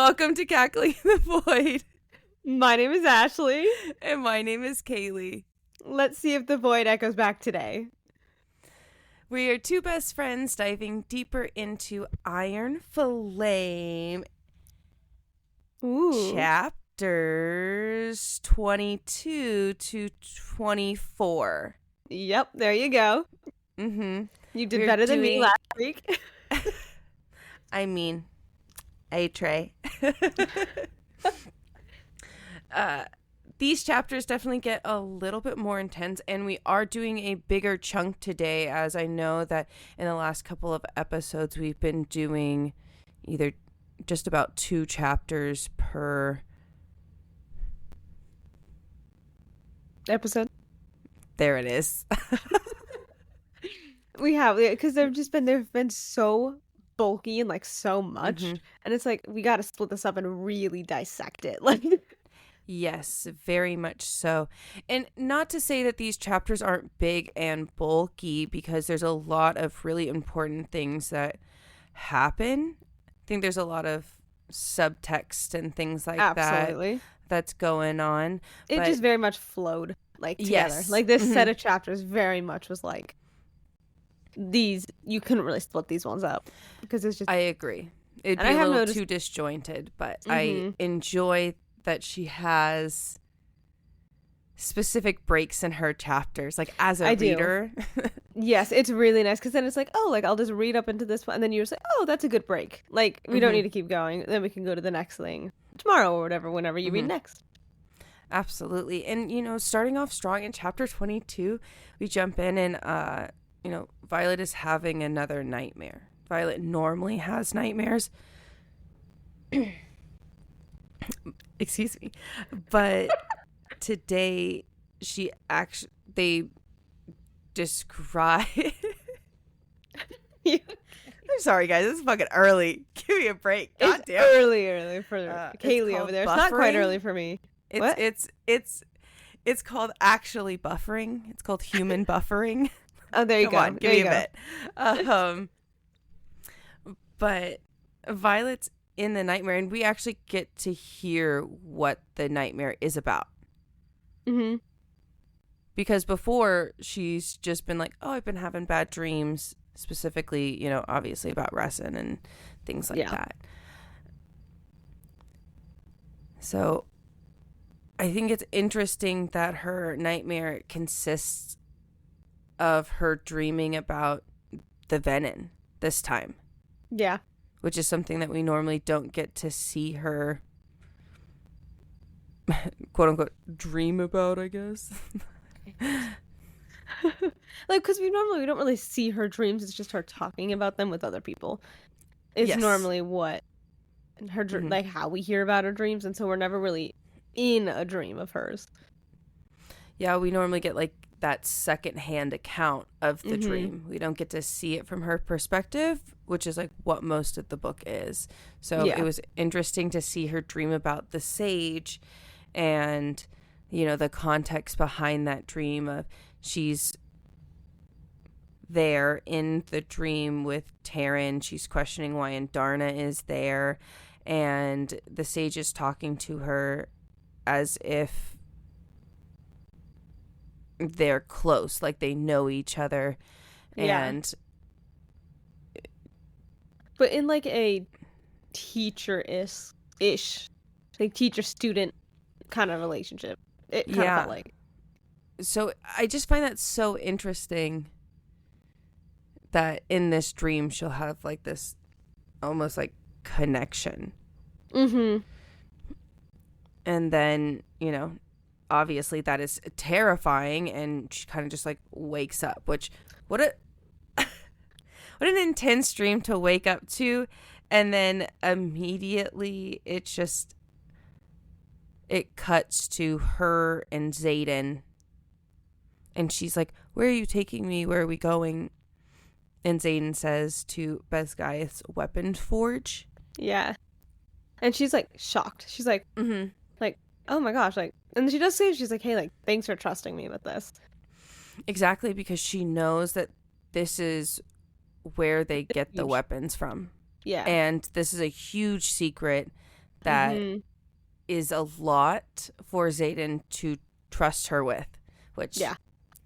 Welcome to Cackling the Void. My name is Ashley. And my name is Kaylee. Let's see if the void echoes back today. We are two best friends diving deeper into Iron Flame. Ooh. Chapters 22 to 24. Yep, there you go. Mm-hmm. You did better than me last week. I mean, Trey. These chapters definitely get a little bit more intense, and we are doing a bigger chunk today, as I know that in the last couple of episodes we've been doing either just about 2 chapters per episode. There it is. We have, because they've been so bulky and like so much, and it's like we got to split this up and really dissect it. Like, yes, very much so. And not to say that these chapters aren't big and bulky, because there's a lot of really important things that happen. I think there's a lot of subtext and things like absolutely that's going on. It just very much flowed like together. Yes. Like this set of chapters very much was like, these, you couldn't really split these ones up because it's just, I agree. It'd be a little too disjointed, but I enjoy that she has specific breaks in her chapters, like as a reader. Yes, it's really nice, because then it's like, oh, like I'll just read up into this one, and then you're just like, oh, that's a good break. Like, we don't need to keep going. Then we can go to the next thing tomorrow or whatever, whenever you read next. Absolutely. And, you know, starting off strong in chapter 22, we jump in and, you know, Violet is having another nightmare. Violet normally has nightmares. Excuse me. But today they describe... I'm sorry, guys. It's fucking early. Give me a break. God damn. Early for Kaylee over there. It's not quite early for me. It's called actually buffering. It's called human buffering. Oh, there you go. On, give me a bit. But Violet's in the nightmare, and we actually get to hear what the nightmare is about. Mm-hmm. Because before, she's just been like, oh, I've been having bad dreams, specifically, you know, obviously about Resin and things like that. So I think it's interesting that her nightmare consists of her dreaming about the venom this time. Yeah. Which is something that we normally don't get to see her, quote unquote, dream about, I guess. Like, because we don't really see her dreams. It's just her talking about them with other people. It's normally what her like how we hear about her dreams, and so we're never really in a dream of hers. Yeah, we normally get like that secondhand account of the dream. We don't get to see it from her perspective, which is like what most of the book is. So it was interesting to see her dream about the sage, and you know, the context behind that dream of she's there in the dream with Taryn. She's questioning why Andarna is there, and the sage is talking to her as if they're close, like they know each other. And but in like a teacher-ish, like teacher-student kind of relationship. It kind of felt like. So I just find that so interesting that in this dream she'll have like this almost like connection. Mm-hmm. And then, you know, obviously that is terrifying, and she kind of just like wakes up, which what an intense dream to wake up to. And then immediately it cuts to her and Xaden, and she's like, where are you taking me? Where are we going? And Xaden says to Besgaiath's weapon forge. Yeah. And she's like shocked. She's like, like, oh my gosh, like, and she does say, she's like, hey, like, thanks for trusting me with this. Exactly, because she knows that this is where they get the weapons from. Yeah. And this is a huge secret that is a lot for Xaden to trust her with, which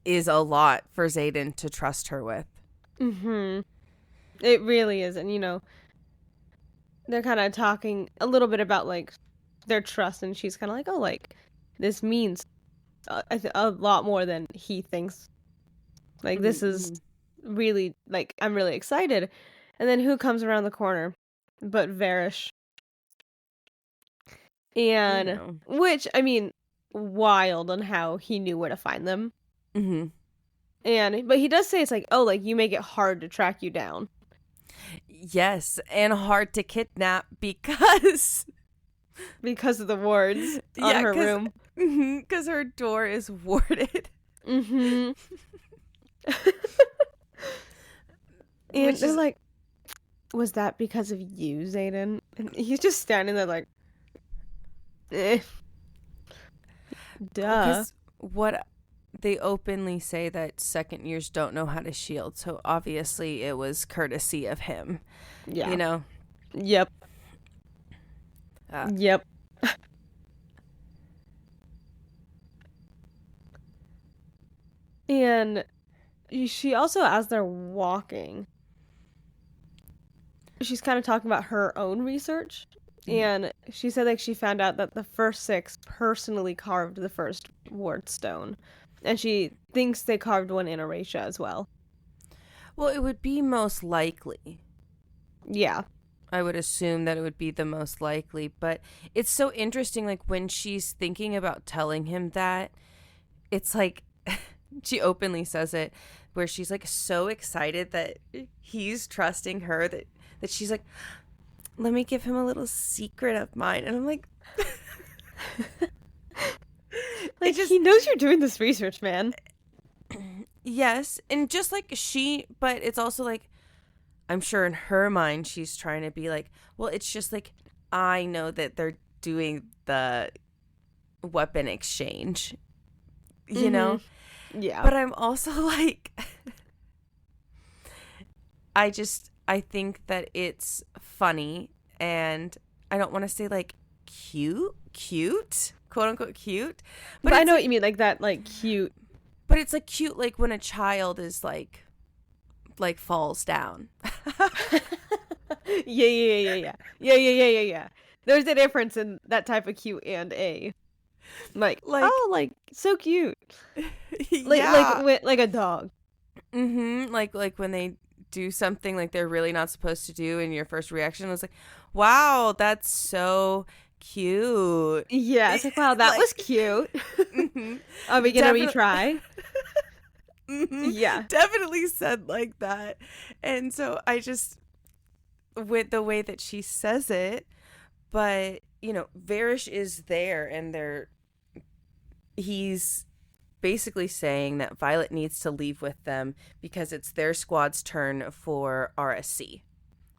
is a lot for Xaden to trust her with. It really is. And, you know, they're kind of talking a little bit about, like, their trust, and she's kind of like, oh, like, this means a lot more than he thinks. Like, this is really, like, I'm really excited. And then who comes around the corner but Varish? And, which, I mean, wild on how he knew where to find them. But he does say it's like, oh, like, you make it hard to track you down. Yes, and hard to kidnap because of the wards on her room. Because her door is warded. And they're like, was that because of you, Xaden? And he's just standing there like, duh. Because what they openly say that second years don't know how to shield, so obviously it was courtesy of him. Yeah. You know? Yep. Yep. And she also, as they're walking, she's kind of talking about her own research. And she said, like, she found out that the first 6 personally carved the first ward stone. And she thinks they carved one in Eratia as well. Well, it would be most likely. Yeah. I would assume that it would be the most likely. But it's so interesting, like, when she's thinking about telling him that, it's like, she openly says it, where she's, like, so excited that he's trusting her that she's like, let me give him a little secret of mine. And I'm like... Like, he knows you're doing this research, man. Yes, and just like but it's also like, I'm sure in her mind, she's trying to be like, well, it's just like, I know that they're doing the weapon exchange, you know? Yeah. But I'm also like, I think that it's funny, and I don't want to say like cute, quote unquote cute, but I know what you mean, like that, like cute. But it's like cute, like when a child is like falls down. Yeah. There's a difference in that type of cute and a like oh, like so cute. like a dog. Like when they do something like they're really not supposed to do, and your first reaction was like, wow, that's so cute. Yeah, it's like, wow, that was cute. Are we gonna retry? Yeah, definitely said like that. And so I just, with the way that she says it, but you know, Varish is there, and he's basically saying that Violet needs to leave with them because it's their squad's turn for RSC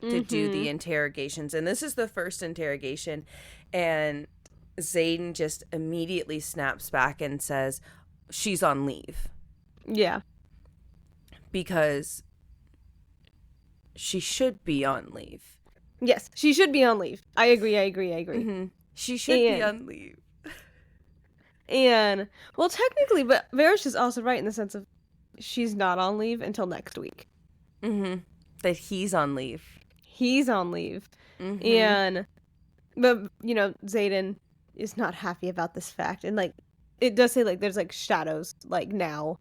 to do the interrogations. And this is the first interrogation, and Xaden just immediately snaps back and says she's on leave. Yeah. Because she should be on leave. Yes, she should be on leave. I agree. She should be on leave. And, well, technically, but Varish is also right in the sense of she's not on leave until next week. That he's on leave. He's on leave. And, but, you know, Xaden is not happy about this fact. And, like, it does say, like, there's, like, shadows, like, now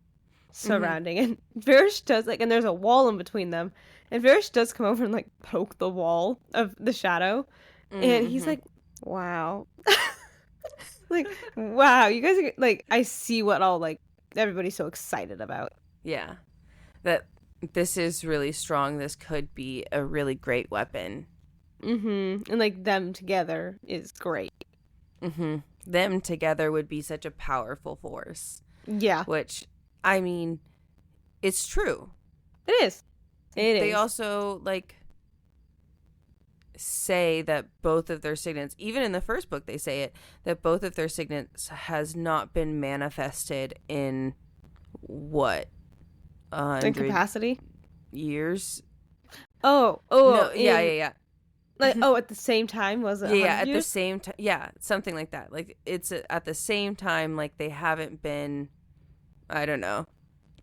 surrounding. And Varish does, like, and there's a wall in between them. And Varish does come over and, like, poke the wall of the shadow. And he's like, wow. Like, wow, you guys are, like, I see what all, like, everybody's so excited about. Yeah. That this is really strong. This could be a really great weapon. And, like, them together is great. Them together would be such a powerful force. Yeah. Which, I mean, it's true. It is. They also, like, say that both of their signets, even in the first book they say it, that both of their signets has not been manifested in what, in capacity years. No, yeah Like, oh, at the same time, was it? Yeah, at the same time. Yeah, something like that. Like, it's at the same time, like, they haven't been, I don't know,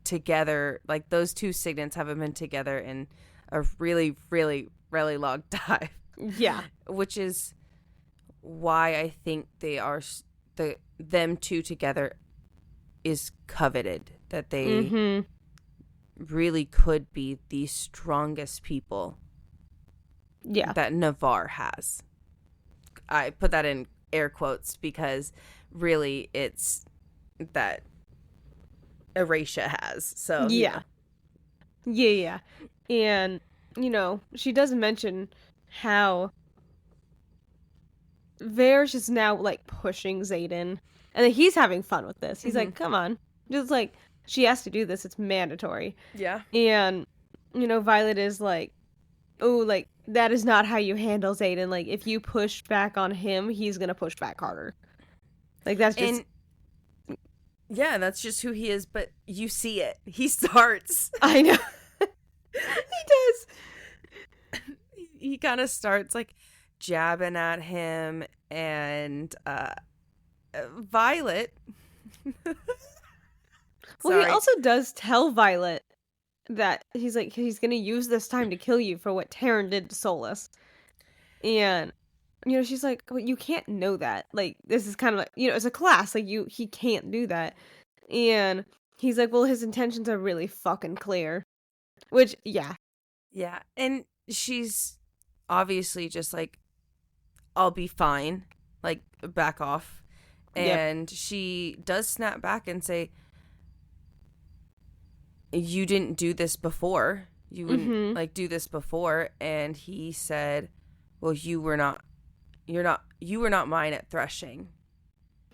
together. Like, those two signets haven't been together in a really, really, really long time. Yeah. Which is why I think they are, them two together is coveted. That they really could be the strongest people. Yeah. That Navarre has. I put that in air quotes because really it's that Erasia has. So yeah. Yeah. And, you know, she does mention how Vare's just now, like, pushing Xaden. And he's having fun with this. He's like, come on. Just, like, she has to do this. It's mandatory. Yeah. And, you know, Violet is like, oh, like, that is not how you handle Xaden. Like, if you push back on him, he's gonna push back harder. Like, that's just... yeah, that's just who he is, but you see it. He starts. I know. He does. He kind of starts, like, jabbing at him, and Violet... well, he also does tell Violet that he's like, he's gonna use this time to kill you for what Terran did to Solus. And, you know, she's like, well, you can't know that. Like, this is kind of like, you know, it's a class. Like, he can't do that. And he's like, well, his intentions are really fucking clear. Which, yeah. Yeah. And she's obviously just like, I'll be fine. Like, back off. And she does snap back and say, you didn't do this before. You wouldn't like do this before. And he said, well, you were not mine at threshing.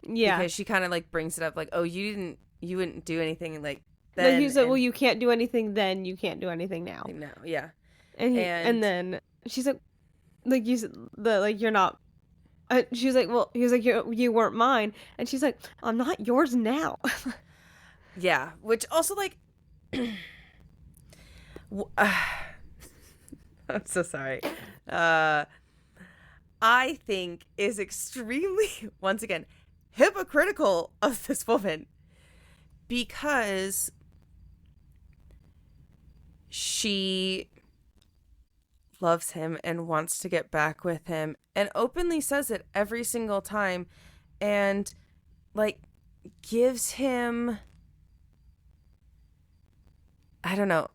Yeah. Because she kind of like brings it up like, oh, you wouldn't do anything like then. Like, he said, well, you can't do anything then, you can't do anything now. No, yeah. And then she's like you said, you're not. She's like, well, he was like, you weren't mine. And she's like, I'm not yours now. Yeah. Which also like, I'm so sorry. I think is extremely, once again, hypocritical of this woman because she loves him and wants to get back with him and openly says it every single time and like gives him, I don't know,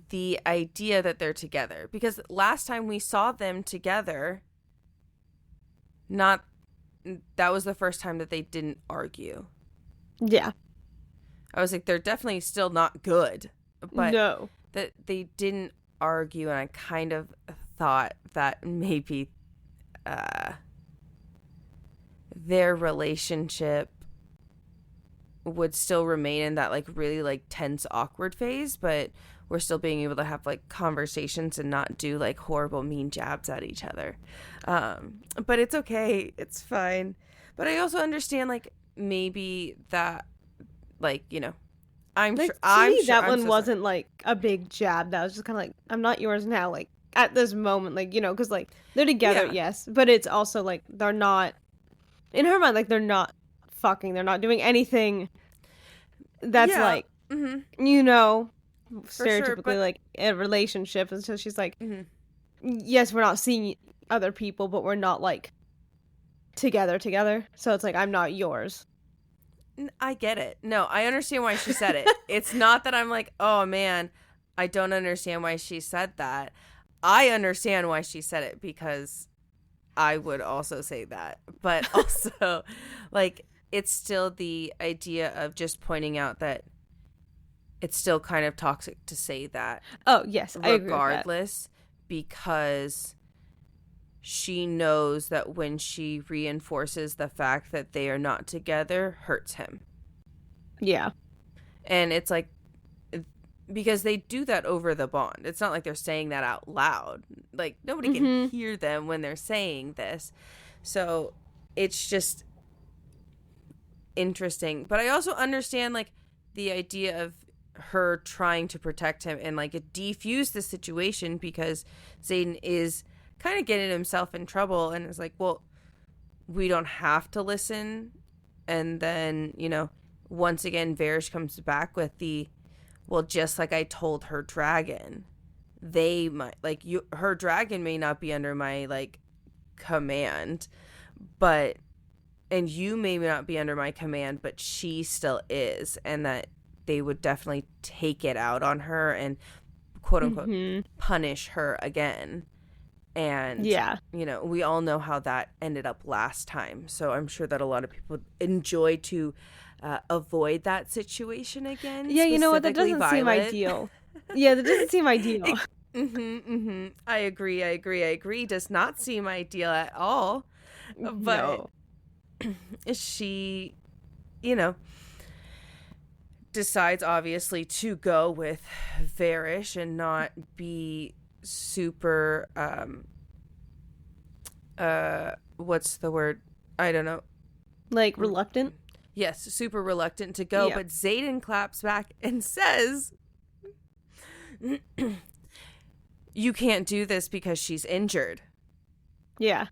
the idea that they're together. Because last time we saw them together, that was the first time that they didn't argue. Yeah. I was like, they're definitely still not good. But no. That they didn't argue, and I kind of thought that maybe their relationship would still remain in that like really like tense awkward phase, but we're still being able to have like conversations and not do like horrible mean jabs at each other. But it's okay, it's fine. But I also understand like maybe that like, you know, I'm sure that one wasn't like a big jab. That was just kind of like, I'm not yours now, like at this moment, like, you know, because like they're together, yes, but it's also like they're not, in her mind, like they're not fucking, they're not doing anything that's like, you know, stereotypically like a relationship. And so she's like, yes, we're not seeing other people, but we're not like together. So it's like, I'm not yours. I get it. No, I understand why she said it. It's not that I'm like, oh man, I don't understand why she said that. I understand why she said it because I would also say that. But also, like, it's still the idea of just pointing out that it's still kind of toxic to say that. Oh, yes, I agree with that. Regardless, because she knows that when she reinforces the fact that they are not together, hurts him. Yeah. And it's like, because they do that over the bond. It's not like they're saying that out loud. Like, nobody can hear them when they're saying this. So it's just interesting. But I also understand, like, the idea of her trying to protect him and, like, defuse the situation because Xaden is kind of getting himself in trouble, and is like, well, we don't have to listen. And then, you know, once again, Varys comes back with well, just like I told her dragon, they might, like, her dragon may not be under my, like, command, and you may not be under my command, but she still is, and that they would definitely take it out on her and quote unquote punish her again. And, you know, we all know how that ended up last time. So I'm sure that a lot of people enjoy to avoid that situation again. Yeah, you know what? That doesn't seem ideal. Yeah, that doesn't seem ideal. I agree. Does not seem ideal at all. But no. She, you know, decides obviously to go with Varys and not be super what's the word? I don't know. Like reluctant? Yes, super reluctant to go, but Xaden claps back and says, you can't do this because she's injured. Yeah.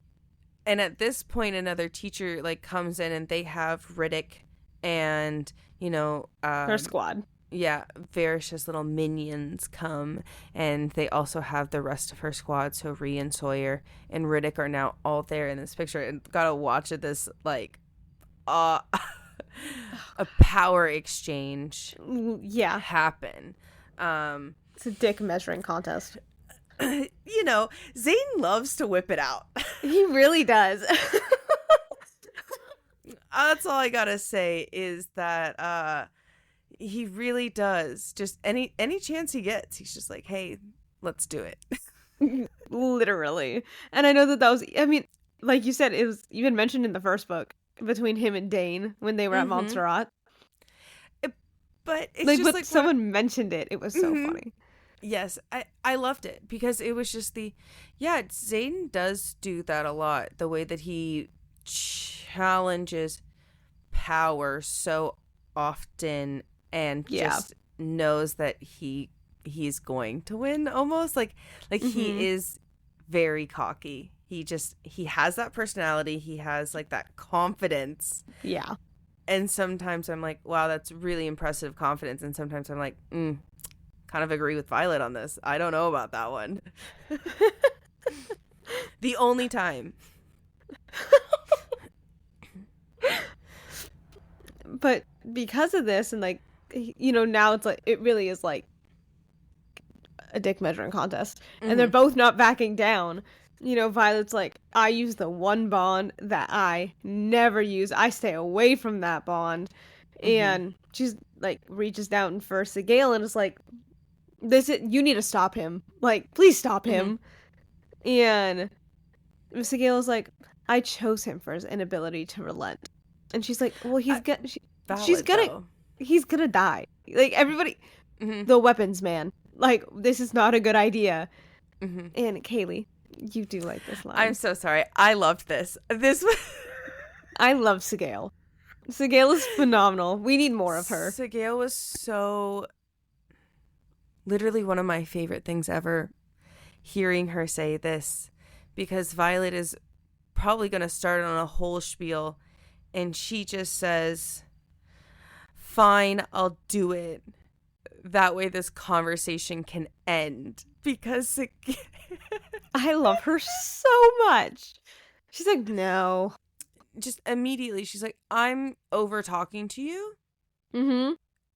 And at this point, another teacher, like, comes in, and they have Riddick and, you know... her squad. Yeah, Varys' little minions come, and they also have the rest of her squad, so Rhea and Sawyer and Riddick are now all there in this picture, and gotta watch this, like, a power exchange happen. It's a dick measuring contest. You know, Zane loves to whip it out. He really does. That's all I gotta say is that he really does. Just any chance he gets, he's just like, hey, let's do it. Literally. And I know that was, I mean, like you said, it was even mentioned in the first book between him and Dane when they were at Montserrat. But it's just like someone mentioned it. It was so funny. Yes, I loved it because it was just Zayden does do that a lot. The way that he challenges power so often and just knows that he's going to win almost. Like he is very cocky. He has that personality. He has like that confidence. Yeah. And sometimes I'm like, wow, that's really impressive confidence. And sometimes I'm like, kind of agree with Violet on this. I don't know about that one. The only time. But because of this, and like, you know, now it's like, it really is like a dick measuring contest. And they're both not backing down. You know, Violet's like, I use the one bond that I never use. I stay away from that bond. And she's like, reaches down for Sigale and is like, you need to stop him. Like, please stop him. And Sigale's like, I chose him for his inability to relent. And she's like, well, he's gonna die. Like, everybody, the weapons man. Like, this is not a good idea. And Kaylee, you do like this line. I'm so sorry. I loved this. I love Sigale. Sigale is phenomenal. We need more of her. Sigale was so literally one of my favorite things ever, hearing her say this, because Violet is probably going to start on a whole spiel, and she just says, fine, I'll do it. That way this conversation can end. Because I love her so much. She's like, no. Just immediately, she's like, I'm over talking to you.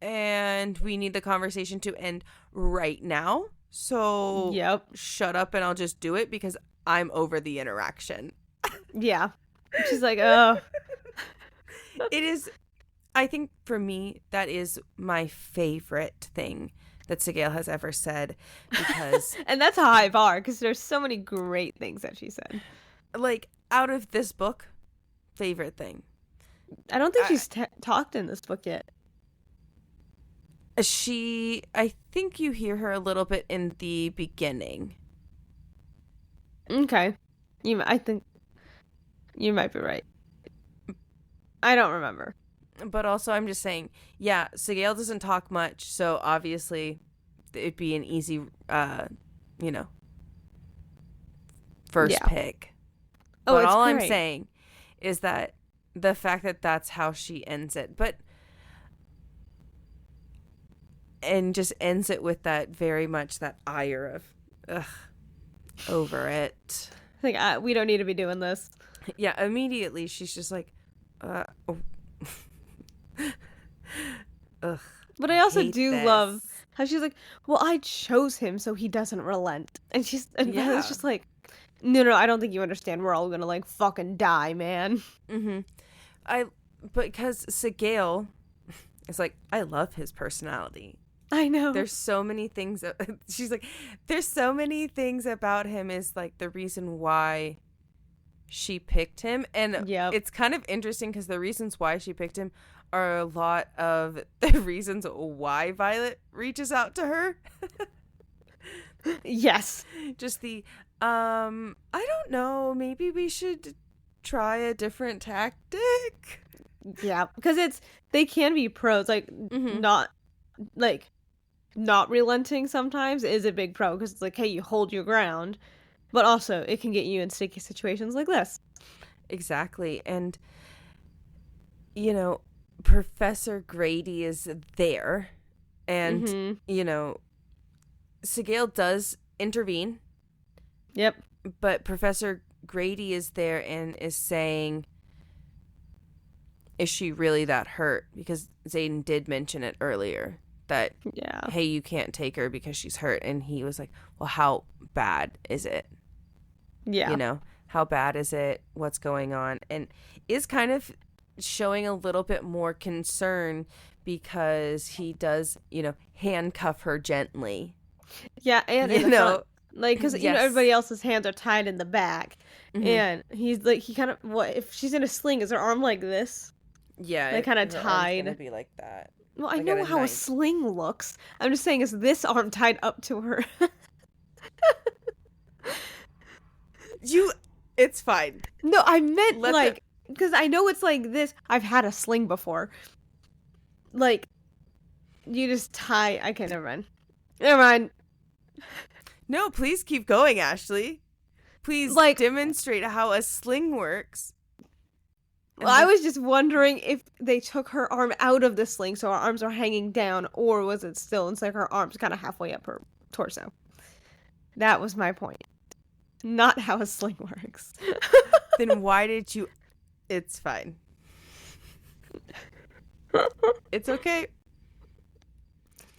And we need the conversation to end right now. So shut up and I'll just do it because I'm over the interaction. Yeah. She's like, oh. It is, I think for me, that is my favorite thing that Sigale has ever said, because and that's a high bar because there's so many great things that she said. Like, out of this book, favorite thing. I don't think she's talked in this book yet. I think you hear her a little bit in the beginning. Okay. I think you might be right. I don't remember. But also, I'm just saying, yeah, Sigale doesn't talk much, so obviously it'd be an easy, first pick. Oh, but it's all great. I'm saying is that the fact that that's how she ends it, and just ends it with that very much that ire of, ugh, over it. I think we don't need to be doing this. Yeah, immediately she's just like, oh. Ugh. But I also do love how she's like, well, I chose him so he doesn't relent. And Violet's just like, no, I don't think you understand. We're all gonna like fucking die, man. Because Sigale is like, I love his personality. I know. There's so many things she's like, there's so many things about him is like the reason why she picked him. And it's kind of interesting because the reasons why she picked him are a lot of the reasons why Violet reaches out to her. Yes. Just I don't know, maybe we should try a different tactic. Yeah, because they can be pros, like not relenting sometimes is a big pro, because it's like, hey, you hold your ground, but also it can get you in sticky situations like this. Exactly. And Professor Grady is there, and Sigale does intervene. Yep. But Professor Grady is there and is saying, is she really that hurt? Because Xaden did mention it earlier that, hey, you can't take her because she's hurt. And he was like, well, how bad is it? Yeah. How bad is it? What's going on? And is kind of showing a little bit more concern because he does, handcuff her gently. Yeah, and because everybody else's hands are tied in the back, and he's like, he kind of, what if she's in a sling? Is her arm like this? Yeah, like kind of tied. Gonna be like that. Well, I know how a sling looks. I'm just saying, is this arm tied up to her? It's fine. No, I meant because I know it's like this. I've had a sling before. Like, you just tie. Okay, never mind. Never mind. No, please keep going, Ashley. Please demonstrate how a sling works. Well, I was just wondering if they took her arm out of the sling so her arms are hanging down, or was it still, it's like her arm's kind of halfway up her torso. That was my point. Not how a sling works. Then why did you... It's fine. It's okay.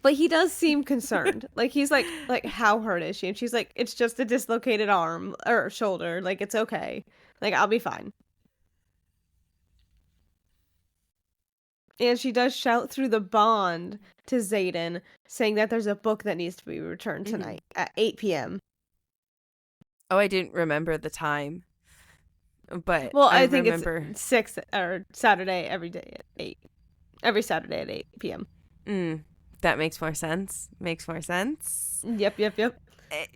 But he does seem concerned. Like, he's like, how hurt is she? And she's like, it's just a dislocated arm or shoulder. Like, it's okay. Like, I'll be fine. And she does shout through the bond to Xaden, saying that there's a book that needs to be returned tonight at 8 p.m. Oh, I didn't remember the time. But I think remember... it's 6 or Saturday every day at 8. Every Saturday at 8 p.m. That makes more sense. Yep.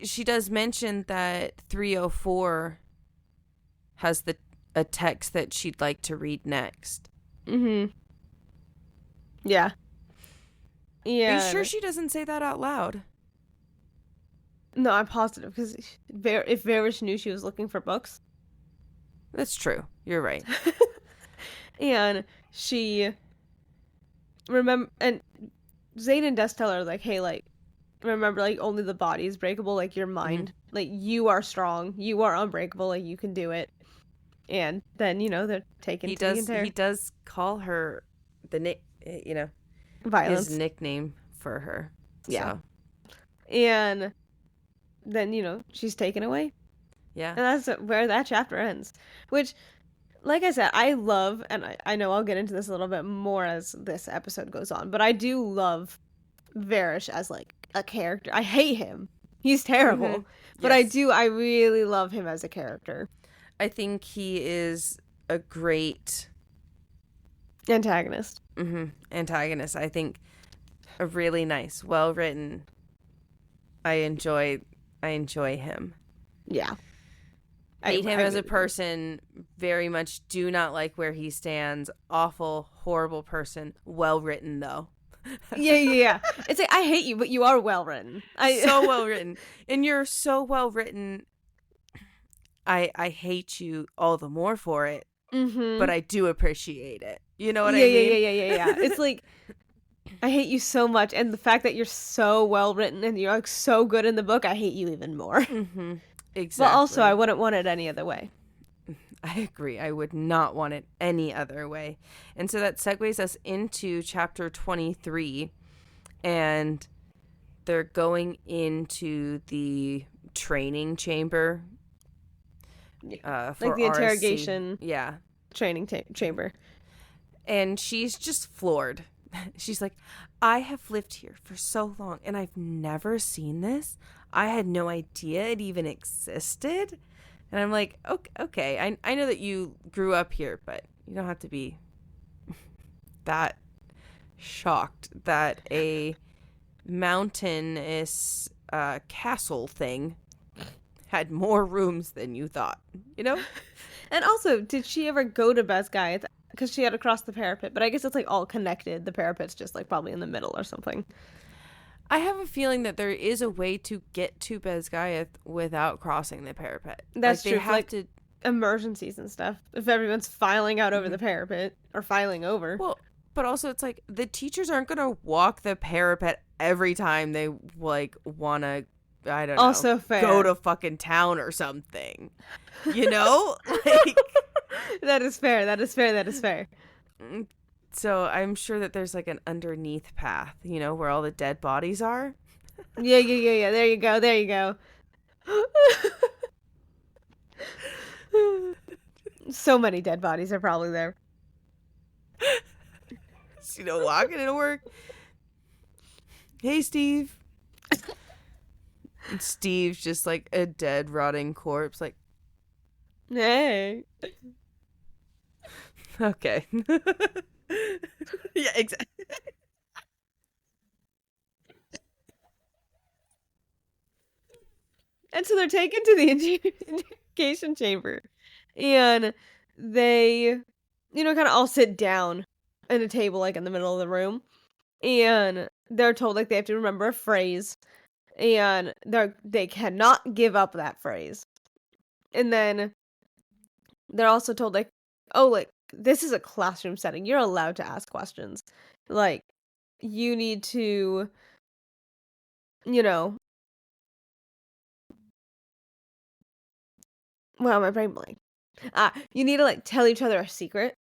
She does mention that 304 has a text that she'd like to read next. Yeah. Are you sure she doesn't say that out loud? No, I'm positive, because if Varish knew she was looking for books. That's true. You're right. And she and Xaden does tell her, like, hey, like, remember, like, only the body is breakable, like, your mind. Like, you are strong. You are unbreakable. Like, you can do it. And then, they're taken He does call her Violence. His nickname for her. Yeah. So. And then, she's taken away. Yeah. And that's where that chapter ends. Which, like I said, I love, and I know I'll get into this a little bit more as this episode goes on, but I do love Varish as, like, a character. I hate him. He's terrible. But yes. I really love him as a character. I think he is a great... antagonist. Antagonist. I think a really nice, well-written... I enjoy him. Yeah. Hate him as a person. Very much do not like where he stands. Awful, horrible person. Well written, though. Yeah. It's like, I hate you, but you are well written. So well written. And you're so well written. I hate you all the more for it, but Mm-hmm. I do appreciate it. You know what I Yeah, mean? yeah. It's like, I hate you so much, and the fact that you're so well written and you're like so good in the book, I hate you even more. Mm-hmm. But also, I Exactly. wouldn't want it any other way. I agree. I would not want it any other way. And so that segues us into chapter 23. And they're going into the training chamber Yeah. for Like the RSC. interrogation Yeah. training chamber. And she's just floored. She's like, I have lived here for so long and I've never seen this. I had no idea it even existed. And I'm like, okay. I know that you grew up here, but you don't have to be that shocked that a mountainous castle thing had more rooms than you thought, you know? And also, did she ever go to Besguy? Because she had to cross the parapet, but I guess it's like all connected. The parapet's just like probably in the middle or something. I have a feeling that there is a way to get to Besguy without crossing the parapet. That's like, true. They have to emergencies and stuff. If everyone's filing out over the parapet or filing over. Well, but also it's like the teachers aren't going to walk the parapet every time they like want to, I don't know, also fair. Go to fucking town or something. You know? Like That is fair. That is fair. That is fair. So I'm sure that there's like an underneath path, you know, where all the dead bodies are. Yeah. There you go. There you go. So many dead bodies are probably there. You know, walking into work. Hey, Steve. And Steve's just like a dead, rotting corpse. Like, hey. Okay. Yeah, exactly. And so they're taken to the interrogation chamber. And they, kind of all sit down at a table, like in the middle of the room. And they're told, like, they have to remember a phrase. And they cannot give up that phrase. And then they're also told, like, oh, like, this is a classroom setting. You're allowed to ask questions. Like, you need to, wow, my brain blank. You need to, like, tell each other a secret.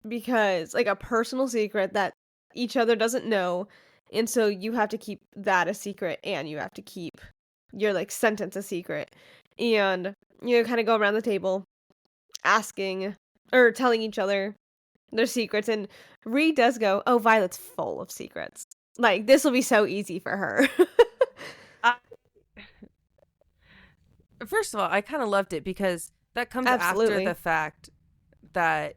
Because, like, a personal secret that each other doesn't know. And so you have to keep that a secret, and you have to keep your, like, sentence a secret. And, kind of go around the table asking or telling each other their secrets. And Reed does go, oh, Violet's full of secrets. Like, this will be so easy for her. First of all, I kind of loved it because that comes Absolutely. after the fact that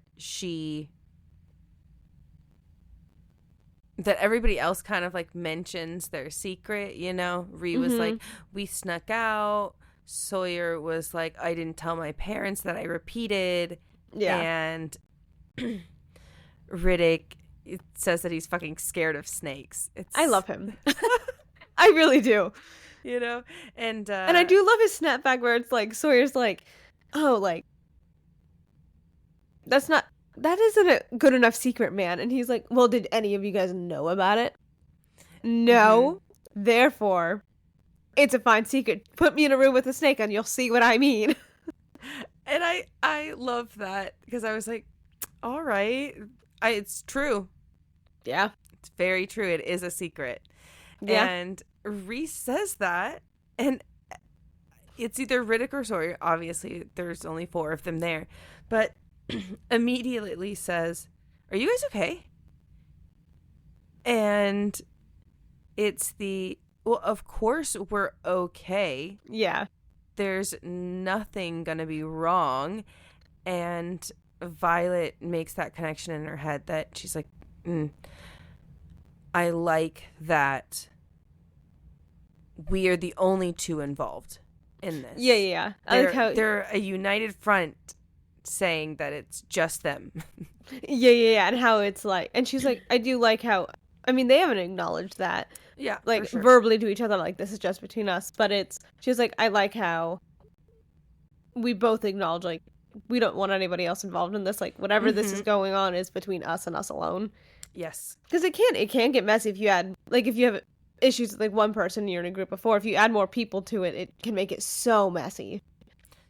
that everybody else kind of like mentions their secret, you know? Ree was like, we snuck out. Sawyer was like, I didn't tell my parents that I repeated. Yeah. And Riddick says that he's fucking scared of snakes. I love him. I really do. You know? And I do love his snapback where it's like, Sawyer's like, oh, like, that isn't a good enough secret, man. And he's like, well, did any of you guys know about it? No. Therefore, it's a fine secret. Put me in a room with a snake and you'll see what I mean. And I love that because I was like, all right. It's true. Yeah. It's very true. It is a secret. Yeah. And Reese says that, and it's either Riddick or Sawyer. Obviously, there's only 4 of them there. But immediately says, are you guys okay? And it's well, of course we're okay. Yeah. There's nothing gonna be wrong. And Violet makes that connection in her head that she's like, I like that we are the only 2 involved in this. Yeah. I like how they're a united front saying that it's just them. Yeah. And how it's like, and she's like, I do like how, I mean, they haven't acknowledged that. Yeah. Like, for sure. verbally to each other, like, this is just between us. But she's like, I like how we both acknowledge, like, we don't want anybody else involved in this. Like, whatever this is going on is between us and us alone. Yes. Because it can get messy if you add, like, if you have issues with, like, one person and you're in a group of 4, if you add more people to it, it can make it so messy.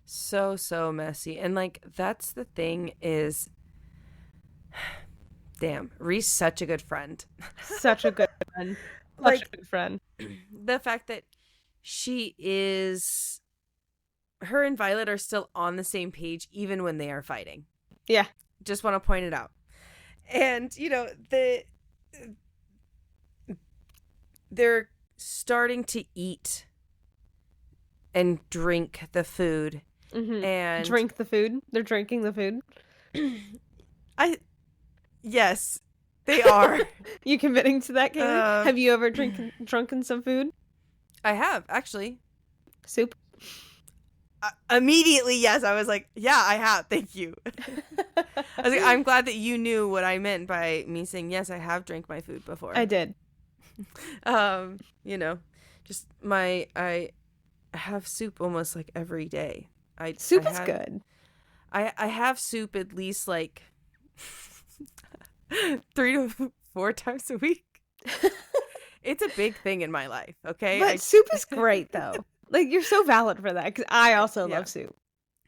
So messy. And, like, that's the thing is, damn, Ree's such a good friend. Such a good friend. Such a good friend. The fact that her and Violet are still on the same page even when they are fighting. Yeah. Just want to point it out. And, you know, they're starting to eat and drink the food. Mm-hmm. And drink the food. They're drinking the food. Yes, they are. You committing to that, Kaylee? Have you ever drunken some food? I have, actually. Soup? Immediately, yes. I was like, yeah, I have. Thank you. I was like, I'm glad that you knew what I meant by me saying, yes, I have drank my food before. I did. You know, just I have soup almost like every day. Soup is good. I have soup at least like 3 to 4 times a week. It's a big thing in my life, okay? But soup is great, though. Like, you're so valid for that, because I also love soup.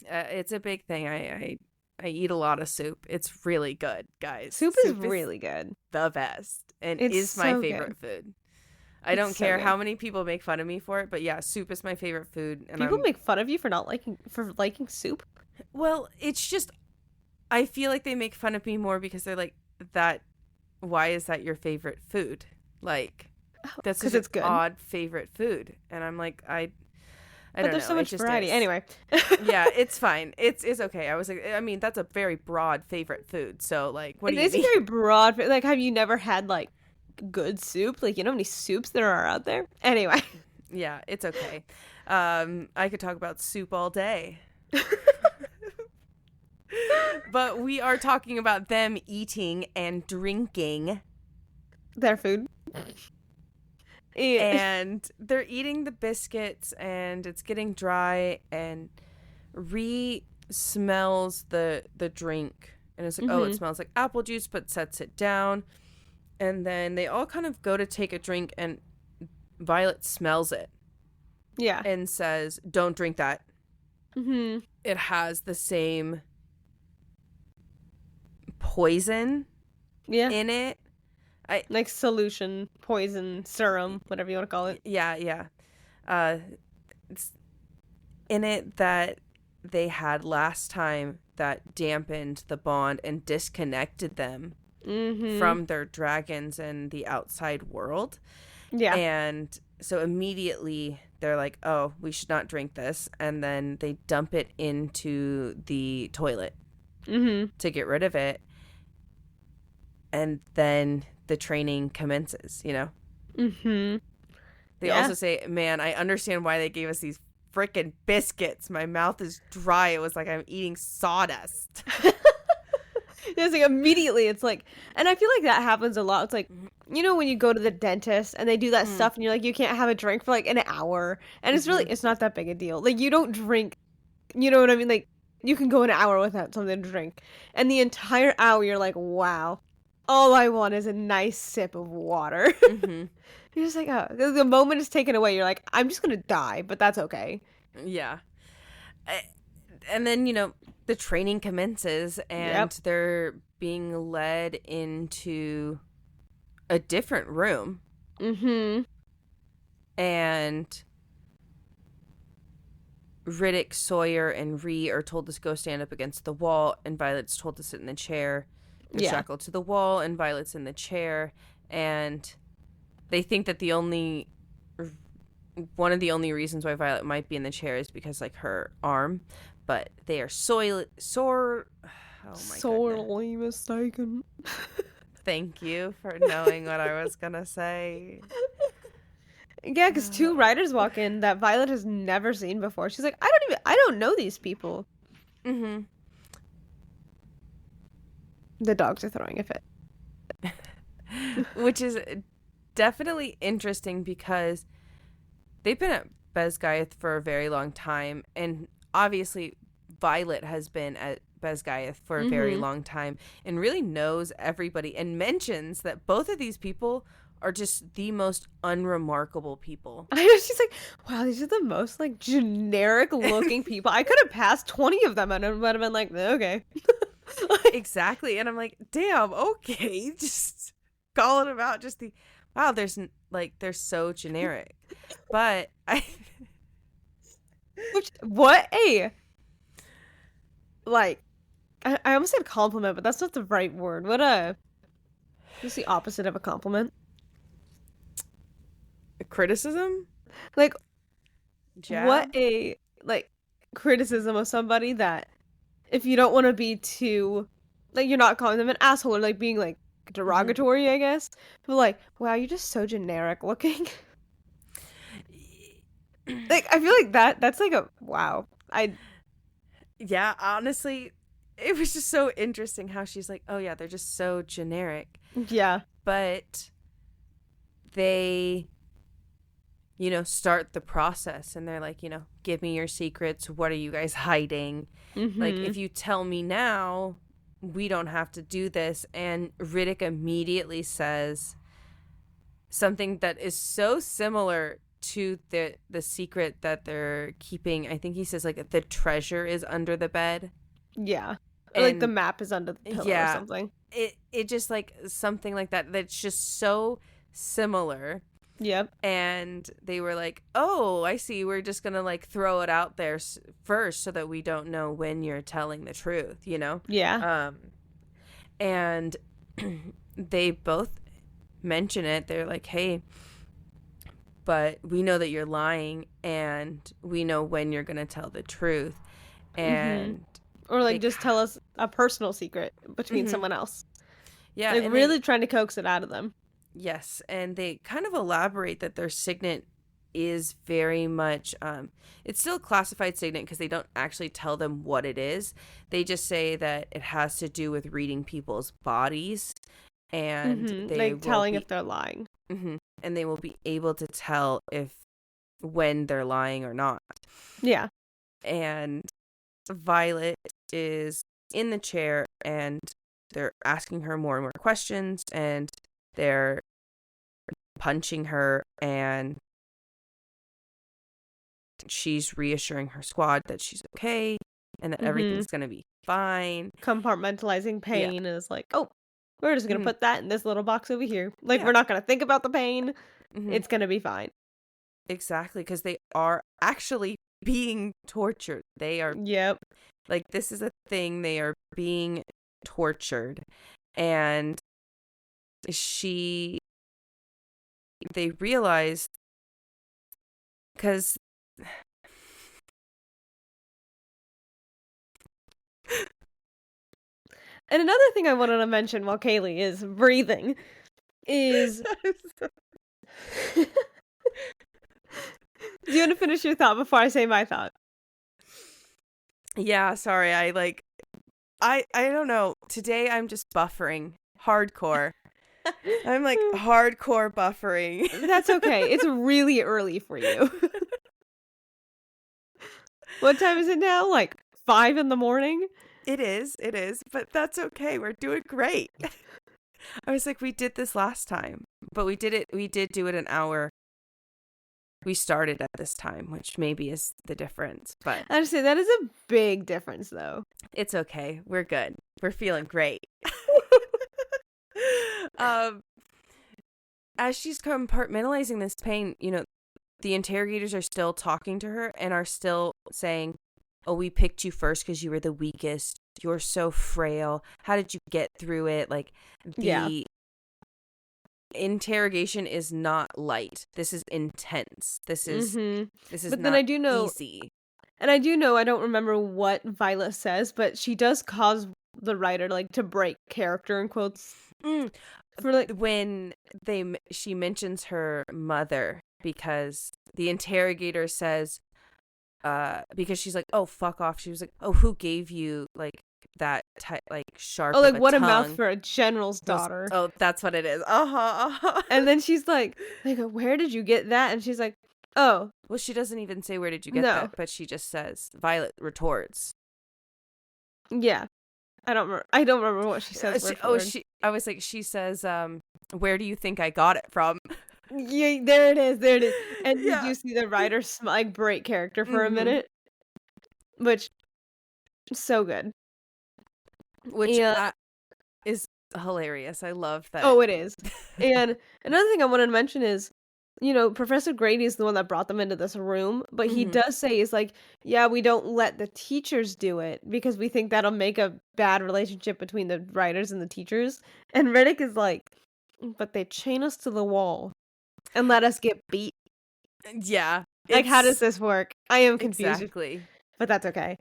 It's a big thing. I eat a lot of soup. It's really good, guys. Soup is really good. The best. And is my favorite food. I don't care how many people make fun of me for it, but yeah, soup is my favorite food. And people make fun of you for liking soup? Well, it's just, I feel like they make fun of me more because they're like, why is that your favorite food? Like, that's such an odd favorite food. And I'm like, I don't know. But there's so much variety. Anyway. Yeah, it's fine. It's okay. I was like, I mean, that's a very broad favorite food. So, like, what do you mean? It is a very broad. Like, have you never had, like, good soup? Like, you know how many soups there are out there? Anyway. Yeah, it's okay. I could talk about soup all day. But we are talking about them eating and drinking their food. And they're eating the biscuits and it's getting dry and Ree smells the drink and it's like, oh, it smells like apple juice, but sets it down. And then they all kind of go to take a drink and Violet smells it. Yeah. And says, don't drink that. Mm-hmm. It has the same poison in it. Like solution, poison, serum, whatever you want to call it. Yeah. It's in it that they had last time that dampened the bond and disconnected them from their dragons and the outside world. Yeah. And so immediately they're like, oh, we should not drink this. And then they dump it into the toilet to get rid of it. And then the training commences, you know? Mm-hmm. They also say, man, I understand why they gave us these freaking biscuits. My mouth is dry. It was like I'm eating sawdust. It's like immediately, it's like, and I feel like that happens a lot. It's like, you know, when you go to the dentist and they do that stuff and you're like, you can't have a drink for like an hour. And it's really, it's not that big a deal. Like, you don't drink, you know what I mean? Like, you can go an hour without something to drink. And the entire hour, you're like, wow. All I want is a nice sip of water. You're just like, oh, the moment is taken away. You're like, I'm just going to die, but that's okay. Yeah. And then, you know, the training commences and they're being led into a different room. And Riddick, Sawyer, and Ree are told to go stand up against the wall, and Violet's told to sit in the chair. They're shackled to the wall, and Violet's in the chair, and they think that one of the only reasons why Violet might be in the chair is because, like, her arm, but they are sorely mistaken. Thank you for knowing what I was gonna say. Yeah, because 2 riders walk in that Violet has never seen before. She's like, I don't know these people. The dogs are throwing a fit. Which is definitely interesting because they've been at Besguyth for a very long time. And obviously Violet has been at Bezgaeth for a very long time and really knows everybody, and mentions that both of these people are just the most unremarkable people. I know, she's like, wow, these are the most like generic looking people. I could have passed 20 of them and I would have been like, okay. Exactly. And I'm like, damn, okay. Just calling them out. Just wow, there's like, they're so generic. But I almost said compliment, but that's not the right word. What's the opposite of a compliment? Criticism? Like, Jab? what a, like, criticism of somebody that if you don't want to be too, like, you're not calling them an asshole or, like, being, like, derogatory, I guess. But, like, wow, you're just so generic looking. Like, I feel like that's, like, a, wow. Yeah, honestly, it was just so interesting how she's like, oh, yeah, they're just so generic. Yeah. But they, start the process and they're like, give me your secrets. What are you guys hiding? Like, if you tell me now, we don't have to do this. And Riddick immediately says something that is so similar to the secret that they're keeping. I think he says, like, the treasure is under the bed. Yeah. Or, like, the map is under the pillow or something. It just, like, something like that. That's just so similar. Yep. And they were like, oh, I see. We're just going to, like, throw it out there first so that we don't know when you're telling the truth, Yeah. And they both mention it. They're like, hey, but we know that you're lying and we know when you're going to tell the truth. And or, like, just tell us a personal secret between someone else. Yeah. Like, really trying to coax it out of them. Yes, and they kind of elaborate that their signet is very much, it's still a classified signet because they don't actually tell them what it is. They just say that it has to do with reading people's bodies, and they like telling if they're lying. And they will be able to tell when they're lying or not. Yeah. And Violet is in the chair, and they're asking her more and more questions, and they're punching her, and she's reassuring her squad that she's okay and that everything's going to be fine. Compartmentalizing pain is like, oh, we're just going to put that in this little box over here. Like, we're not going to think about the pain. It's going to be fine. Exactly, because they are actually being tortured. They are, like, this is a thing. They are being tortured. And they realized, because and another thing I wanted to mention while Kaylee is breathing is do you want to finish your thought before I say my thought? Yeah, sorry, I don't know, today I'm just buffering hardcore. I'm like hardcore buffering. That's okay. It's really early for you. What time is it now? Like 5 a.m? It is. But that's okay. We're doing great. I was like, we did this last time, but we did do it an hour. We started at this time, which maybe is the difference. But I say that is a big difference, though. It's okay. We're good. We're feeling great. As she's compartmentalizing this pain, the interrogators are still talking to her and are still saying, oh, we picked you first because you were the weakest. You're so frail. How did you get through it? Like, the interrogation is not light. This is intense. This is but not then I do know, easy. And I do know, I don't remember what Violet says, but she does cause the writer, like, to break character in quotes. For, like, when she mentions her mother, because the interrogator says, because she's like, oh, fuck off. She was like, oh, who gave you, like, that sharp? Oh, like, what tongue? A mouth for a general's daughter. Oh, that's what it is. And then she's like, where did you get that? And she's like, oh. Well, she doesn't even say, where did you get that? But she just says, Violet retorts, Yeah. I don't remember what she says word for word. I was like, she says, where do you think I got it from? Yeah, there it is. And you do see the writer like break character for a minute, which so good. Which is hilarious. I love that. Oh, it is. And another thing I wanted to mention is, Professor Grady is the one that brought them into this room, but he does say is like, yeah, we don't let the teachers do it because we think that'll make a bad relationship between the writers and the teachers. And Riddick is like, but they chain us to the wall and let us get beat. Yeah. Like, how does this work? I am confused. Exactly. But that's okay.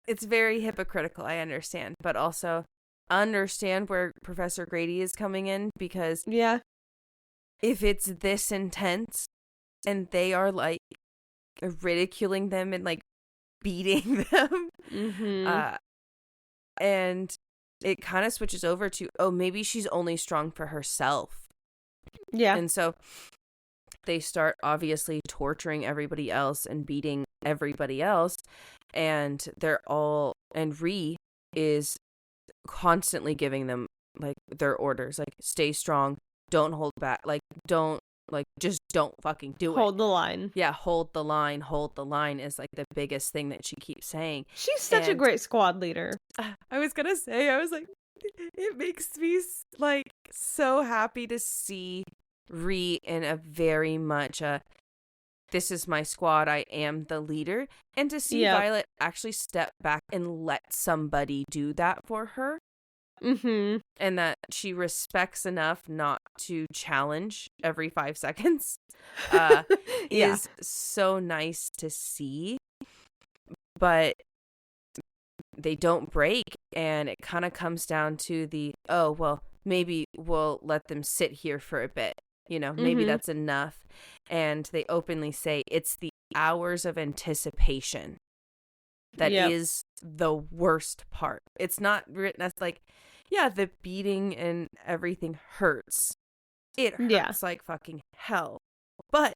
It's very hypocritical, I understand, but also understand where Professor Grady is coming in, because if it's this intense and they are like ridiculing them and like beating them, and it kind of switches over to, oh, maybe she's only strong for herself. Yeah. And so they start obviously torturing everybody else and beating everybody else, and Ree is constantly giving them like their orders, like stay strong, don't hold back, just don't fucking do it. Hold the line. Yeah, hold the line is like the biggest thing that she keeps saying. She's such a great squad leader. I was gonna say, I was like, it makes me like so happy to see Ree in a very much this is my squad, I am the leader, and to see Violet actually step back and let somebody do that for her, and that she respects enough not to challenge every 5 seconds, is so nice to see. But they don't break, and it kind of comes down to maybe we'll let them sit here for a bit. Maybe that's enough. And they openly say it's the hours of anticipation that is the worst part. It's not written as like, the beating and everything hurts. It hurts like fucking hell. But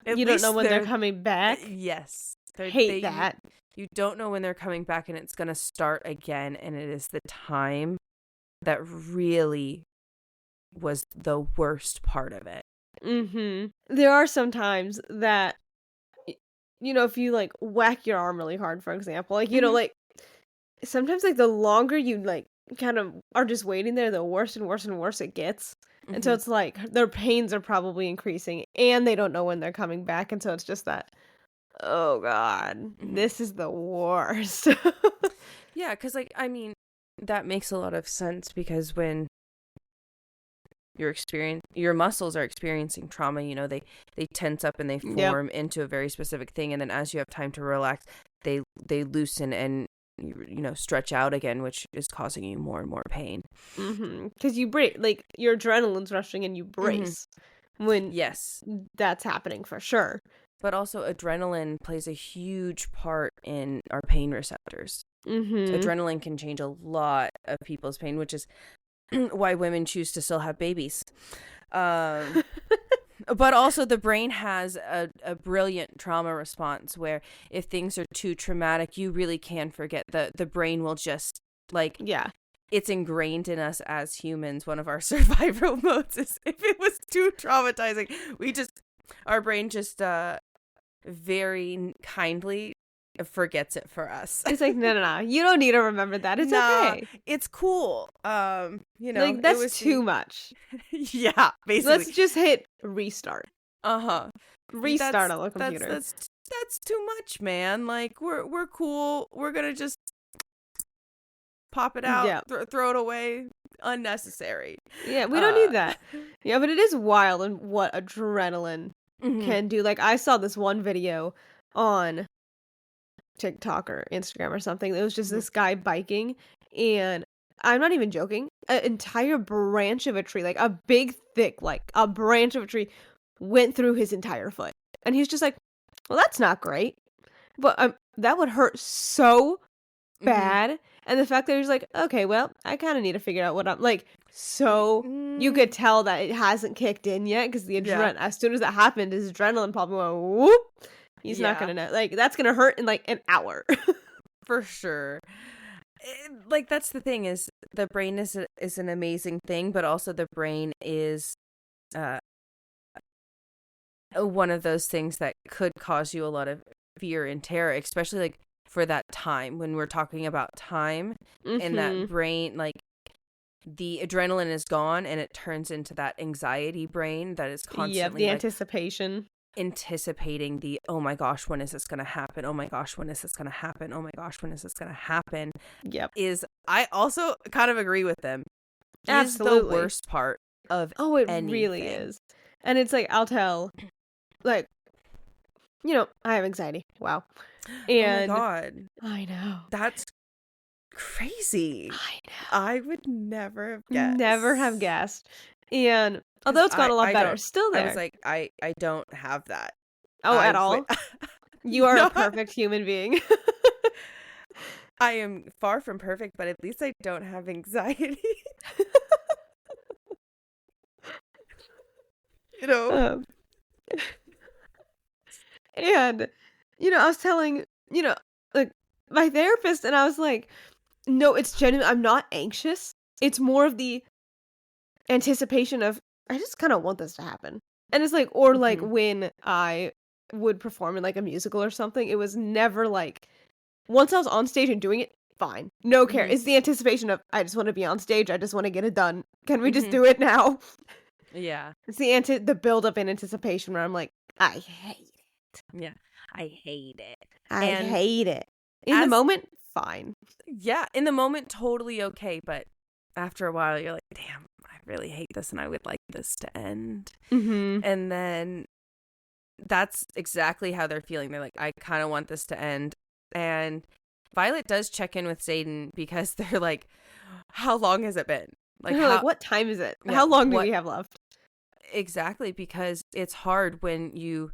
you don't know when they're coming back? Yes. Hate that. You don't know when they're coming back, and it's going to start again. And it is the time that really was the worst part of it. There are some times that, if you like whack your arm really hard, for example, like, like sometimes like the longer you like kind of are just waiting there, the worse and worse and worse it gets. And so it's like their pains are probably increasing and they don't know when they're coming back. And so it's just that, oh God, this is the worst. Yeah, because like, I mean, that makes a lot of sense, because when your muscles are experiencing trauma, they tense up and they form into a very specific thing, and then as you have time to relax, they loosen and stretch out again, which is causing you more and more pain. Because you break, like your adrenaline's rushing and you brace when that's happening for sure. But also adrenaline plays a huge part in our pain receptors. So adrenaline can change a lot of people's pain, which is why women choose to still have babies. But also the brain has a brilliant trauma response where if things are too traumatic, you really can forget. The brain will just it's ingrained in us as humans. One of our survival modes is if it was too traumatizing, our brain just very kindly forgets it for us. It's like, no, you don't need to remember that. It's okay. It's cool. Like that's too much. Yeah, basically. Let's just hit restart. Restart on the computer. That's too much, man. Like we're cool. We're gonna just pop it out, throw it away. Unnecessary. Yeah, we don't need that. Yeah, but it is wild and what adrenaline can do. Like I saw this one video on TikTok or Instagram or something. It was just this guy biking, and I'm not even joking, an entire branch of a tree, like a big thick, like a branch of a tree went through his entire foot. And he's just like, well, that's not great. But that would hurt so bad. And the fact that he's like, okay, well, I kind of need to figure out what I'm like. So you could tell that it hasn't kicked in yet, because the adrenaline, as soon as that happened, his adrenaline probably went whoop. He's not gonna know. Like that's gonna hurt in like an hour. For sure. like, that's the thing, is the brain is an amazing thing, but also the brain is one of those things that could cause you a lot of fear and terror, especially like for that time when we're talking about time and that brain, like the adrenaline is gone and it turns into that anxiety brain that is constantly the anticipation. Anticipating the, oh my gosh, when is this going to happen? Oh my gosh, when is this going to happen? Oh my gosh, when is this going to happen? Yep. I also kind of agree with them. Absolutely. Is the worst part of anything. Really is. And it's like, I'll tell, like, I have anxiety. Wow. And oh my God. I know. That's crazy. I know. I would never have guessed. Never have guessed. And although it's got a lot better, still there. I was like, I don't have that. Oh, at all? You are a perfect human being. I am far from perfect, but at least I don't have anxiety. And, I was telling, like, my therapist, and I was like, no, it's genuine. I'm not anxious. It's more of the anticipation of, I just kind of want this to happen. And it's like, or like when I would perform in like a musical or something, it was never like, once I was on stage and doing it, fine. No care. It's the anticipation of, I just want to be on stage. I just want to get it done. Can we just do it now? Yeah. It's the build up in anticipation where I'm like, I hate it. Yeah. I hate it. I hate it. In the moment, fine. Yeah. In the moment, totally okay. But after a while, you're like, damn, I really hate this and I would like this to end. And then that's exactly how they're feeling. They're like, I kind of want this to end. And Violet does check in with Xaden because they're like, how long has it been? Like, like, what time is it? Yeah, how long do we have left? Exactly, because it's hard when you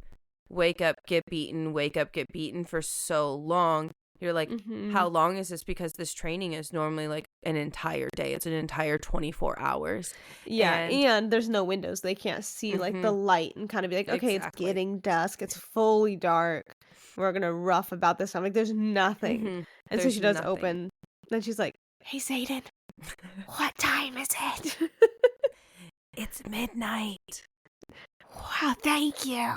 wake up, get beaten for so long. You're like, how long is this? Because this training is normally like an entire day. It's an entire 24 hours. Yeah, and there's no windows. They can't see like the light and kind of be like, okay, it's getting dusk. It's fully dark. We're going to rough about this. I'm like, there's nothing. And so she does open. Then she's like, hey, Xaden, what time is it? It's midnight. Wow, thank you.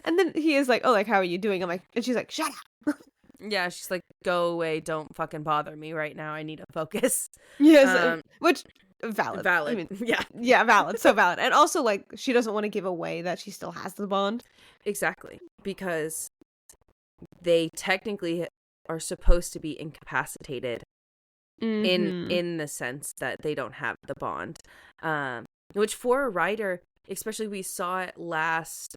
And then he is like, oh, like, how are you doing? I'm like, and she's like, shut up. Yeah, she's like, go away. Don't fucking bother me right now. I need to focus. Yes, which, valid. I mean, yeah. Yeah, valid. So valid. And also, like, she doesn't want to give away that she still has the bond. Exactly. Because they technically are supposed to be incapacitated in the sense that they don't have the bond. Which for a writer, especially we saw it last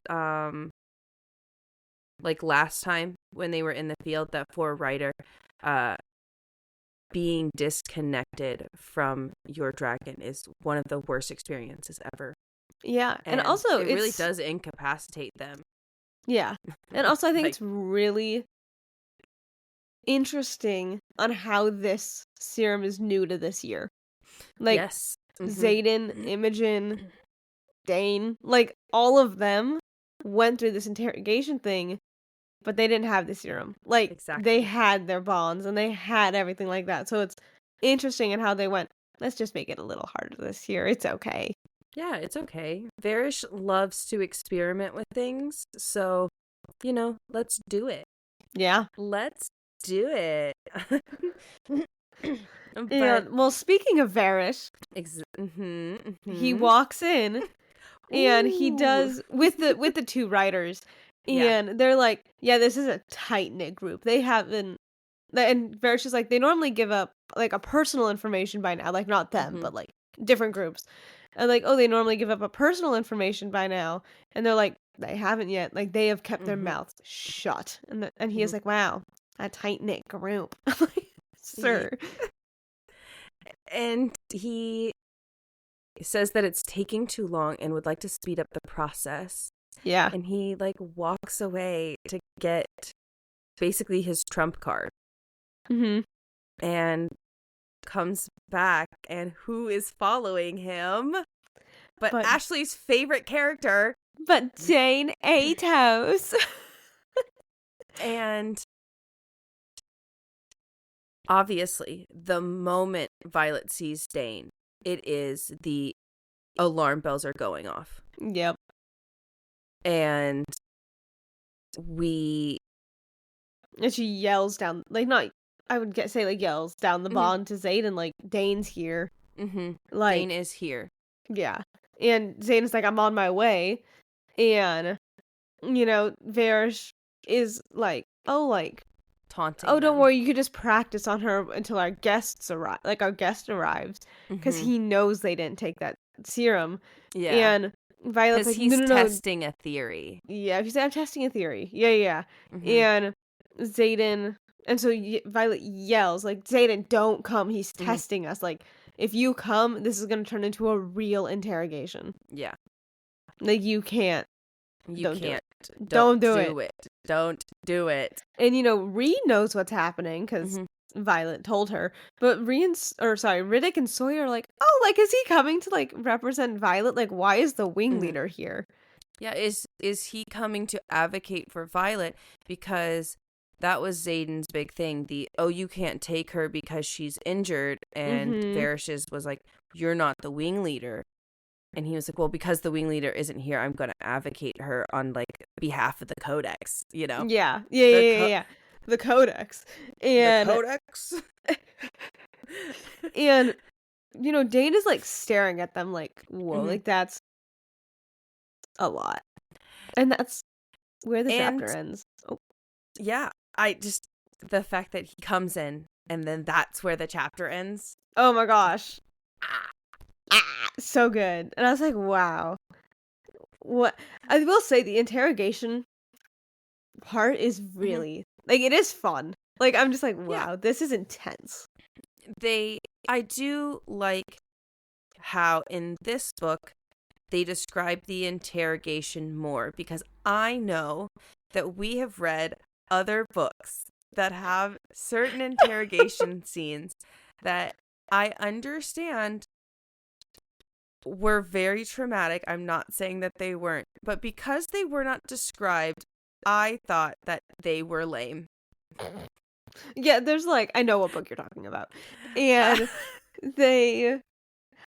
time when they were in the field, that for a writer, being disconnected from your dragon is one of the worst experiences ever. Yeah, and also it really does incapacitate them. Yeah, and also I think it's really interesting on how this serum is new to this year. Like, yes. Xaden, Imogen, Dane, like, all of them went through this interrogation thing, but they didn't have the serum. Like, they had their bonds, and they had everything like that. So it's interesting in how they went, let's just make it a little harder this year. It's okay. Yeah, it's okay. Varish loves to experiment with things, so, let's do it. Yeah. Let's do it. Well, speaking of Varish, he walks in, and he does with the two writers, and they're like, yeah, this is a tight-knit group. They haven't, and Varish is like, they normally give up like a personal information by now, like not them, but like different groups, and like, oh, they normally give up a personal information by now, and they're like, they haven't yet. Like, they have kept their mouths shut, and he is like, wow, a tight-knit group. I'm like, sir. And he says that it's taking too long and would like to speed up the process. Yeah. And he like walks away to get basically his trump card. And comes back, and who is following him? But Ashley's favorite character. But Jane Atos. And obviously, the moment Violet sees Dane, it is the alarm bells are going off. Yep. And she yells down, like, not, I would say, like, yells down the bond to Xaden, like, Dane's here. Like, Dane is here. Yeah. And Xaden's like, I'm on my way. And, Varys is like, Taunting don't them. worry, you could just practice on her until our guests arrive, like, our guest arrives. Because he knows they didn't take that serum. Yeah. And Violet's like, he's no. testing a theory. Yeah, if you say, I'm testing a theory. Yeah. And Xaden, and so Violet yells, like, Xaden, don't come. He's testing us. Like, if you come, this is going to turn into a real interrogation. Yeah. Like, you can't. Don't do it. Don't do it. Don't do it. And, Ree knows what's happening because Violet told her. But Riddick and Sawyer are like, oh, like, is he coming to, like, represent Violet? Like, why is the wing leader here? Yeah, is he coming to advocate for Violet? Because that was Xaden's big thing. You can't take her because she's injured. And Varys was like, you're not the wing leader. And he was like, well, because the wing leader isn't here, I'm going to advocate her on, like, behalf of the Codex, Yeah. The Codex. And the Codex? And, Dane is, like, staring at them like, whoa, like, that's a lot. And that's where the chapter ends. Oh. Yeah. The fact that he comes in and then that's where the chapter ends. Oh my gosh. So good. And I was like, wow. What? I will say the interrogation part is really, like, it is fun. Like, I'm just like, wow, this is intense. I do like how in this book they describe the interrogation more, because I know that we have read other books that have certain interrogation scenes that I understand were very traumatic. I'm not saying that they weren't, but because they were not described, I thought that they were lame. Yeah, there's, like, I know what book you're talking about. And there's,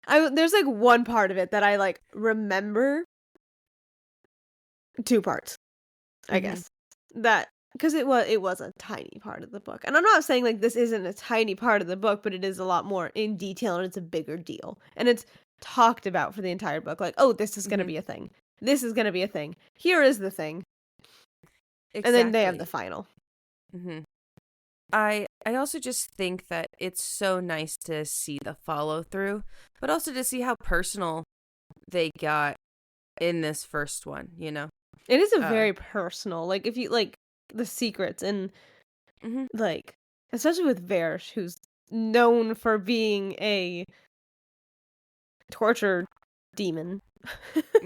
like, one part of it that I, like, remember. Two parts, I guess. That, because it was a tiny part of the book. And I'm not saying, like, this isn't a tiny part of the book, but it is a lot more in detail and it's a bigger deal. And it's talked about for the entire book. Like, oh, this is going to be a thing. This is going to be a thing. Here is the thing. Exactly. And then they have the final. I also just think that it's so nice to see the follow through, but also to see how personal they got in this first one, It is a very personal, like, if you, like, the secrets and, like, especially with Varys, who's known for being a torture demon.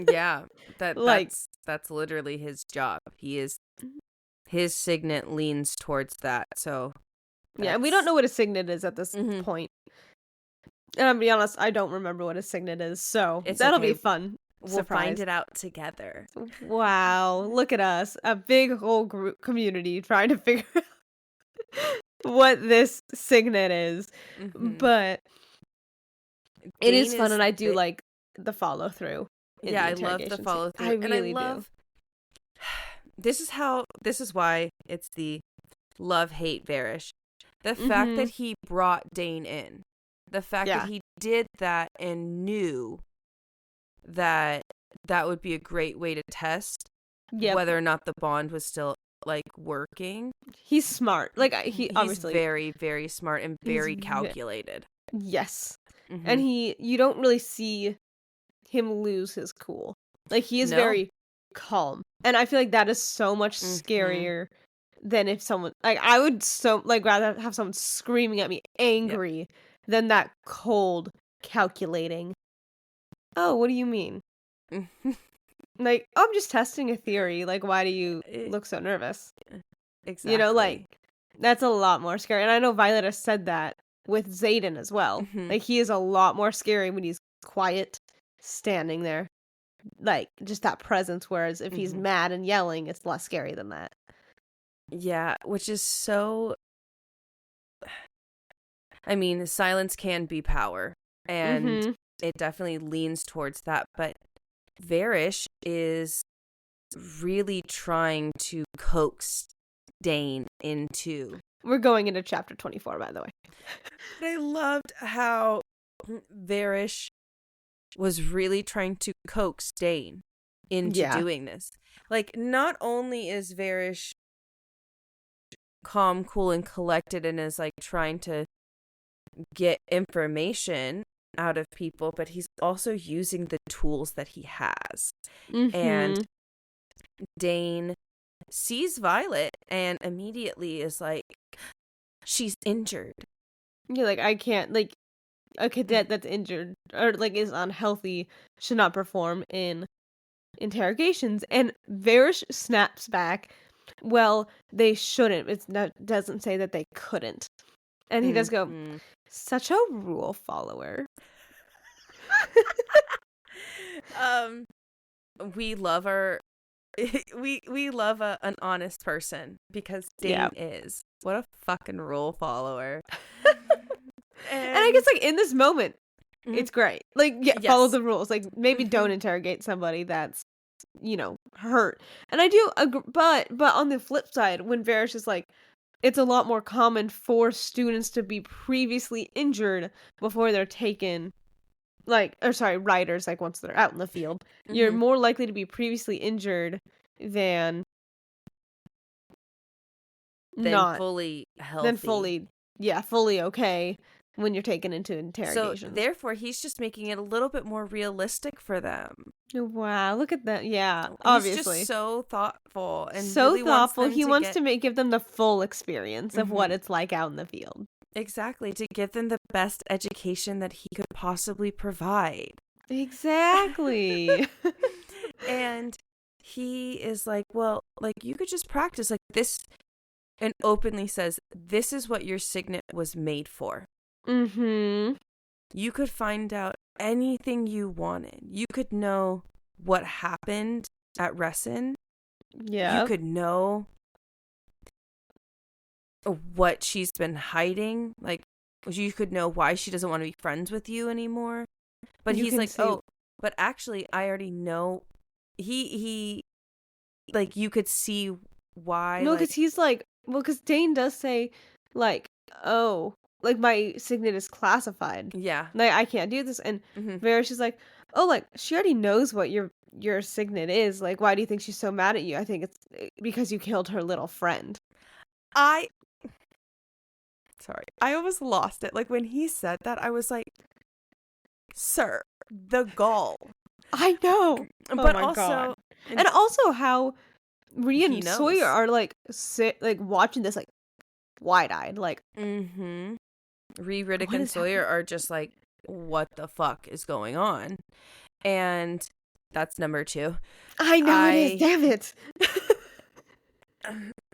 Yeah, that's literally his job. His signet leans towards that, so yeah, we don't know what a signet is at this point. And I'll be honest, I don't remember what a signet is, so that'll be fun. We'll find it out together. Wow, look at us, a big whole group community trying to figure out what this signet is. But it is fun, and I do like the follow through. Yeah, I love the follow through. I really do. This is why it's the love-hate Varys. The fact that he brought Dane in. The fact that he did that and knew that would be a great way to test whether or not the bond was still, like, working. He's smart. Like, he's obviously very, very smart and very calculated. Yes. And you don't really see him lose his cool. Like, he is very calm. And I feel like that is so much scarier than if someone, like, I would rather have someone screaming at me angry than that cold, calculating, oh, what do you mean? Like, oh, I'm just testing a theory. Like, why do you look so nervous? Exactly. Like, that's a lot more scary. And I know Violet has said that with Xaden as well. Like, he is a lot more scary when he's quiet, standing there. Like, just that presence, whereas if he's mad and yelling, it's less scary than that. Yeah, which is so... I mean, silence can be power, and it definitely leans towards that. But Varish is really trying to coax Dane into. We're going into chapter 24, by the way. I loved how Varish was really trying to coax Dane into doing this. Like, not only is Varish calm, cool, and collected and is like trying to get information out of people, but he's also using the tools that he has. And Dane sees Violet and immediately is like, she's injured. You're like, I can't, like, a cadet that's injured or like is unhealthy should not perform in interrogations. And Varish snaps back, well, they shouldn't. It doesn't say that they couldn't. And he does go, such a rule follower. We love our we love an honest person, because Dane is. What a fucking rule follower. And I guess, like, in this moment, it's great. Like, follow the rules. Like, maybe don't interrogate somebody that's, you know, hurt. And I do agree, but on the flip side, when Varish is like, it's a lot more common for students to be previously injured before they're taken, like, or sorry, riders, like, once they're out in the field. You're more likely to be previously injured than not fully healthy. Than fully okay when you're taken into interrogations. So, therefore, he's just making it a little bit more realistic for them. Wow, look at that. Yeah, he's obviously. Just so thoughtful. And so really thoughtful. He wants to give them the full experience of what it's like out in the field. Exactly, to give them the best education that he could possibly provide. Exactly. And he is like, well, like, you could just practice like this, and openly says, this is what your signet was made for. You could find out anything you wanted. You could know what happened at Ressin. Yeah. You could know what she's been hiding. Like, you could know why she doesn't want to be friends with you anymore. But he's like, but actually, I already know. He like, you could see why. No, because he's like, well, because Dane does say, like, oh, like, my signet is classified. Yeah. Like, I can't do this. And Varish is like, oh, like, she already knows what your signet is. Like, why do you think she's so mad at you? I think it's because you killed her little friend. Sorry. I almost lost it. Like, when he said that, I was like, sir, the gall. I know. But oh my God. And also how Rhea and Sawyer are, like, watching this, like, wide-eyed, like. Rhea, Riddick, and Sawyer are just like, what the fuck is going on? And that's number 2. I know it is, damn it.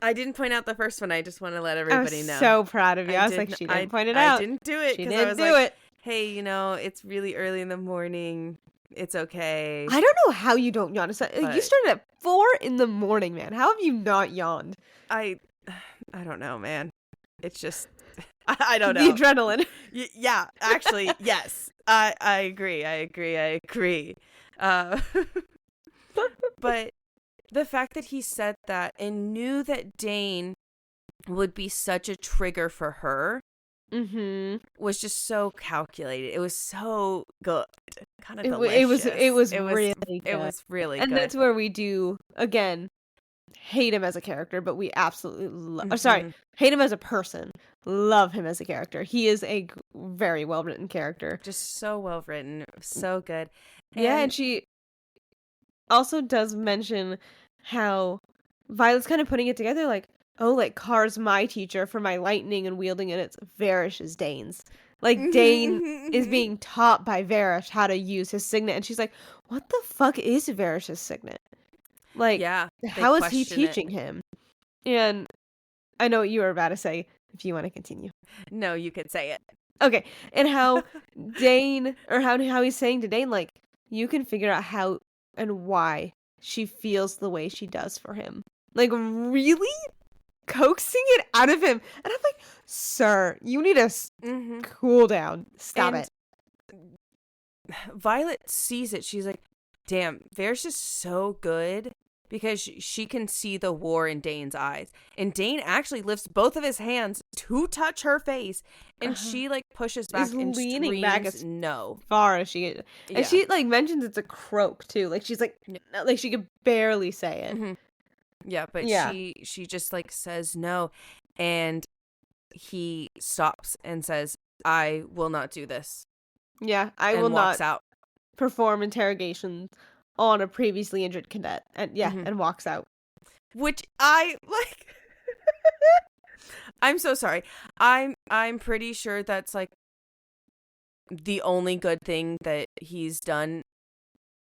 I didn't point out the first one. I just want to let everybody know. So proud of you. I was like, she didn't point it out. I didn't do it. She didn't do it. Hey, you know, it's really early in the morning. It's okay. I don't know how you don't yawn. You started at 4 a.m, man. How have you not yawned? I don't know, man. It's just, I don't know. The adrenaline. Yeah, actually, yes. I agree. But the fact that he said that and knew that Dane would be such a trigger for her was just so calculated. It was so good. Kind of delicious. It was really good. It was really good. And that's where we do, again, hate him as a character, but we absolutely hate him as a person, love him as a character. He is a very well written character, just so well written, so good. And she also does mention how Violet's kind of putting it together, like, oh, like, Car's my teacher for my lightning and wielding, and it's Varish is Dane's. Like, Dane is being taught by Varish how to use his signet, and she's like, what the fuck is Varish's signet? Like, how is he teaching him? And I know what you were about to say, if you want to continue. No, you could say it. Okay, and how Dane, or how he's saying to Dane, like, you can figure out how and why she feels the way she does for him. Like, really? coaxing it out of him. And I'm like, sir, you need to cool down. Stop it. Violet sees it. She's like, damn, Varys is so good because she can see the war in Dane's eyes. And Dane actually lifts both of his hands to touch her face. And she like pushes back and leaning screams, back as no. far as she is. And she like mentions it's a croak too. Like she's like, like she could barely say it. Yeah, but she just like says no. And he stops and says, I will not do this. Yeah, I will not perform interrogations on a previously injured cadet. And and walks out. Which I like. I'm so sorry. I'm pretty sure that's like the only good thing that he's done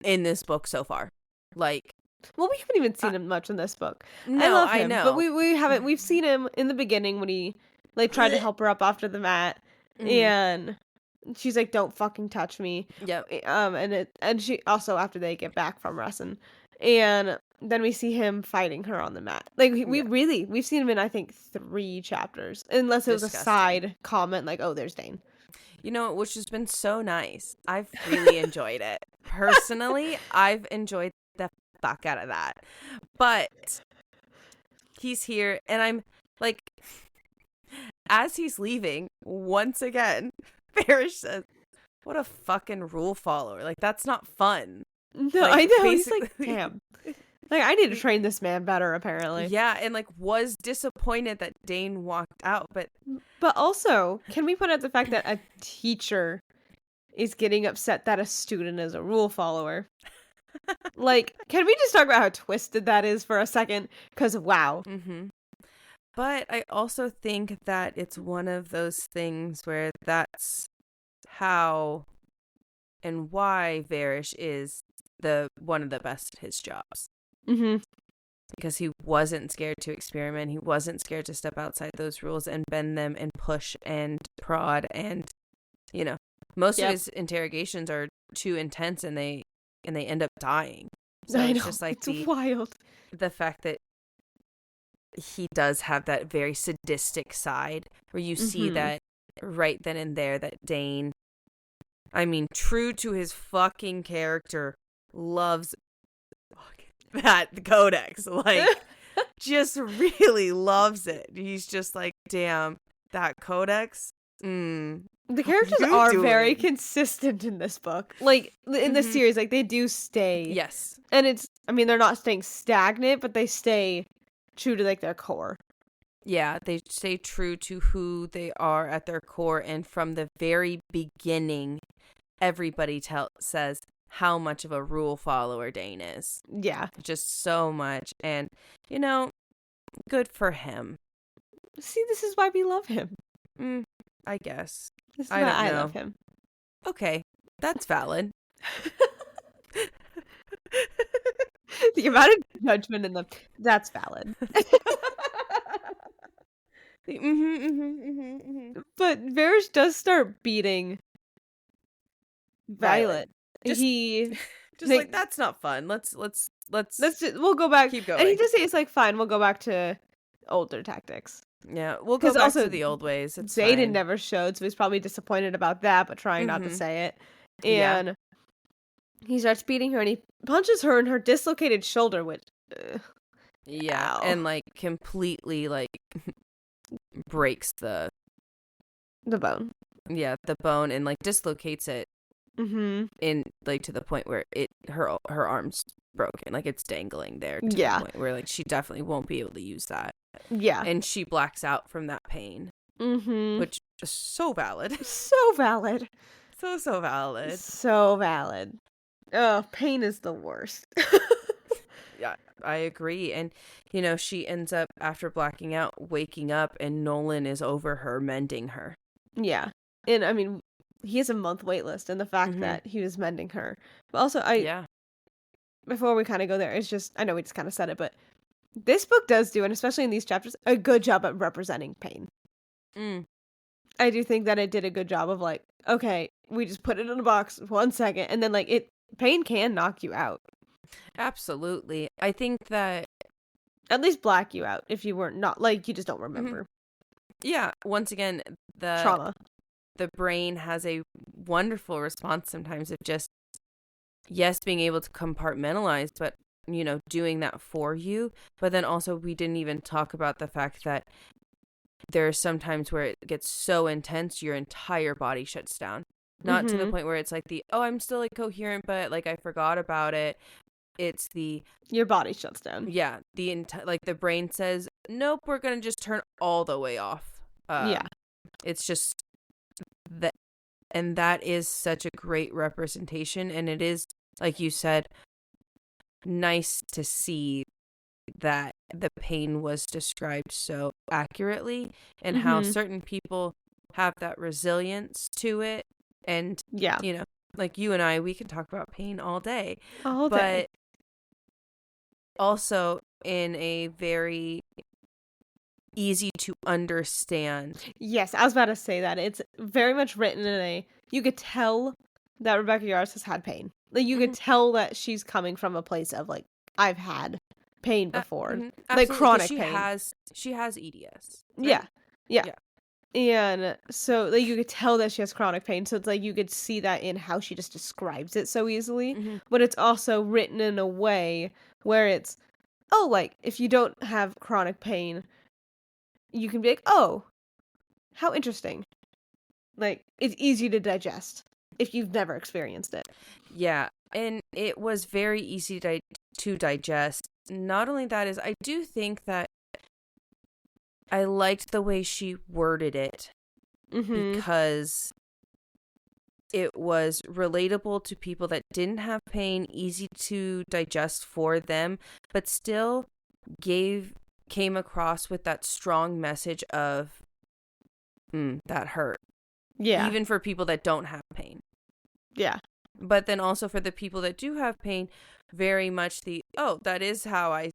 in this book so far. Like, well, we haven't even seen him much in this book. No, I love him, I know, but we haven't. We've seen him in the beginning when he like tried to help her up after the mat, and she's like, "Don't fucking touch me." Yep. And she also after they get back from Russin, and then we see him fighting her on the mat. Like we've seen him in I think 3 chapters, unless it was a side comment like, "Oh, there's Dane." You know, which has been so nice. I've really enjoyed it. Personally, I've enjoyed the fuck out of that. But he's here, and I'm like, as he's leaving, once again, Varys says, what a fucking rule follower. Like, that's not fun. No, like, I know. He's like, damn. Like, I need to train this man better, apparently. Yeah, and like was disappointed that Dane walked out, but also, can we put out the fact that a teacher is getting upset that a student is a rule follower? Like, can we just talk about how twisted that is for a second? Because wow. But I also think that it's one of those things where that's how and why Varys is one of the best at his jobs. Because he wasn't scared to experiment. He wasn't scared to step outside those rules and bend them and push and prod. And, you know, most of his interrogations are too intense and they end up dying. So I know, it's just like it's wild. The fact that he does have that very sadistic side where you see that right then and there that Dane, I mean, true to his fucking character, loves that codex. Like, just really loves it. He's just like, damn, that codex. The characters are very consistent in this book. Like, in this series, like, they do stay. Yes. And it's, I mean, they're not staying stagnant, but they stay true to, like, their core. Yeah, they stay true to who they are at their core. And from the very beginning, everybody says how much of a rule follower Dane is. Yeah. Just so much. And, you know, good for him. See, this is why we love him. I guess. This is why I love him. Okay, that's valid. The amount of judgment in them, that's valid. But Varys does start beating Violet. Just like, that's not fun. Let's we'll go back. Keep going. And he just says, like, fine, we'll go back to older tactics. Yeah, we'll go back to the old ways. It's Xaden fine. never showed, so he's probably disappointed about that, but trying not to say it. And he starts beating her, and he punches her in her dislocated shoulder, which ow. And like completely like breaks the bone. Yeah, the bone, and like dislocates it. In like to the point where her arm's broken, like it's dangling there. To the point where like she definitely won't be able to use that. Yeah, and she blacks out from that pain. Which is so valid. So valid. So valid. So valid. Oh, pain is the worst. Yeah, I agree. And you know, she ends up after blacking out, waking up, and Nolan is over her, mending her. Yeah, and I mean, he has a month wait list, and the fact that he was mending her. But also, before we kind of go there, it's just, I know we just kind of said it, but this book does do, and especially in these chapters, a good job at representing pain. I do think that it did a good job of like, okay, we just put it in a box 1 second, and then like pain can knock you out. Absolutely. I think that at least black you out if you were not, like, you just don't remember. Yeah, once again, Trauma. The brain has a wonderful response sometimes of just, yes, being able to compartmentalize, but, you know, doing that for you. But then also we didn't even talk about the fact that there are some times where it gets so intense, your entire body shuts down. Not to the point where it's like I'm still like coherent, but like I forgot about it. It's your body shuts down. Yeah, like the brain says, nope, we're gonna just turn all the way off. Yeah, it's just that, and that is such a great representation, and it is, like you said, nice to see that the pain was described so accurately, and how certain people have that resilience to it. And you know, like you and I, we can talk about pain all day, but also in a very easy to understand. Yes, I was about to say that. It's very much written in you could tell that Rebecca Yarros has had pain. Like, you could tell that she's coming from a place of, like, I've had pain before. Like, chronic pain. She has EDS. Right? Yeah. And so, like, you could tell that she has chronic pain. So it's like you could see that in how she just describes it so easily. But it's also written in a way where it's, like, if you don't have chronic pain, you can be like, oh, how interesting. Like, it's easy to digest if you've never experienced it. Yeah, and it was very easy to digest. Not only that, is I do think that I liked the way she worded it, because it was relatable to people that didn't have pain, easy to digest for them, but still came across with that strong message of that hurt. Yeah. Even for people that don't have pain. Yeah. But then also for the people that do have pain, very much that is how I...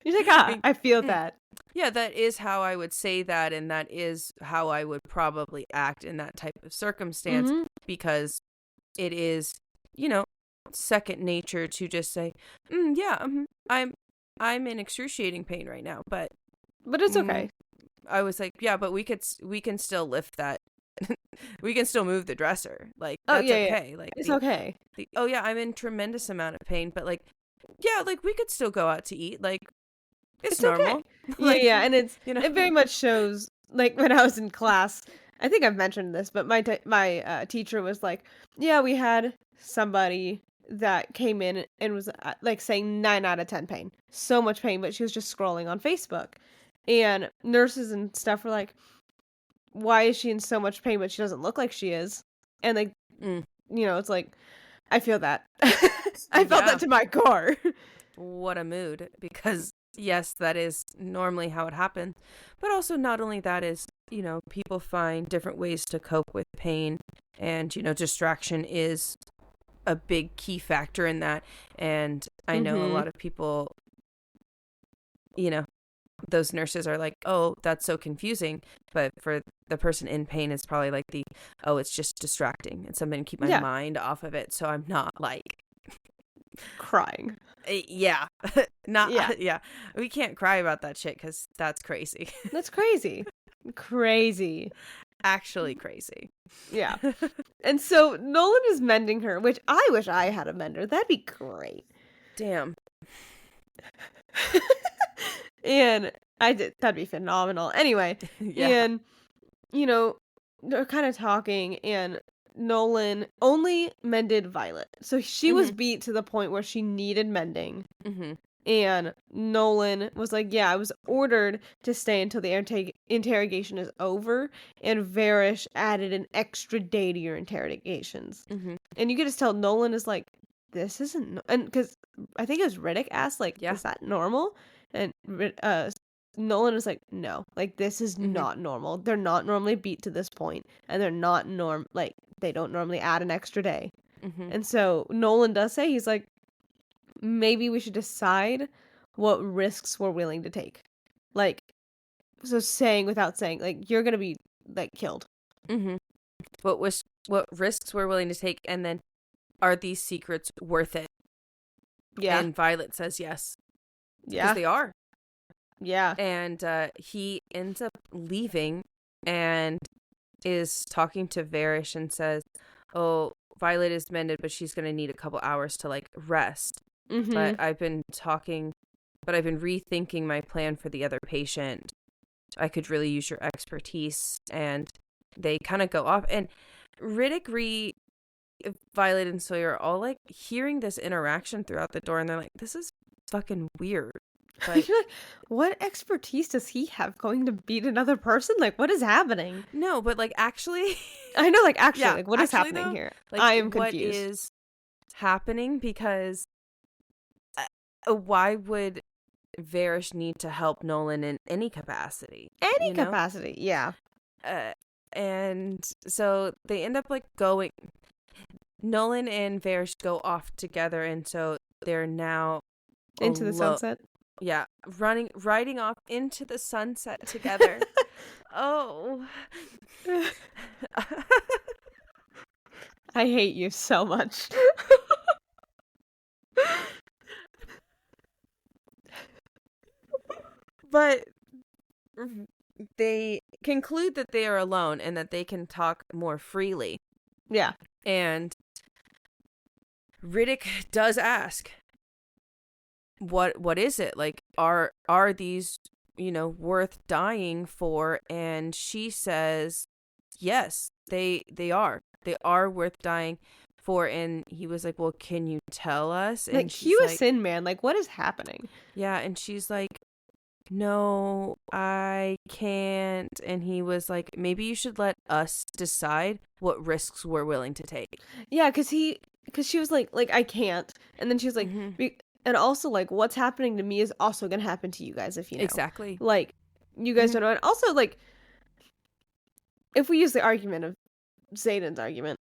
You're like, I feel that. Yeah, that is how I would say that, and that is how I would probably act in that type of circumstance, because it is, you know, second nature to just say, I'm in excruciating pain right now, but it's okay. I was like, yeah, but we can still lift that. We can still move the dresser. Like, that's okay. Yeah. Like, it's okay. I'm in tremendous amount of pain, but like, yeah, like we could still go out to eat. Like, it's normal. Okay. Like, yeah, and it's, you know, it very much shows. Like, when I was in class, I think I've mentioned this, but my teacher was like, yeah, we had somebody that came in and was like saying 9 out of 10 pain, so much pain, but she was just scrolling on Facebook, and nurses and stuff were like, why is she in so much pain, but she doesn't look like she is? And like, you know, it's like, I feel that. I felt that to my core. What a mood, because yes, that is normally how it happens. But also, not only that is, you know, people find different ways to cope with pain, and, you know, distraction is a big key factor in that. And I know a lot of people, you know, those nurses are like, oh, that's so confusing. But for the person in pain, it's probably like it's just distracting. It's something to keep my mind off of it. So I'm not like crying. Yeah. We can't cry about that shit because that's crazy. That's crazy. Crazy. Actually crazy. Yeah. And so Nolan is mending her, which I wish I had a mender. That'd be great. Damn. And that'd be phenomenal. Anyway, and, you know, they're kind of talking, and Nolan only mended Violet. So she was beat to the point where she needed mending. And Nolan was like, yeah, I was ordered to stay until the interrogation is over. And Varish added an extra day to your interrogations. And you can just tell Nolan is like, this isn't... And because I think it was Riddick asked, like, is that normal? And Nolan is like, no, like, this is not normal. They're not normally beat to this point, and they're not they don't normally add an extra day. And so Nolan does say, he's like, maybe we should decide what risks we're willing to take. Like, so saying without saying, like, you're gonna be, like, killed. What risks we're willing to take, and then are these secrets worth it? Yeah. And Violet says yes. Yeah. Because they are. Yeah. And he ends up leaving and is talking to Varish and says, oh, Violet is mended, but she's going to need a couple hours to, like, rest. Mm-hmm. But I've been rethinking my plan for the other patient. I could really use your expertise. And they kind of go off. And Riddick, Violet, and Sawyer are all, like, hearing this interaction throughout the door. And they're like, this is fucking weird. Like, what expertise does he have going to beat another person? Like, what is happening? No, but, like, actually... I know, like, actually, yeah, like, what is happening though, here? Like, I am confused. What is happening? Because why would Varish need to help Nolan in any capacity? Any capacity, yeah. And so they end up, like, going... Nolan and Varish go off together, and so they're now... Into the sunset? Yeah, riding off into the sunset together. Oh. I hate you so much. But they conclude that they are alone and that they can talk more freely. Yeah. And Riddick does ask, what is it? Like, are these, worth dying for? And she says, yes, they are. They are worth dying for. And he was like, well, can you tell us? And like, cue us in, man. Like, what is happening? Yeah, and she's like, no, I can't. And he was like, maybe you should let us decide what risks we're willing to take. Yeah, because she was like, I can't. And then she was like, and also, like, what's happening to me is also going to happen to you guys if you know. Exactly. Like, you guys don't know. And also, like, if we use the argument of Zayden's argument,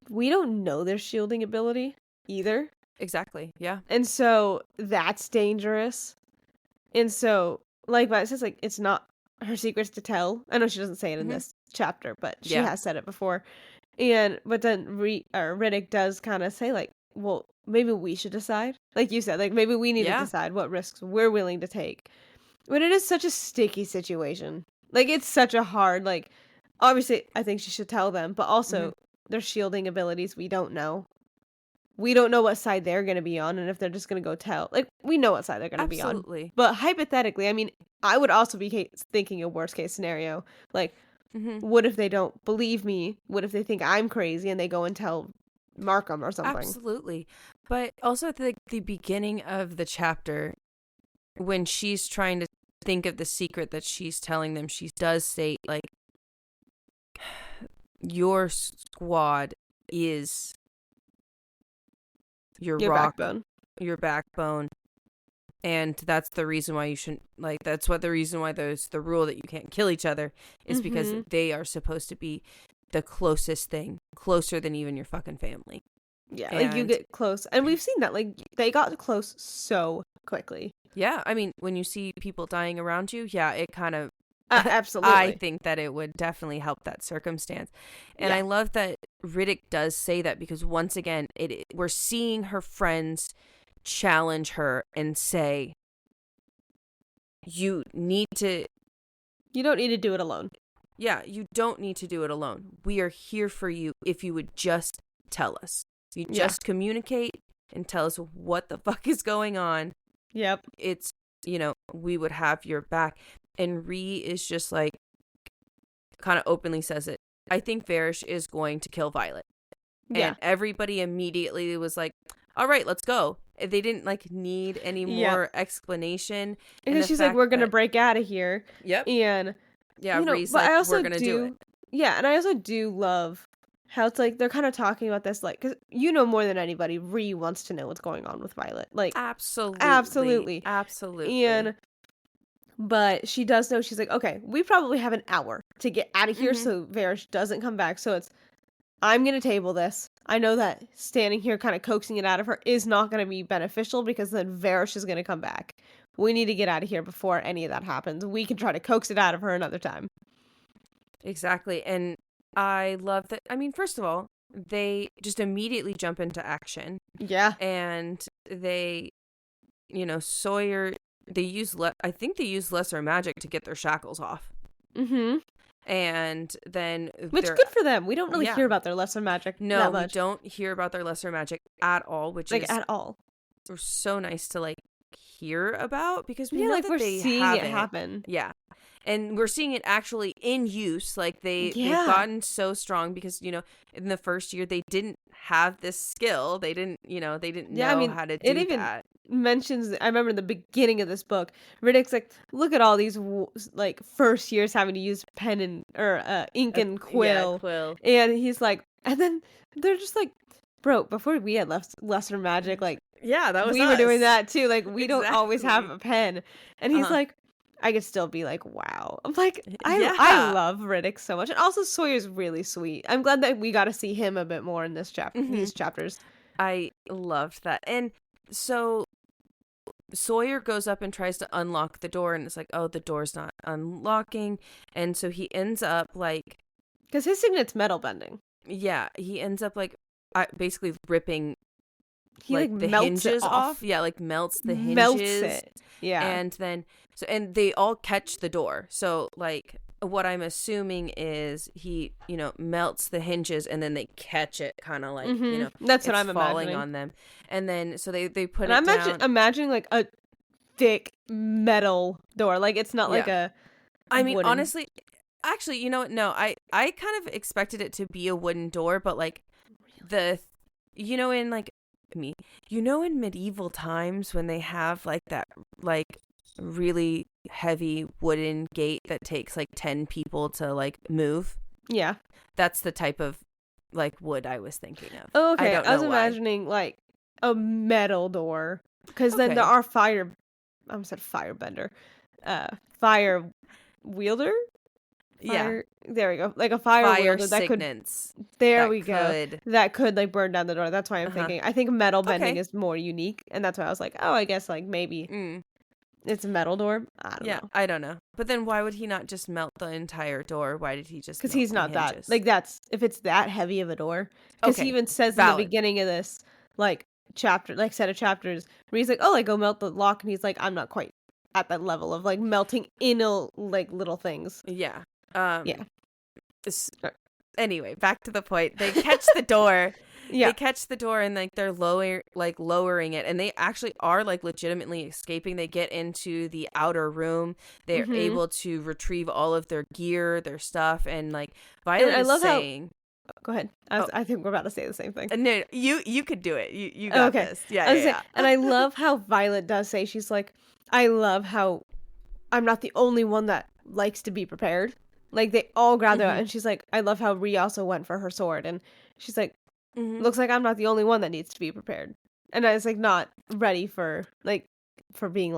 we don't know their shielding ability either. Exactly, yeah. And so that's dangerous. And so, like, but it says, like, it's not her secrets to tell. I know she doesn't say it in this chapter, but she has said it before. But then Riddick does kind of say, like, well, maybe we should decide. Like you said, like, maybe we need to decide what risks we're willing to take. But it is such a sticky situation. Like, it's such a hard, like, obviously, I think she should tell them, but also their shielding abilities, we don't know. We don't know what side they're going to be on, and if they're just going to go tell. Like, we know what side they're going to be on. Absolutely. But hypothetically, I mean, I would also be thinking a worst case scenario. Like, what if they don't believe me? What if they think I'm crazy and they go and tell Markham or something? Absolutely. But also at the beginning of the chapter, when she's trying to think of the secret that she's telling them, she does say, like, your squad is your rock, backbone. Your backbone. And that's the reason why you shouldn't, like, that's what the reason why there's the rule that you can't kill each other is because they are supposed to be the closest thing, closer than even your fucking family. Yeah, like, you get close. And we've seen that, like, they got close so quickly. Yeah, I mean, when you see people dying around you, yeah, it kind of... absolutely. I think that it would definitely help that circumstance. And I love that Riddick does say that because, once again, we're seeing her friends challenge her and say, you don't need to do it alone. Yeah, you don't need to do it alone. We are here for you if you would just tell us. You just communicate and tell us what the fuck is going on. Yep. It's, we would have your back. And Ree is just like, kind of openly says it. I think Varish is going to kill Violet. Yeah. And everybody immediately was like, all right, let's go. They didn't, like, need any more explanation. Because she's like, we're going to break out of here. Yep. And, Ree's like, we're going to do it. Yeah, and I also do love how it's like, they're kind of talking about this, like, because more than anybody, Ree wants to know what's going on with Violet. Like, Absolutely. But she does know, she's like, okay, we probably have an hour to get out of here so Varish doesn't come back. So I'm going to table this. I know that standing here kind of coaxing it out of her is not going to be beneficial because then Varish is going to come back. We need to get out of here before any of that happens. We can try to coax it out of her another time. Exactly. And I love that. I mean, first of all, they just immediately jump into action. Yeah. And they, Sawyer I think they use lesser magic to get their shackles off. Mm-hmm. And then which good for them. We don't really hear about their lesser magic. No, we don't hear about their lesser magic at all, which is at all. So nice to hear about, because we know like that we're they seeing haven't. It happen. Yeah. And we're seeing it actually in use. They've gotten so strong because, in the first year they didn't have this skill. They didn't know how to do that. Mentions, I remember in the beginning of this book, Riddick's look at all these first years having to use pen and ink and quill. And he's and then they're just bro, before we had lesser magic, that was we us. were doing that too. We don't always have a pen. And he's I could still be wow. I'm I love Riddick so much. And also Sawyer's really sweet. I'm glad that we got to see him a bit more in this chapter, these chapters. I loved that. And so Sawyer goes up and tries to unlock the door, and it's oh, the door's not unlocking. And so he ends up because his signet's metal bending. Yeah, he ends up basically ripping the melts hinges it off. Yeah, melts the hinges. Melts it. Yeah. And then and they all catch the door. So what I'm assuming is he, melts the hinges and then they catch it kind of that's what I'm falling imagining on them. And then so they put and it down. Imagining a thick metal door. It's not a I mean, wooden. honestly, actually, you know what? No, I kind of expected it to be a wooden door, but in medieval times when they have that really heavy wooden gate that takes 10 people to move. Yeah. That's the type of wood I was thinking of. Oh, okay. I was imagining a metal door, because then there are firebender. Fire wielder? Fire, yeah. There we go. A fire wielder that signets. There we go. That could burn down the door. That's why I'm thinking. I think metal bending is more unique, and that's why I was oh, I guess maybe it's a metal door. I don't know. I don't know. But then why would he not just melt the entire door? Why did he just? Because he's not hinges? that that's if it's that heavy of a door. Because he even says in the beginning of this chapter, set of chapters, where he's oh, go melt the lock, and he's I'm not quite at that level of melting in little things. Yeah. Yeah. Anyway, back to the point. They catch the door. Yeah. They catch the door and they're lowering it, and they actually are legitimately escaping. They get into the outer room. They're able to retrieve all of their gear, their stuff, and Violet is saying. Go ahead. I think we're about to say the same thing. No, you could do it. You got this. Yeah. And I love how Violet does say, she's I love how I'm not the only one that likes to be prepared. They all grab their, and she's I love how Rhea also went for her sword, and she's looks like I'm not the only one that needs to be prepared. And I was not ready for being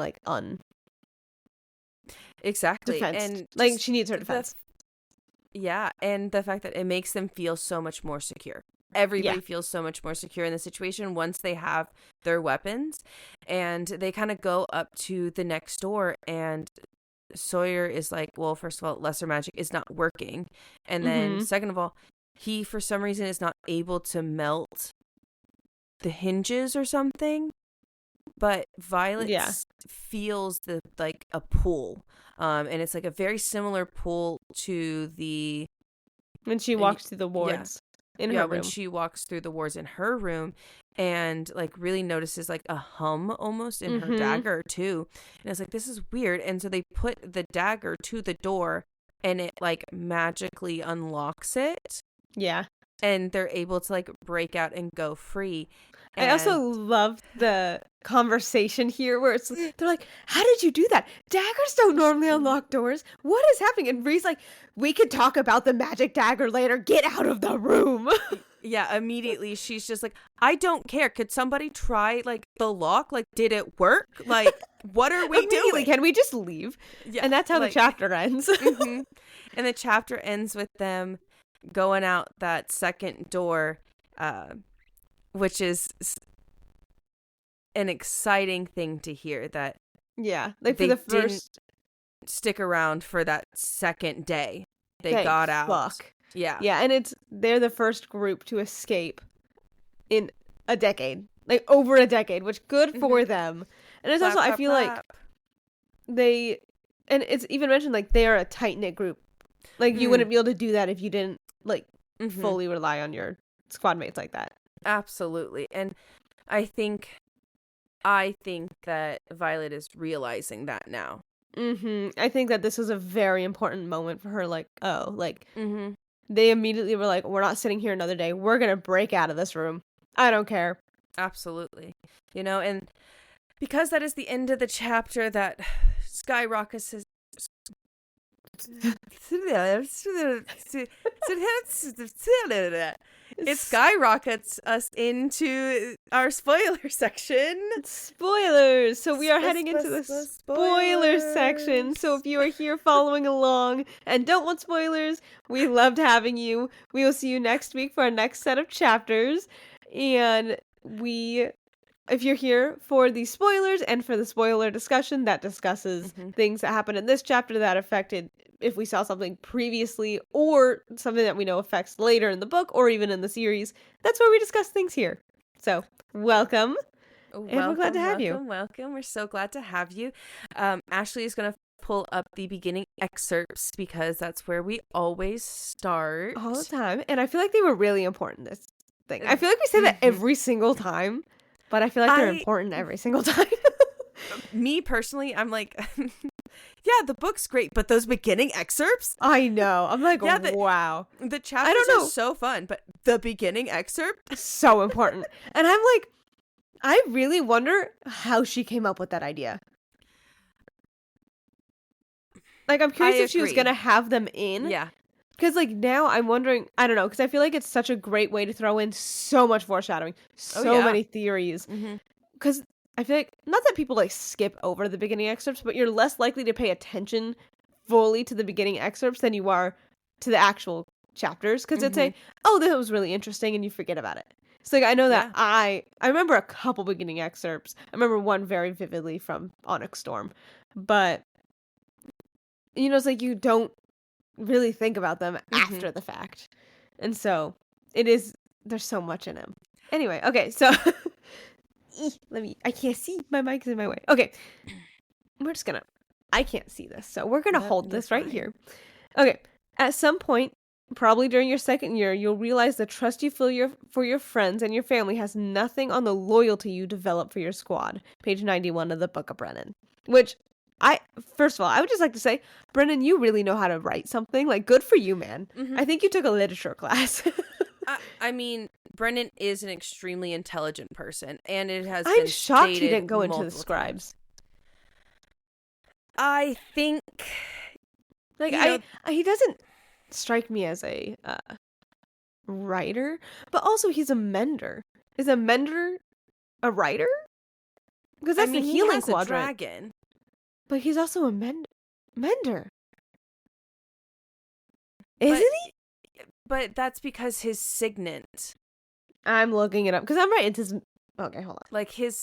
exactly. Defense. And she needs her defense. And the fact that it makes them feel so much more secure. Everybody feels so much more secure in the situation once they have their weapons. And they kind of go up to the next door, and Sawyer is well, first of all, lesser magic is not working. And then second of all, he, for some reason, is not able to melt the hinges or something. But Violet feels a pull. And it's a very similar pull to the... When she walks through the wards in her room. When she walks through the wards in her room and really notices a hum almost in her dagger too. And it's this is weird. And so they put the dagger to the door and it magically unlocks it. Yeah. And they're able to break out and go free. And I also love the conversation here where they're how did you do that? Daggers don't normally unlock doors. What is happening? And Bree's we could talk about the magic dagger later. Get out of the room. Yeah, immediately she's just I don't care. Could somebody try the lock? Did it work? What are we doing? Can we just leave? Yeah, and that's how the chapter ends. And the chapter ends with them going out that second door, which is an exciting thing to hear, that for the first didn't stick around for that second day. They got out. Fuck. Yeah. Yeah, and they're the first group to escape in a decade. Over a decade, which good for them. And it's also, I feel they, and it's even mentioned, like, they are a tight-knit group. Like, you wouldn't be able to do that if you didn't, like, fully rely on your squad mates like that. Absolutely. And I think that Violet is realizing that now. I think that this was a very important moment for her. Like, oh, like, they immediately were like, we're not sitting here another day. We're going to break out of this room. I don't care. Absolutely. You know, and because that is the end of the chapter, that skyrockets his it skyrockets us into our spoiler section. Spoilers! So we are heading into the spoiler section. So if you are here following along and don't want spoilers, we loved having you. We will see you next week for our next set of chapters. And if you're here for the spoilers and for the spoiler discussion that discusses things that happened in this chapter that affected if we saw something previously or something that we know affects later in the book or even in the series, that's where we discuss things here. So, welcome. And we're glad to have you. Welcome. We're so glad to have you. Ashley is going to pull up the beginning excerpts because that's where we always start. All the time. And I feel like they were really important, this thing. I feel like we say that every single time, but I feel like they're important every single time. Me personally, I'm like... Yeah, the book's great, but those beginning excerpts? I know. I'm like, wow. The chapters are so fun, but the beginning excerpt? So important. And I'm like, I really wonder how she came up with that idea. Like, I'm curious if she was going to have them in. Yeah. Because, like, now I'm wondering, I don't know, because I feel like it's such a great way to throw in so much foreshadowing, so many theories. Because I feel like, not that people, like, skip over the beginning excerpts, but you're less likely to pay attention fully to the beginning excerpts than you are to the actual chapters. Because it's oh, that was really interesting, and you forget about it. So, like, I know that I remember a couple beginning excerpts. I remember one very vividly from Onyx Storm. But, you know, it's like you don't really think about them after the fact. And so, there's so much in them. Anyway, okay, so... I can't see. My mic's in my way. Okay. I can't see this, so we're gonna hold this right here. Okay. At some point, probably during your second year, you'll realize the trust you feel for your friends and your family has nothing on the loyalty you develop for your squad. Page 91 of the Book of Brennan. Which, first of all, I would just like to say, Brennan, you really know how to write something. Like, good for you, man. I think you took a literature class. I mean, Brennan is an extremely intelligent person, and it has I'm shocked he didn't go into the scribes. I think... Like, he doesn't strike me as a writer, but also he's a mender. Is a mender a writer? Because that's the healing quadrant. A dragon. But he's also a mender. Isn't he? But that's because his signet. I'm looking it up because I'm right. It's his. Okay, hold on. Like he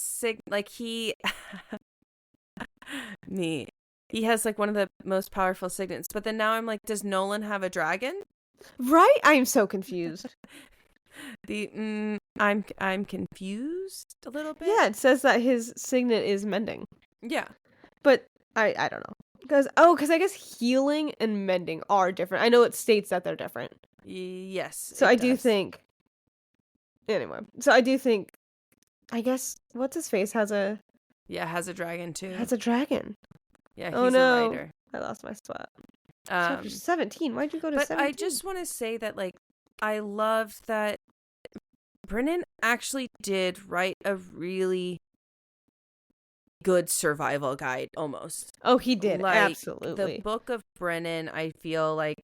has like one of the most powerful signets. But then now I'm like, does Nolan have a dragon? Right? I am so confused. I'm confused a little bit. Yeah, it says that his signet is mending. Yeah, but I don't know because I guess healing and mending are different. I know it states that they're different. Yes. So I do think. Anyway, so I do think. I guess what's his face has a. Yeah, has a dragon too. Has a dragon. Yeah, he's a writer. I lost my spot. Chapter 17. Why'd you go to 17? But I just want to say that, like, I love that Brennan actually did write a really good survival guide, almost. Oh, he did. Like, absolutely. The Book of Brennan, I feel like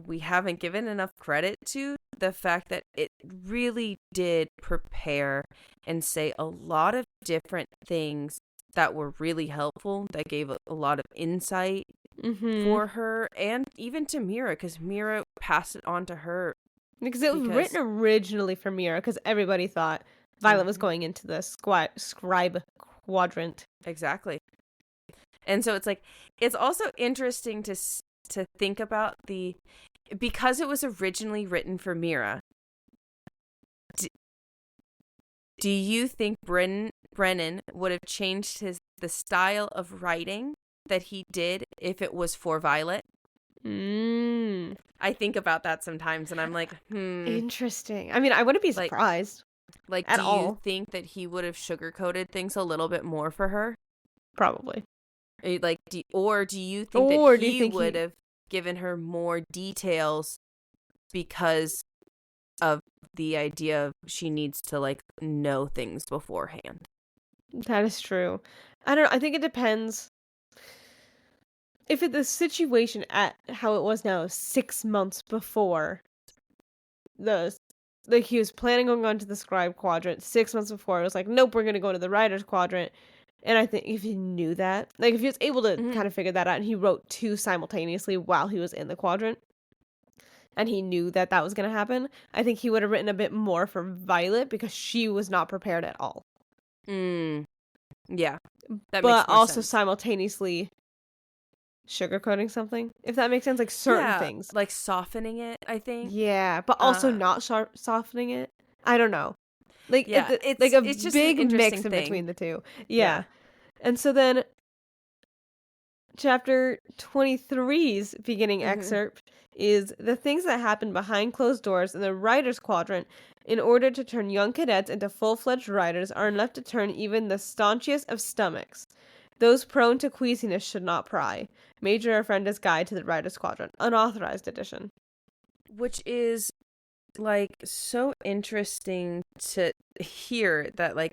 we haven't given enough credit to the fact that it really did prepare and say a lot of different things that were really helpful, that gave a lot of insight for her, and even to Mira, because Mira passed it on to her. Because it was written originally for Mira, because everybody thought Violet was going into the scribe quadrant. Exactly. And so it's like, it's also interesting to think about because it was originally written for Mira. Do you think Brennan would have changed the style of writing that he did if it was for Violet. I think about that sometimes, and I'm like, Interesting. I mean, I wouldn't be surprised. Like, at do all. you think that he would have sugarcoated things a little bit more for her? Probably. Like, do you think that he would have given her more details because of the idea of she needs to, like, know things beforehand? That is true. I don't know. I think it depends. If the situation at how it was now 6 months before like he was planning on going to the scribe quadrant 6 months before, it was like, nope, we're gonna go to the writer's quadrant. And I think if he knew that, like if he was able to kind of figure that out, and he wrote 2 simultaneously while he was in the quadrant, and he knew that was gonna happen, I think he would have written a bit more for Violet because she was not prepared at all. Yeah, that but makes more also sense. Simultaneously sugarcoating something, if that makes sense, like certain things, like softening it, I think. Yeah, but also not softening it. I don't know. Like, it's like it's just big mix in between the two. Yeah. And so then chapter 23's beginning excerpt is the things that happen behind closed doors in the writer's quadrant in order to turn young cadets into full-fledged writers are enough to turn even the staunchest of stomachs. Those prone to queasiness should not pry. Major Offender's Guide to the Writer's Quadrant, unauthorized edition. Which is, like, so interesting to hear that, like,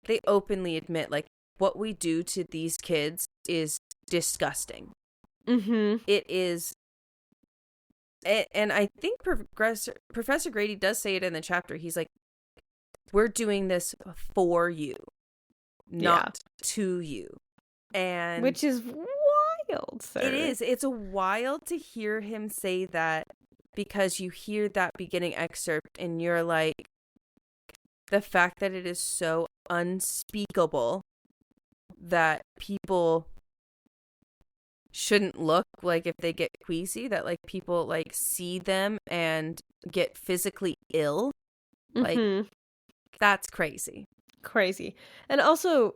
they openly admit, like, what we do to these kids is disgusting. It is, and I think Professor Grady does say it in the chapter. He's like, we're doing this for you, not to you. And which is wild, sir. It is. It's wild to hear him say that, because you hear that beginning excerpt and you're like, the fact that it is so unspeakable that people shouldn't look like, if they get queasy, that like people like see them and get physically ill. Like, that's crazy. And also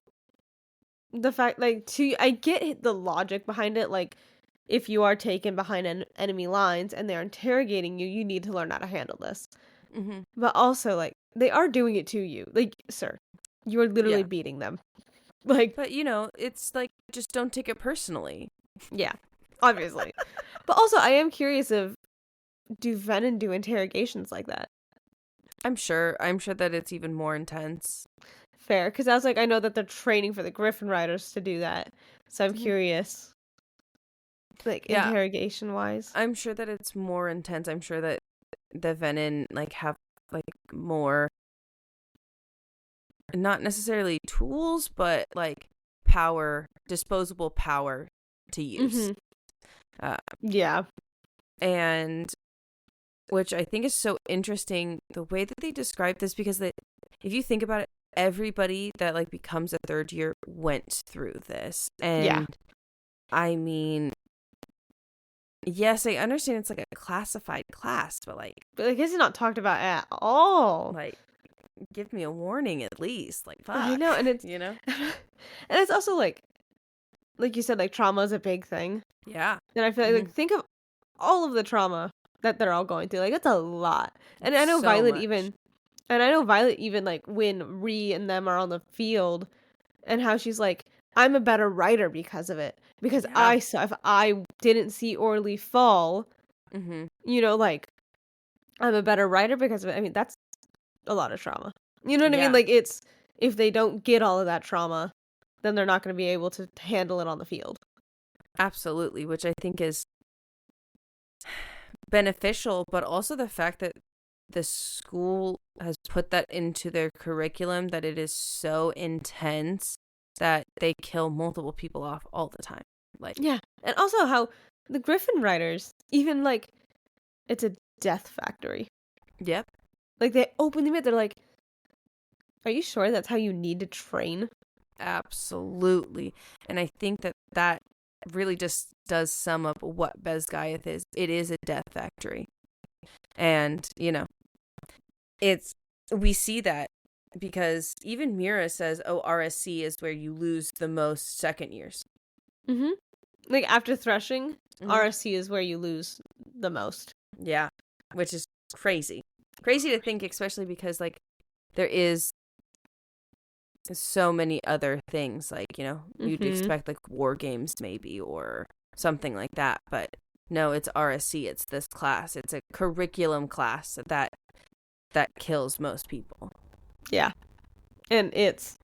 the fact, like, I get the logic behind it. Like, if you are taken behind enemy lines and they're interrogating you, you need to learn how to handle this. But also, like, they are doing it to you. Like, sir, you are literally beating them. Like, but you know, it's like, just don't take it personally. Yeah, obviously. But also, I am curious do Venom do interrogations like that? I'm sure that it's even more intense. Fair, because I was like, I know that they're training for the Griffin Riders to do that, so I'm curious, like, interrogation wise. I'm sure that it's more intense. I'm sure that the Venom like have like more, not necessarily tools, but like disposable power to use. And which I think is so interesting, the way that they describe this, because if you think about it, everybody that like becomes a third year went through this. And I mean, yes, I understand it's like a classified class, but like it's not talked about at all. Like, give me a warning at least. Like, fuck. I know, and it's, you know, and it's also like you said, like, trauma is a big thing. Yeah. And I feel like think of all of the trauma that they're all going through. Like, it's a lot. And I know Violet even like when Ree and them are on the field, and how she's like, I'm a better writer because of it. Because if I didn't see Orly fall, you know, like, I'm a better writer because of it. I mean, that's a lot of trauma. You know what I mean? Like, it's, if they don't get all of that trauma, then they're not going to be able to handle it on the field. Absolutely, which I think is beneficial, but also the fact that the school has put that into their curriculum, that it is so intense that they kill multiple people off all the time. Like, yeah. And also how the Griffin writers, even, like, it's a death factory. Yep. Like, they openly admit, they're like, are you sure that's how you need to train? Absolutely. And I think that really just does sum up what Bezgaeth is. It is a death factory. And, you know, we see that because even Mira says, oh, RSC is where you lose the most second years. Like, after threshing, RSC is where you lose the most. Yeah, which is crazy. Crazy to think, especially because, like, there is so many other things, like, you know, you'd expect, like, war games maybe or something like that, but no, it's RSC. It's this class. It's a curriculum class that kills most people. Yeah. And it's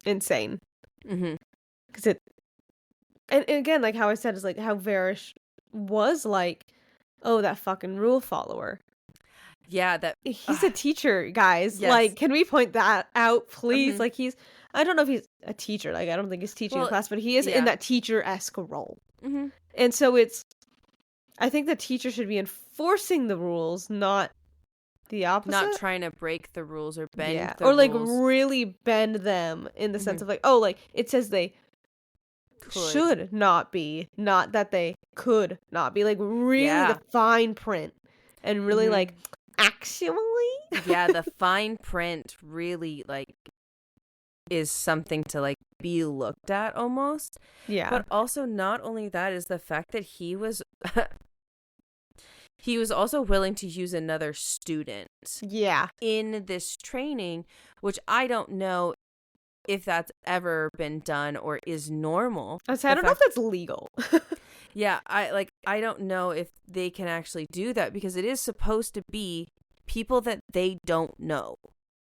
insane. Because and again, like how I said, is like how Varish was like, oh, that fucking rule follower. Yeah, he's a teacher, guys. Yes. Like, can we point that out, please? Like, I don't know if he's a teacher. Like, I don't think he's teaching a class, but he is in that teacher-esque role. And so I think the teacher should be enforcing the rules, not the opposite. Not trying to break the rules or bend the rules. Or, like, really bend them in the sense of, like, oh, like, it says they should not be, not that they could not be. Like, really the fine print. And really, like, actually? Yeah, the fine print really, like, is something to, like, be looked at almost. Yeah. But also, not only that is the fact that he was also willing to use another student. Yeah. In this training, which I don't know if that's ever been done or is normal. I don't know if that's legal. Yeah, I don't know if they can actually do that because it is supposed to be people that they don't know.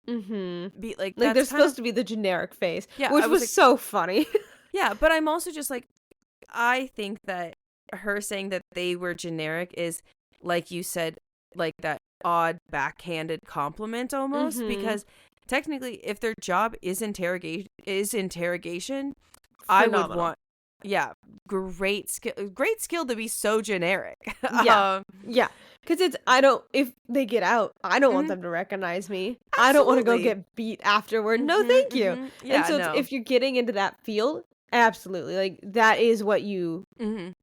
Like they're supposed to be the generic face, yeah, which was like, so funny. Yeah, but I'm also just like, I think that her saying that they were generic is, like you said, like that odd backhanded compliment almost, because technically if their job is interrogation, Phenomenal. I would want great skill to be so generic. Yeah. Because if they get out, I don't want them to recognize me. Absolutely. I don't want to go get beat afterward. No, thank you. Yeah, and so if you're getting into that field, absolutely. Like, that is what you,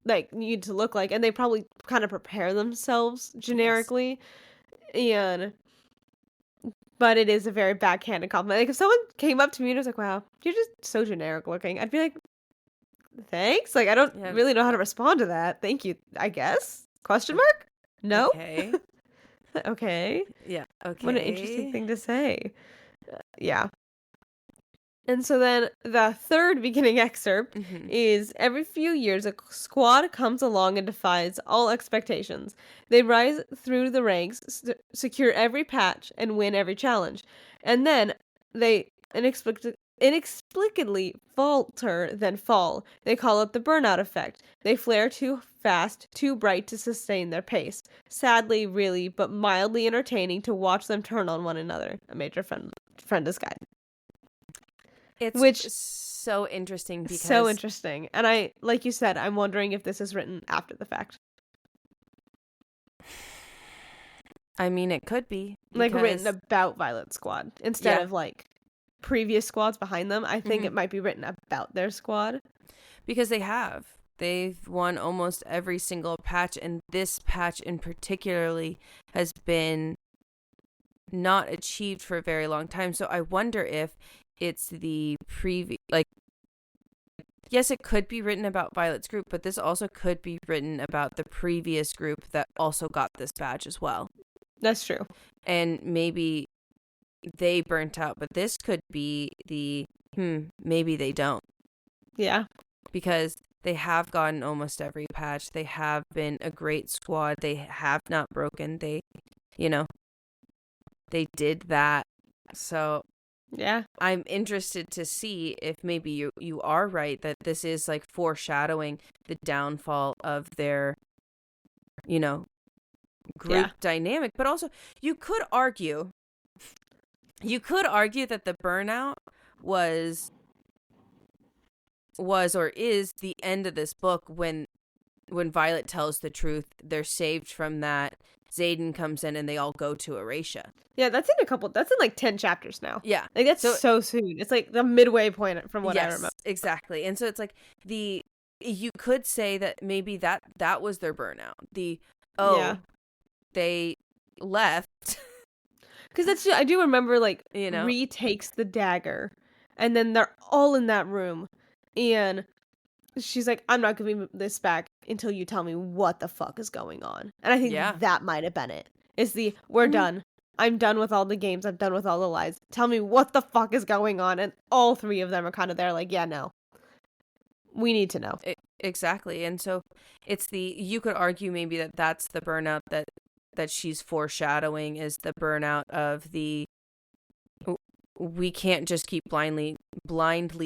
like, need to look like. And they probably kind of prepare themselves generically. Yes. But it is a very backhanded compliment. Like, if someone came up to me and was like, wow, you're just so generic looking, I'd be like, thanks. Like, I don't really know how to respond to that. Thank you, I guess. Question mark? No? Okay. Okay. Yeah, okay. What an interesting thing to say. Yeah. And so then the third beginning excerpt is every few years a squad comes along and defies all expectations. They rise through the ranks, secure every patch, and win every challenge. And then they inexplicably falter, then fall. They call it the burnout effect. They flare too fast, too bright to sustain their pace. Sadly, really, but mildly entertaining to watch them turn on one another. A major friend's guide. It's so interesting because... So interesting. And I, like you said, I'm wondering if this is written after the fact. I mean, it could be. Like, written about Violet Squad instead of, like, previous squads behind them. I think it might be written about their squad. Because they've won almost every single patch, and this patch in particularly has been not achieved for a very long time. So I wonder if it's the previous, like, yes, it could be written about Violet's group, but this also could be written about the previous group that also got this badge as well. That's true. And maybe they burnt out, but this could be the, maybe they don't. Yeah. Because they have gotten almost every patch. They have been a great squad. They have not broken. They did that. So yeah, I'm interested to see if maybe you are right that this is like foreshadowing the downfall of their, group dynamic. But also, you could argue that the burnout was or is the end of this book when Violet tells the truth. They're saved from that. Xaden comes in and they all go to Erasia. Yeah, that's in like 10 chapters now. Yeah. Like, that's so soon. It's like the midway point from what I remember. Exactly. And so it's like you could say that maybe that was their burnout. They left. Because I do remember, like, Ree takes the dagger and then they're all in that room and she's like, I'm not giving this back until you tell me what the fuck is going on. And I think that might have been it. It's the, we're done. I'm done with all the games. I'm done with all the lies. Tell me what the fuck is going on. And all three of them are kind of there like, yeah, no. We need to know. Exactly. And so it's you could argue maybe that that's the burnout that she's foreshadowing, is the burnout of we can't just keep blindly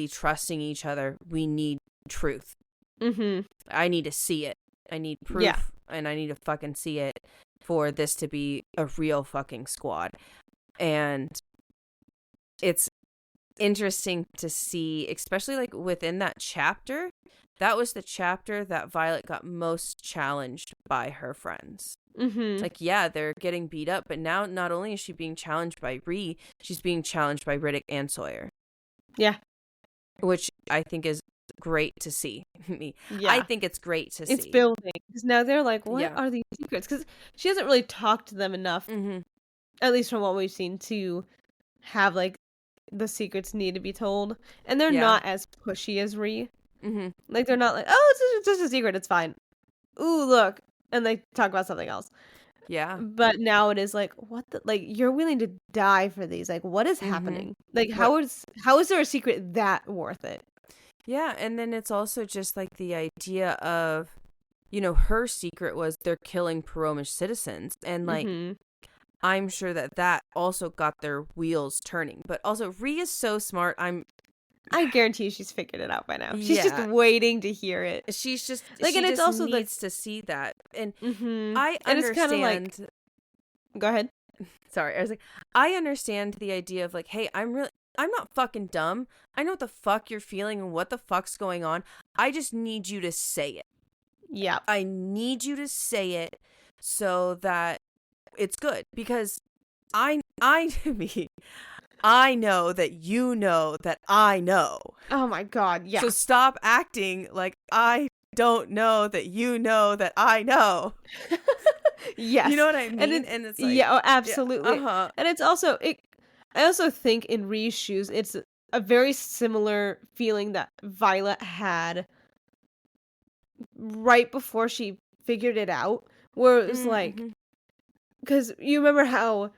trusting each other. We need truth. Mm-hmm. I need to see it. I need proof, and I need to fucking see it for this to be a real fucking squad. And it's interesting to see, especially like within that chapter. That was the chapter that Violet got most challenged by her friends. Mm-hmm. Like, yeah, they're getting beat up, but now not only is she being challenged by Rhee, she's being challenged by Riddick and Sawyer. Yeah. Which I think is great to see. I think it's great to see. It's building. Because now they're like, what are these secrets? Because she hasn't really talked to them enough, at least from what we've seen, to have, like, the secrets need to be told. And they're not as pushy as Rhee. Mm-hmm. Like, they're not like, oh, it's just a secret, it's fine. Ooh, look. And they talk about something else. Yeah. But now it is like, what the, like, you're willing to die for these. Like, what is happening? Like, how is there a secret that worth it? Yeah, and then it's also just like the idea of, you know, her secret was they're killing Peromish citizens. And like, I'm sure that also got their wheels turning. But also, Rhee is so smart. I guarantee you she's figured it out by now. She's just waiting to hear it. She's just like, and it's also needs to see that. And I understand. And it's kind of like, go ahead. Sorry, I was like, I understand the idea of like, hey, I'm not fucking dumb. I know what the fuck you're feeling and what the fuck's going on. I just need you to say it. Yeah. I need you to say it so that it's good, because I know that you know that I know. Oh my god, yeah. So stop acting like I don't know that you know that I know. Yes. You know what I mean? And it's like, yeah, oh, absolutely. Yeah, and it's also, I also think in Rhee's shoes, it's a very similar feeling that Violet had right before she figured it out, where it was like, because you remember how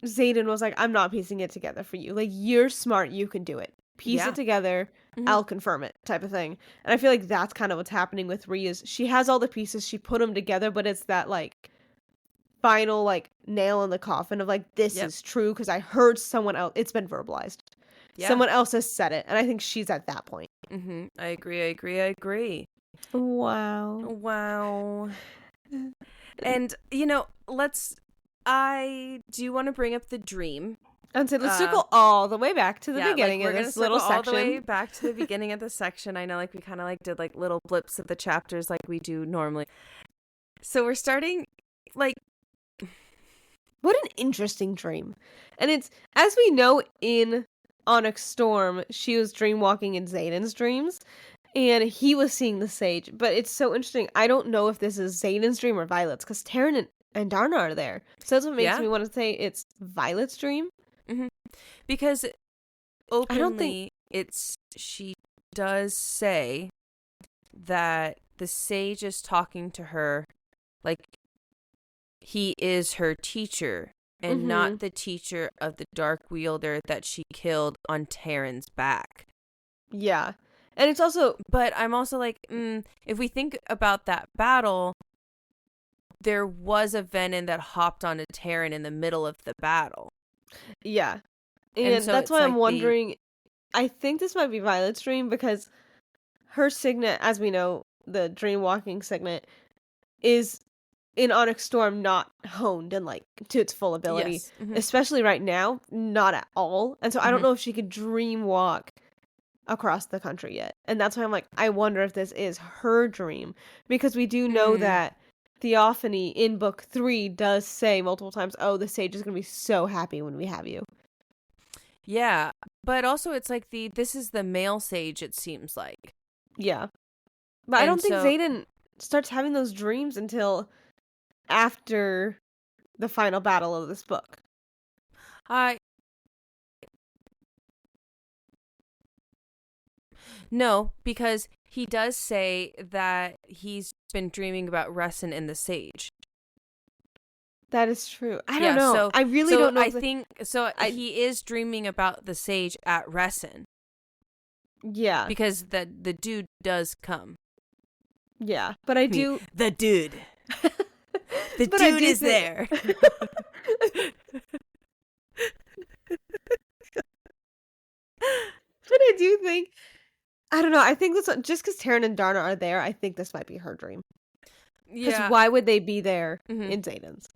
Xaden was like, I'm not piecing it together for you. Like, you're smart, you can do it. Piece it together, I'll confirm it, type of thing. And I feel like that's kind of what's happening with Rhee, is she has all the pieces, she put them together, but it's that, like, final, like, nail in the coffin of, like, this is true, because I heard someone else, it's been verbalized. Yeah. Someone else has said it, and I think she's at that point. I agree. Wow. And, you know, I do want to bring up the dream. And so let's circle all the way back to the beginning of this little section. All the way back to the beginning of the section. I know, like, we kind of, like, did, like, little blips of the chapters like we do normally. So we're starting, like... What an interesting dream. And it's, as we know in Onyx Storm, she was dreamwalking in Xaden's dreams. And he was seeing the sage. But it's so interesting. I don't know if this is Xaden's dream or Violet's, because Taryn and Darna are there. So that's what makes me want to say it's Violet's dream. Because openly, she does say that the sage is talking to her like he is her teacher and not the teacher of the Dark Wielder that she killed on Taryn's back. Yeah. And it's also... But I'm also like, if we think about that battle, there was a Venom that hopped onto Taryn in the middle of the battle. Yeah. And so that's why I'm wondering, I think this might be Violet's dream, because her signet, as we know, the dream walking signet, is in Onyx Storm not honed and, like, to its full ability. Yes. Especially right now, not at all. And so I don't know if she could dream walk across the country yet. And that's why I'm like, I wonder if this is her dream. Because we do know that Theophany in book 3 does say multiple times, oh, the sage is going to be so happy when we have you. Yeah, but also it's like this is the male sage, it seems like. Yeah. But I don't think Xaden starts having those dreams until after the final battle of this book. No, because he does say that he's been dreaming about Resson and the Sage. That is true. I don't know. I really don't know. He is dreaming about the Sage at Resson. Yeah. Because the dude does come. Yeah. But I do... The dude. The dude is there. But I do think... I don't know. I think this just because Taryn and Darna are there, I think this might be her dream. Because why would they be there in Xaden's?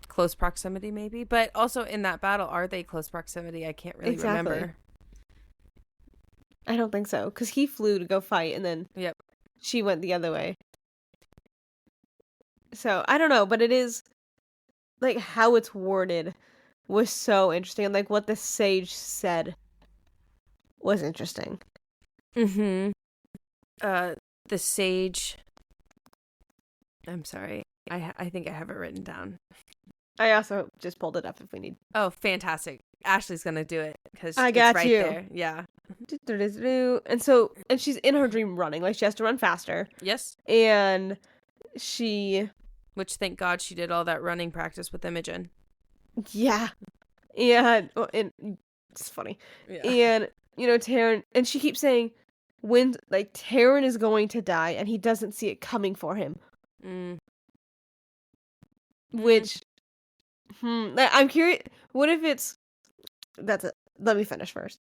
Close proximity, maybe. But also in that battle, are they close proximity? I can't really remember. I don't think so. Because he flew to go fight, and then she went the other way. So, I don't know. But it is... Like, how it's worded was so interesting. And, like, what the Sage said was interesting. The Sage... I'm sorry. I think I have it written down. I also just pulled it up if we need. Oh, fantastic. Ashley's going to do it because I got it's right you. there. Yeah. And she's in her dream running. Like, she has to run faster. Yes. And she... Which, thank God, she did all that running practice with Imogen. Yeah. And it's funny. Yeah. And, Taryn... And she keeps saying, Taryn is going to die, and he doesn't see it coming for him. Which... I'm curious. What if it's... That's it. Let me finish first.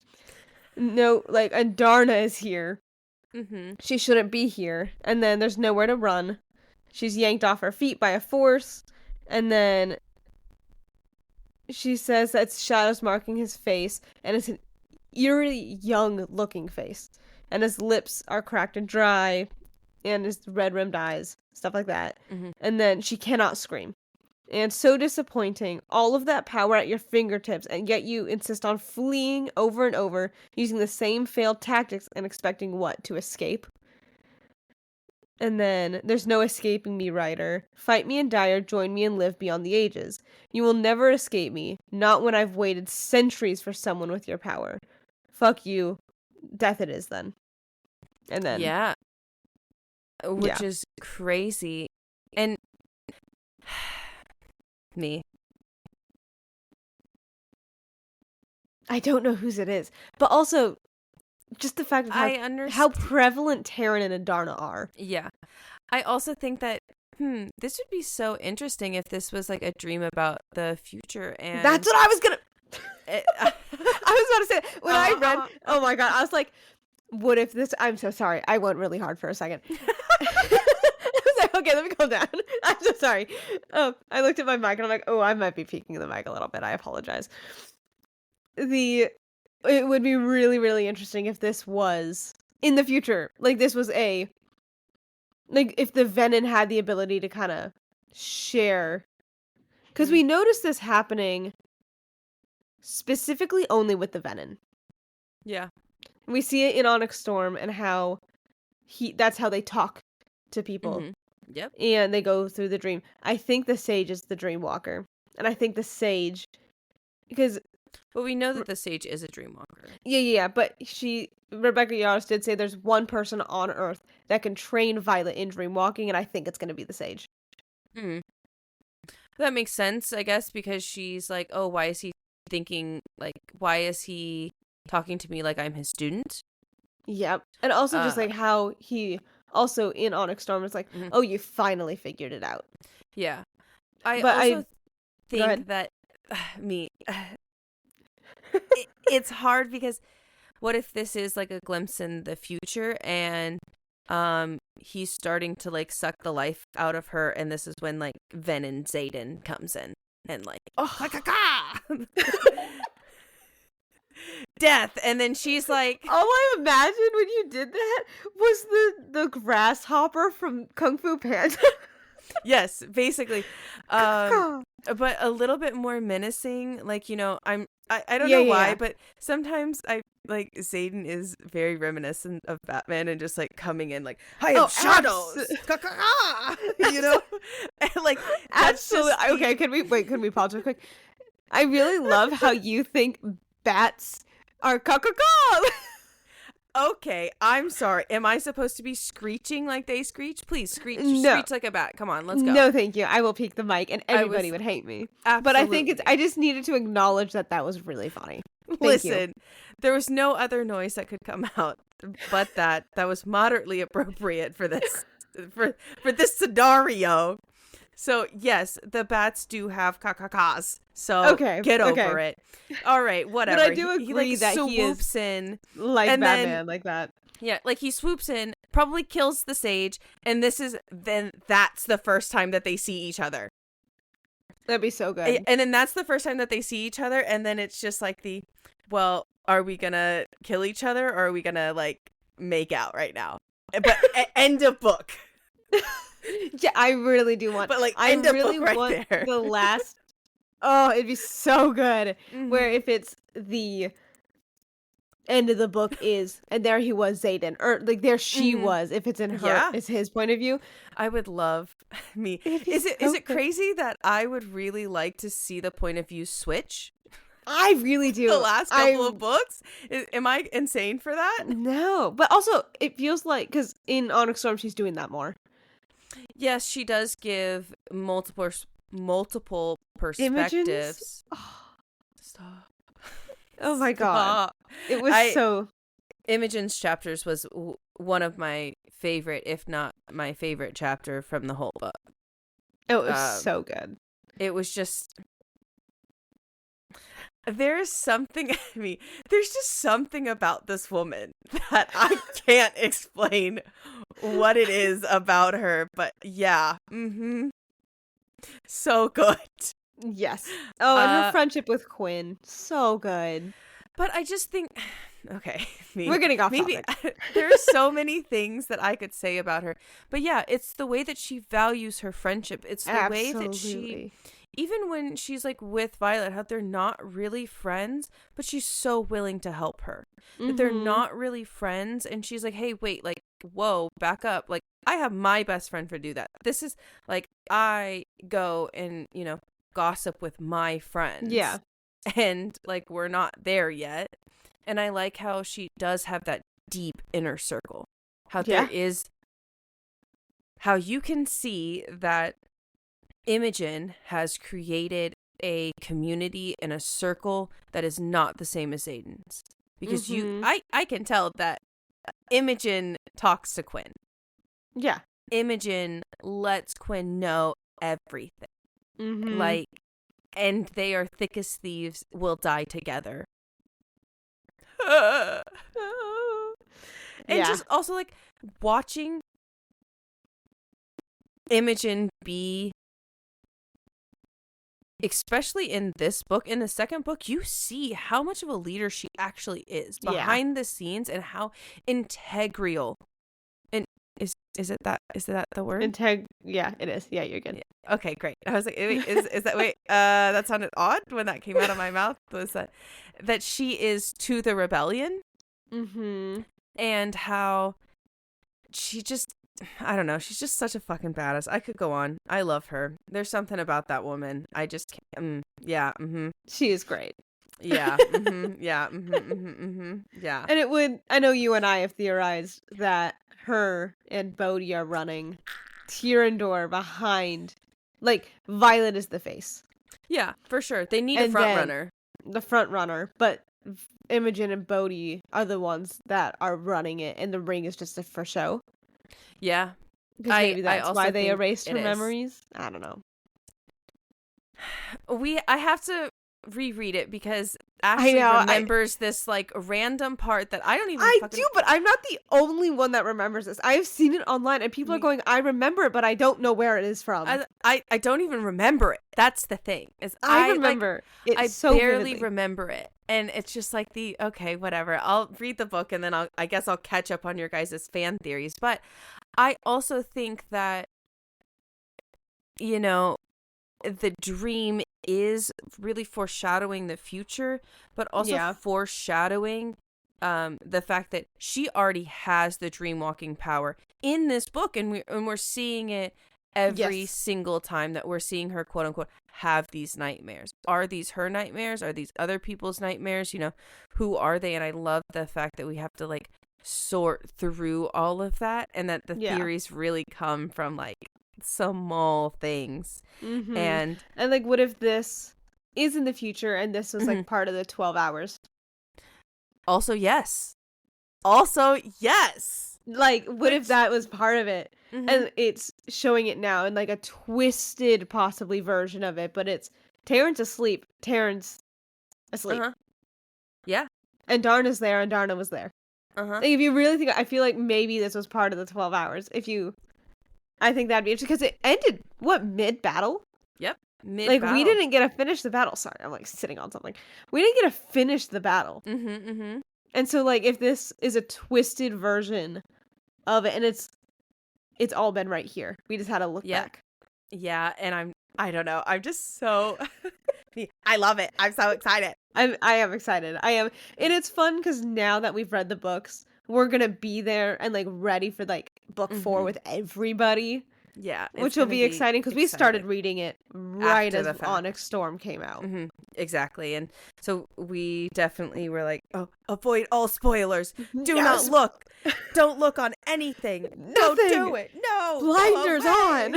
No, and Darna is here. She shouldn't be here. And then there's nowhere to run. She's yanked off her feet by a force. And then she says that shadows marking his face. And it's an eerily young-looking face. And his lips are cracked and dry. And his red-rimmed eyes. Stuff like that. And then she cannot scream. And so disappointing. All of that power at your fingertips, and yet you insist on fleeing over and over, using the same failed tactics and expecting what? To escape? And then, there's no escaping me, Ryder. Fight me and die or join me and live beyond the ages. You will never escape me, not when I've waited centuries for someone with your power. Fuck you. Death it is then. And then... Yeah. Which is crazy. And... me. I don't know whose it is. But also, just the fact of how prevalent Taryn and Adarna are. Yeah. I also think that, this would be so interesting if this was like a dream about the future. And that's what I was gonna... I was about to say, when I read... Oh my god, I was like, what if this... I'm so sorry. I went really hard for a second. Okay, let me calm down. I'm so sorry. Oh, I looked at my mic and I'm like, oh, I might be peeking the mic a little bit. I apologize. It would be really, really interesting if this was in the future. Like, this was if the Venin had the ability to kind of share. Because we noticed this happening specifically only with the Venin. Yeah. We see it in Onyx Storm and how that's how they talk to people. Yep. And they go through the dream. I think the Sage is the dream walker. And I think the Sage... Because... Well, we know that the Sage is a dream walker. Yeah. But Rebecca Yarros did say there's one person on Earth that can train Violet in dream walking, and I think it's going to be the Sage. That makes sense, I guess, because she's like, oh, why is he why is he talking to me like I'm his student? Yep. And also just how he... Also, in Onyx Storm, it's like, oh, you finally figured it out. Yeah. I think that, it's hard because what if this is, like, a glimpse in the future and he's starting to, like, suck the life out of her, and this is when, like, Venin Xaden comes in and, like, death, and then she's like, all I imagined when you did that was the grasshopper from Kung Fu Panda. Yes, basically. But a little bit more menacing. Like, I don't know why, but sometimes Xaden is very reminiscent of Batman and just like coming in like, I am shadows. And like, absolutely. Okay, can we pause real quick? I really love how you think bats are caw-caw-caw. Okay, I'm sorry. Am I supposed to be screeching like they screech? Please screech like a bat. Come on, let's go. No, thank you. I will peek the mic and everybody would hate me. Absolutely. But I think I just needed to acknowledge that was really funny. Listen, there was no other noise that could come out but that was moderately appropriate for this for this scenario. So yes, the bats do have ka-ka-kas. So get over it. All right, whatever. But I do agree that he is in like Batman, like that. Yeah, like he swoops in, probably kills the sage, and that's the first time that they see each other. That'd be so good. And then that's the first time that they see each other, and then it's just like well, are we gonna kill each other, or are we gonna like make out right now? But end of book. Yeah, I really do want. But like, I really want there. The last. Oh, it'd be so good. Mm-hmm. Where if it's the end of the book is, and there he was, Xaden, or like there she was. If it's in her, it's his point of view. I would love me. Is it crazy that I would really like to see the point of view switch? I really do. The last couple of books? Am I insane for that? No, but also it feels like because in Onyx Storm she's doing that more. Yes, she does give multiple perspectives. Stop. Oh my god. It was so... Imogen's chapters was one of my favorite, if not my favorite chapter from the whole book. It was so good. It was just... There's just something about this woman that I can't explain what it is about her, but yeah. Mm-hmm. So good. Yes. Oh, and her friendship with Quinn. So good. But I just think, okay. We're getting off topic. There are so many things that I could say about her. But yeah, it's the way that she values her friendship. It's the way that she... Even when she's like with Violet, how they're not really friends, but she's so willing to help her. Mm-hmm. That they're not really friends, and she's like, hey, wait, like, whoa, back up. Like, I have my best friend to do that. This is like, I go and, gossip with my friends. Yeah. And like, we're not there yet. And I like how she does have that deep inner circle. How there is, how you can see that Imogen has created a community and a circle that is not the same as Xaden's. Because I can tell that Imogen talks to Quinn. Yeah. Imogen lets Quinn know everything. Mm-hmm. Like, and they are thick as thieves, will die together. And just also like watching Imogen be, especially in this book, in the second book, you see how much of a leader she actually is behind the scenes, and how integral. And is it that the word? Yeah, it is. Yeah, you're good. Yeah. Okay, great. I was like, wait, is that that sounded odd when that came out of my mouth. Was that she is to the rebellion? Mm-hmm. And how she just, I don't know. She's just such a fucking badass. I could go on. I love her. There's something about that woman. I just can't. Yeah. Mm-hmm. She is great. Yeah. Mm-hmm, yeah. Mm-hmm, mm-hmm, mm-hmm, yeah. And I know you and I have theorized that her and Bodhi are running Tyrandor behind. Like, Violet is the face. Yeah, for sure. They need a front runner. The front runner. But Imogen and Bodhi are the ones that are running it, and the ring is just for show. Yeah. Because maybe that's why they erased her memories. I don't know. I have to reread it because Ashley remembers this like random part that I don't even do, but I'm not the only one that remembers this. I've seen it online and people are going, I remember it, but I don't know where it is from. I don't even remember it. That's the thing. I remember it. I so barely vividly. remember it. And it's just like okay, whatever. I'll read the book and then I guess I'll catch up on your guys' fan theories. But I also think that, the dream is really foreshadowing the future, but also foreshadowing the fact that she already has the dream walking power in this book, and we're seeing it every single time that we're seeing her, quote unquote, have these nightmares. Are these her nightmares? Are these other people's nightmares? Who are they? And I love the fact that we have to like sort through all of that, and that the theories really come from like small things. And like, what if this is in the future and this was like part of the 12 hours? Also yes, like, what if that was part of it? And it's showing it now in like a twisted possibly version of it, but it's Terrence asleep, yeah, and Darna's there, and Darna was there. Like, if you really think, I feel like maybe this was part of the 12 hours. I think that'd be interesting, because it ended, mid-battle? Yep, mid-battle. Like, we didn't get to finish the battle. Sorry, I'm, like, sitting on something. We didn't get to finish the battle. And so, like, if this is a twisted version of it, and it's all been right here. We just had to look back. Yeah, and I don't know. I'm just so... I love it. I'm so excited. I am excited. I am. And it's fun because now that we've read the books, we're going to be there and like ready for like book 4 with everybody. Yeah. Which will be exciting because we started reading it right as Onyx Storm came out. Exactly. And so we definitely were like, oh, avoid all spoilers. Do not look. Don't look on anything. Don't do it. No. Blinders on.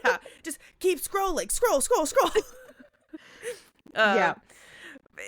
Yeah. Just keep scrolling. Scroll. Yeah.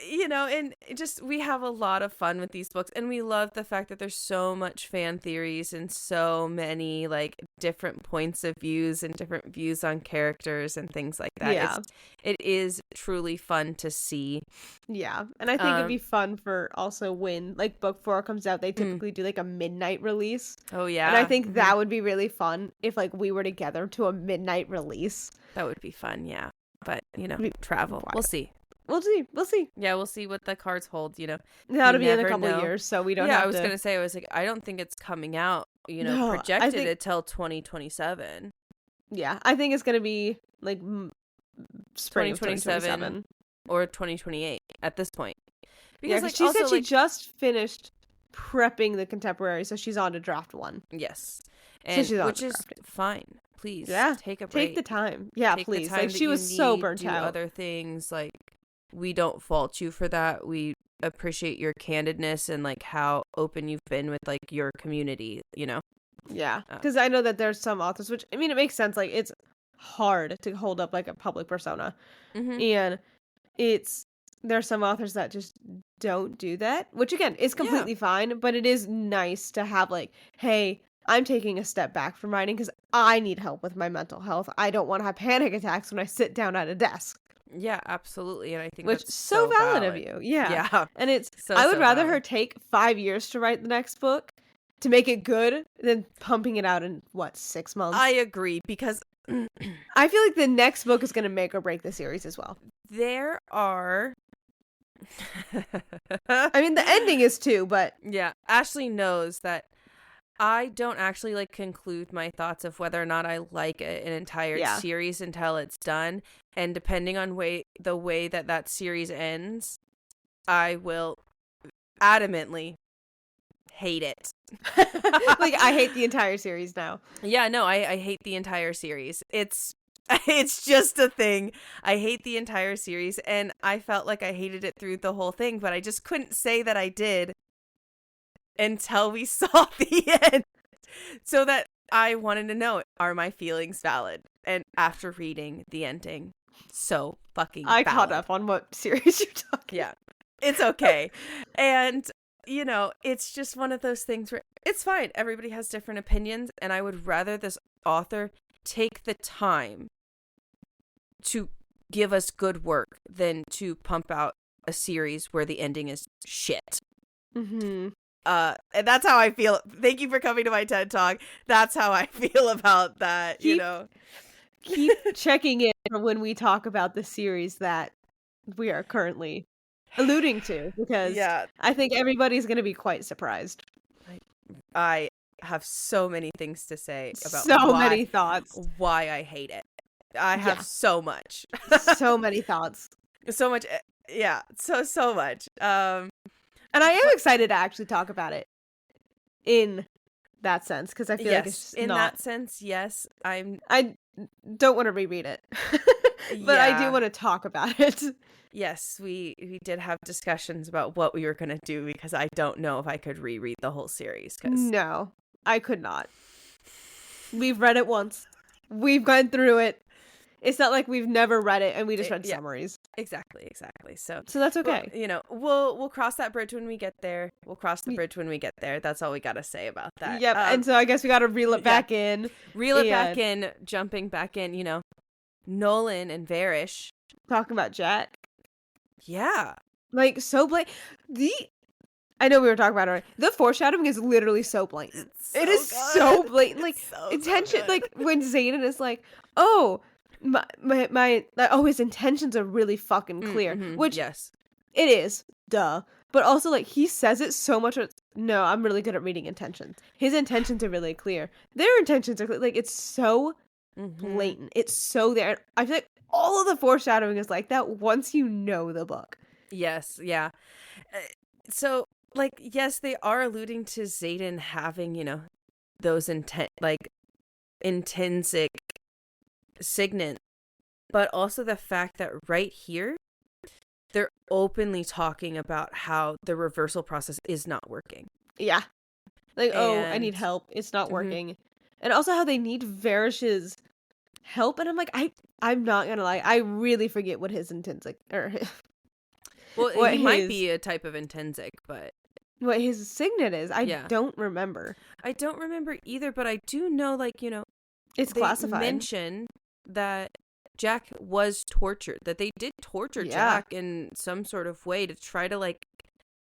You know, and just we have a lot of fun with these books, and we love the fact that there's so much fan theories and so many like different points of views and different views on characters and things like that. Yeah. It is truly fun to see. Yeah. And I think it'd be fun for also when like book 4 comes out, they typically do like a midnight release. Oh yeah. And I think that would be really fun if like we were together to a midnight release. That would be fun, yeah. But, you know, travel. We'll see. We'll see. Yeah, we'll see what the cards hold, you know. That'll be in a couple of years, so we don't have to... I was going to say, I was like, I don't think it's coming out, you know, projected until 2027. Yeah, I think it's going to be, like, spring 2027 or 2028 at this point. Because like, she said she just finished prepping the contemporary, so she's on to draft 1. Yes. And, so which is fine. Please, take a break. Take the time. Yeah, take please. The time like, she was so burnt do out. Other things, like, we don't fault you for that. We appreciate your candidness and like how open you've been with like your community, you know? Yeah. Because I know that there's some authors, which, I mean, it makes sense. Like, it's hard to hold up like a public persona. And there's some authors that just don't do that, which again is completely fine, but it is nice to have like, hey, I'm taking a step back from writing because I need help with my mental health. I don't want to have panic attacks when I sit down at a desk. Yeah, absolutely. And I think that's so valid of you. Yeah. And it's, so, I would rather her take 5 years to write the next book to make it good than pumping it out in 6 months? I agree, because I feel like the next book is going to make or break the series as well. There are... I mean, the ending is too, but... Yeah, Ashley knows that I don't actually like conclude my thoughts of whether or not I like an entire series until it's done. And depending on the way that series ends, I will adamantly hate it. Like, I hate the entire series now. Yeah, no, I hate the entire series. It's just a thing. I hate the entire series, and I felt like I hated it through the whole thing, but I just couldn't say that I did until we saw the end. So that I wanted to know, are my feelings valid? And after reading the ending, so fucking valid. Caught up on what series you're talking. Yeah, it's okay. And, you know, it's just one of those things where it's fine. Everybody has different opinions, and I would rather this author take the time to give us good work than to pump out a series where the ending is shit. Mm-hmm. And that's how I feel. Thank you for coming to my TED Talk. That's how I feel about that, you know. Keep checking in when we talk about the series that we are currently alluding to, because I think everybody's going to be quite surprised. I have so many things to say about many thoughts. Why I hate it. I have so much. So many thoughts. So much. Yeah. So much. And I am excited to actually talk about it in that sense, because I feel like it's just in that sense, yes. don't want to reread it. But I do want to talk about it. Yes, we did have discussions about what we were going to do because I don't know if I could reread the whole series. No, I could not. We've read it once. We've gone through it. It's not like we've never read it and we just read summaries. Exactly. So that's okay. Well, we'll cross that bridge when we get there. We'll cross the bridge when we get there. That's all we got to say about that. Yep. And so I guess we got to reel it back in. Back in, jumping back in, Nolan and Varish. Talking about Jack. Yeah. Like, so blatant. I know we were talking about it already. The foreshadowing is literally so blatant. It is so blatant. Like, intention, like, when Xaden is like, oh, his intentions are really fucking clear. Which, yes, it is. Duh. But also, like, he says it so much. No, I'm really good at reading intentions. His intentions are really clear. Their intentions are clear. Like, it's so blatant. It's so there. I feel like all of the foreshadowing is like that once you know the book. Yes, yeah. So, like, yes, they are alluding to Xaden having, those intrinsic signet, but also the fact that right here, they're openly talking about how the reversal process is not working. Yeah. Like, I need help. It's not working. And also how they need Varish's help. And I'm like, I'm not gonna lie. I really forget what his intrinsic well, he might be a type of intrinsic, but what his signet is, I don't remember. I don't remember either, but I do know, like, it's classified. Mention that Jack was tortured, that they did torture Jack in some sort of way to try to, like,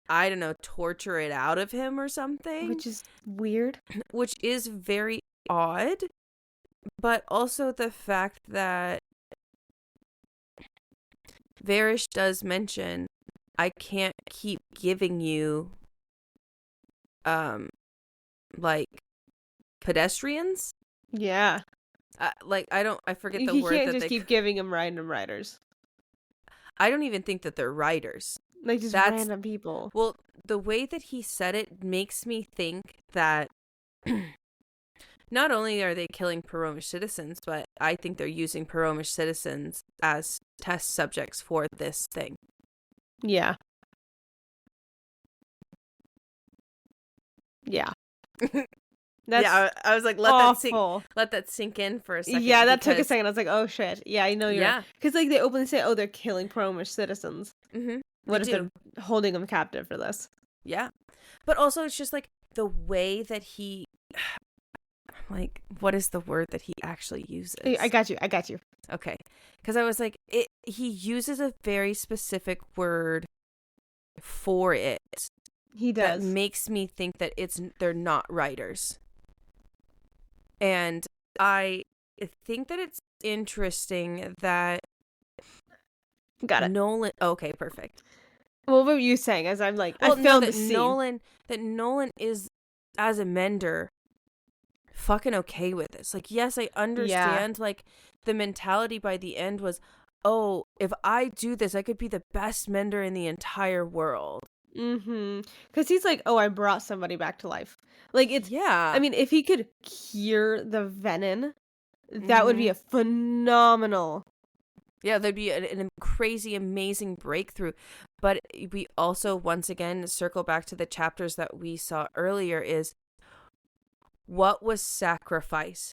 I don't know, torture it out of him or something. Which is weird. Which is very odd. But also the fact that Varish does mention, I can't keep giving you, like, pedestrians. Yeah. I forget the word that you can't just keep giving them random riders. I don't even think that they're riders. Like, just random people. Well, the way that he said it makes me think that not only are they killing Peromish citizens, but I think they're using Peromish citizens as test subjects for this thing. Yeah. Yeah. I was like, let that sink in for a second. Yeah, that took a second. I was like, oh shit. Yeah, I know you're right. Because, like, they openly say, oh, they're killing Peromish citizens. Mm-hmm. What if they're holding them captive for this? Yeah. But also, it's just, like, the way that he... Like, what is the word that he actually uses? I got you. Okay. Because I was like, he uses a very specific word for it. He does. That makes me think that they're not writers. And I think that it's interesting that... Got it. Nolan... Okay, perfect. What were you saying? As I'm like, I found the scene. That Nolan is, as a mender, fucking okay with this. Like, yes, I understand, like, the mentality by the end was, oh, if I do this, I could be the best mender in the entire world. Mm-hmm. Because he's like, oh, I brought somebody back to life. Like, it's... Yeah. I mean, if he could cure the venom, that would be a phenomenal... Yeah, there'd be a crazy, amazing breakthrough. But we also, once again, circle back to the chapters that we saw earlier is, what was sacrifice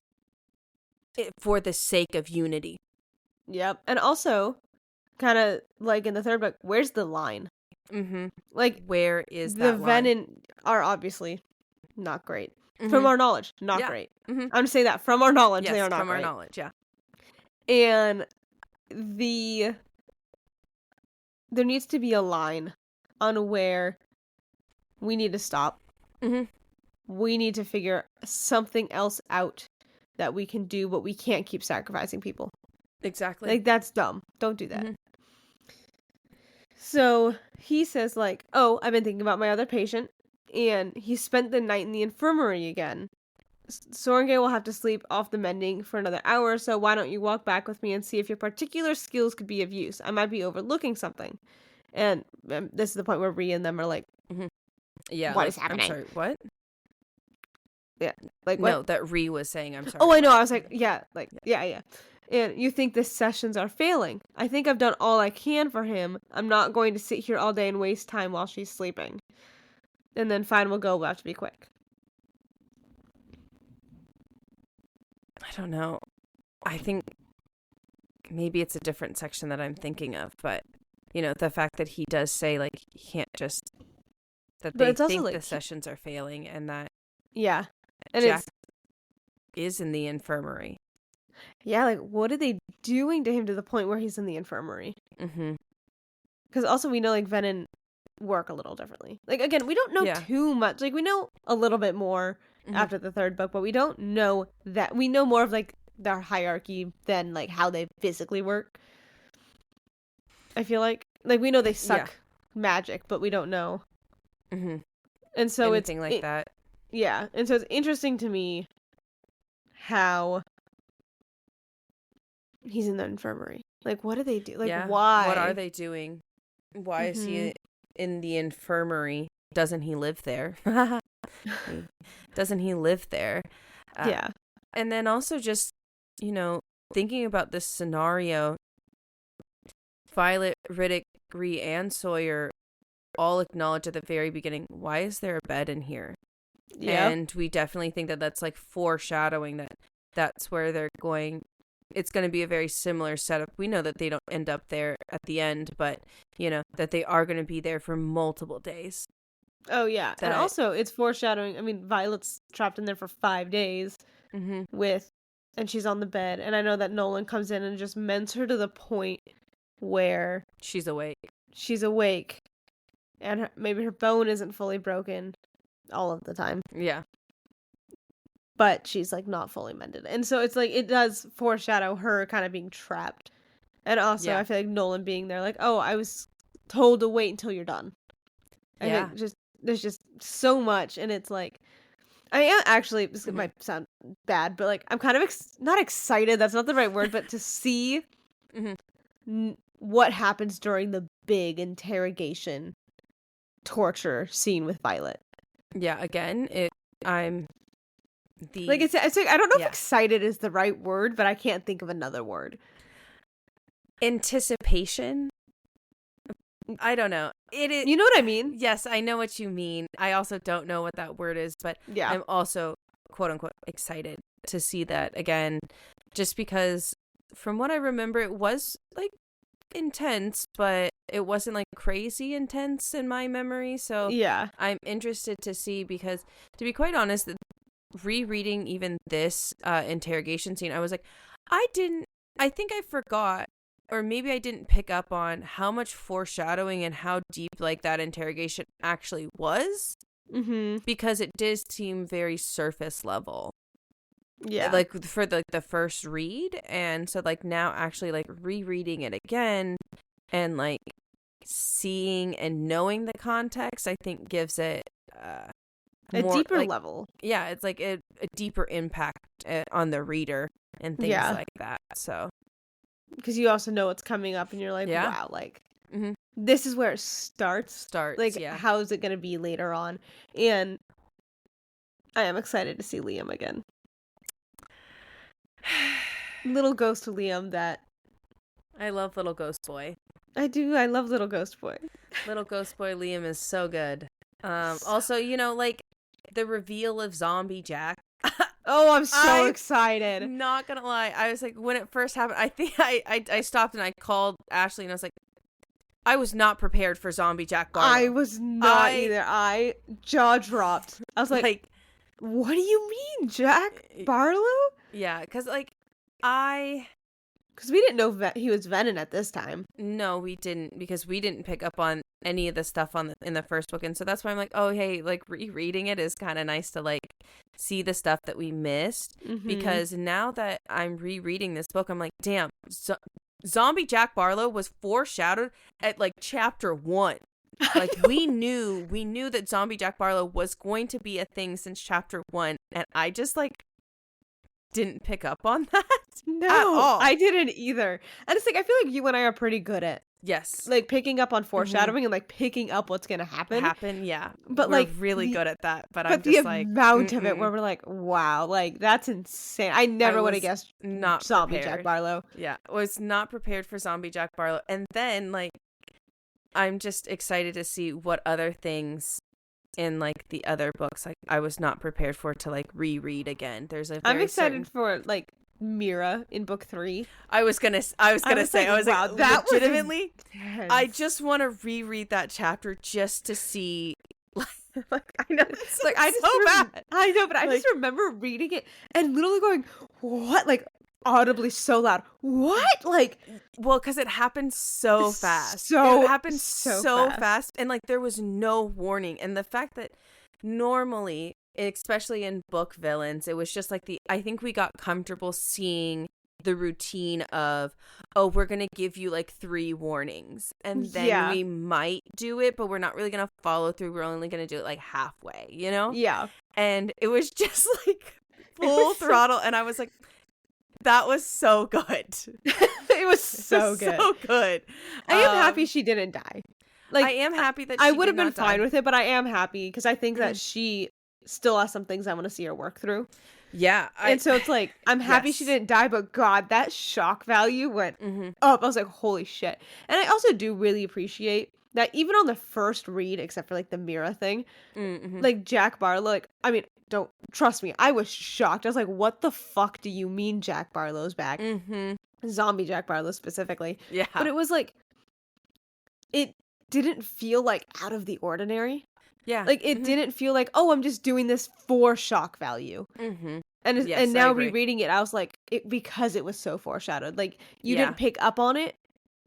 for the sake of unity? Yep. And also, kind of like in the third book, where's the line? Mm-hmm. Like, where is the that line? venom are obviously not great. Mm-hmm. From our knowledge, not great. Mm-hmm. I'm going to say that. From our knowledge, they are not great. From our knowledge, yeah. And there needs to be a line on where we need to stop. Mm-hmm. We need to figure something else out that we can do, but we can't keep sacrificing people. Exactly. Like, that's dumb. Don't do that. Mm-hmm. So he says, like, oh, I've been thinking about my other patient, and he spent the night in the infirmary again. Sorenge will have to sleep off the mending for another hour, so why don't you walk back with me and see if your particular skills could be of use? I might be overlooking something. And this is the point where Rhea and them are like, yeah, what is happening? I'm sorry, what? Yeah. Like what? No, that Ree was saying, I'm sorry. Oh, I know. I was like, yeah. Like, yeah. And you think the sessions are failing. I think I've done all I can for him. I'm not going to sit here all day and waste time while she's sleeping. And then fine, we'll go. We'll have to be quick. I don't know. I think maybe it's a different section that I'm thinking of, but you know, the fact that he does say like he can't just that they think like, the sessions are failing and that and Jack is in the infirmary. Yeah, like what are they doing to him to the point where he's in the infirmary? Mm-hmm. Because also we know like Venom work a little differently. Like again, we don't know too much. Like we know a little bit more after the third book, but we don't know that. We know more of like their hierarchy than like how they physically work. I feel like we know they suck magic, but we don't know. Mm-hmm. And so anything like that. Yeah, and so it's interesting to me how he's in the infirmary. Like, what do they do? Like, why? What are they doing? Why is he in the infirmary? Doesn't he live there? Doesn't he live there? And then also just, you know, thinking about this scenario, Violet, Riddick, Ree, and Sawyer all acknowledge at the very beginning, why is there a bed in here? Yeah. And we definitely think that that's like foreshadowing that that's where they're going. It's going to be a very similar setup. We know that they don't end up there at the end, but, you know, that they are going to be there for multiple days. Oh, yeah. And also, it's foreshadowing. I mean, Violet's trapped in there for 5 days and she's on the bed. And I know that Nolan comes in and just mends her to the point where she's awake. And maybe her bone isn't fully broken all of the time. Yeah. But she's, like, not fully mended. And so it's, like, it does foreshadow her kind of being trapped. And also, I feel like Nolan being there, like, oh, I was told to wait until you're done. I think there's just so much. And it's, like, I am actually, this might sound bad, but, like, I'm kind of, not excited, that's not the right word, but to see what happens during the big interrogation torture scene with Violet. Yeah, again, I'm... Like it's like, I don't know if excited is the right word, but I can't think of another word. Anticipation? I don't know. It is. You know what I mean? Yes, I know what you mean. I also don't know what that word is, but I'm also quote unquote excited to see that again, just because from what I remember, it was like intense, but it wasn't like crazy intense in my memory. So I'm interested to see because, to be quite honest, rereading even this interrogation scene, I was like, I think I forgot, or maybe I didn't pick up on how much foreshadowing and how deep like that interrogation actually was, because it did seem very surface level, like for the first read. And so like now actually like rereading it again and like seeing and knowing the context, I think gives it a more, deeper like, level. Yeah, it's like a deeper impact on the reader and things like that. So, because you also know what's coming up, and you're like, wow, like this is where it starts. Like, how is it going to be later on? And I am excited to see Liam again. Little ghost Liam. That I love little ghost boy. I do. I love little ghost boy. Little ghost boy Liam is so good. Also, you know, like the reveal of Zombie Jack. Oh, I'm so excited. Not gonna lie, I was like, when it first happened, I think I stopped and I called Ashley and I was like, I was not prepared for Zombie Jack Barlow. I was not either. I jaw dropped. I was like, what do you mean, Jack Barlow? Yeah, because because we didn't know he was Venom at this time. No, we didn't, because we didn't pick up on any of the stuff in the first book, and so that's why I'm like, oh hey, like rereading it is kind of nice to like see the stuff that we missed, because now that I'm rereading this book, I'm like, damn, Zombie Jack Barlow was foreshadowed at like chapter 1. Like we knew that Zombie Jack Barlow was going to be a thing since chapter 1, and I just like didn't pick up on that. No, I didn't either. And it's like, I feel like you and I are pretty good at Yes. Like picking up on foreshadowing and like picking up what's gonna happen. Yeah. But we're like really good at that. But I'm But just the like amount of it where we're like, wow, like that's insane. I never would have guessed not zombie prepared. Jack Barlow. Yeah, was not prepared for zombie Jack Barlow. And then like I'm just excited to see what other things in like the other books like I was not prepared for to like reread again. There's a I'm excited for like Mira in book 3. I was gonna say wow, that legitimately I just want to reread that chapter just to see like I know it's like I just bad. I know, but I just remember reading it and literally going, what? Like audibly so loud. What? Like, well, because it happened so fast. It happened so fast. And like there was no warning. And the fact that normally, especially in book villains, it was just like I think we got comfortable seeing the routine of, oh, we're gonna give you like 3 warnings and then we might do it, but we're not really gonna follow through. We're only gonna do it like halfway, you know? Yeah. And it was just like full throttle, and I was like, that was so good. It was so good. So good. I am happy she didn't die. Like I am happy that I would have been fine with it, but I am happy because I think that she still has some things I want to see her work through. Yeah. And so it's like, I'm happy she didn't die, but God, that shock value went up. I was like, holy shit. And I also do really appreciate that even on the first read, except for like the Mira thing, like Jack Barlow, like, I mean, don't trust me. I was shocked. I was like, what the fuck do you mean Jack Barlow's back? Zombie Jack Barlow specifically. Yeah. But it was like, it didn't feel like out of the ordinary. Yeah. Like it didn't feel like, oh, I'm just doing this for shock value. And yes, and now rereading it, I was like, because it was so foreshadowed. Like you didn't pick up on it,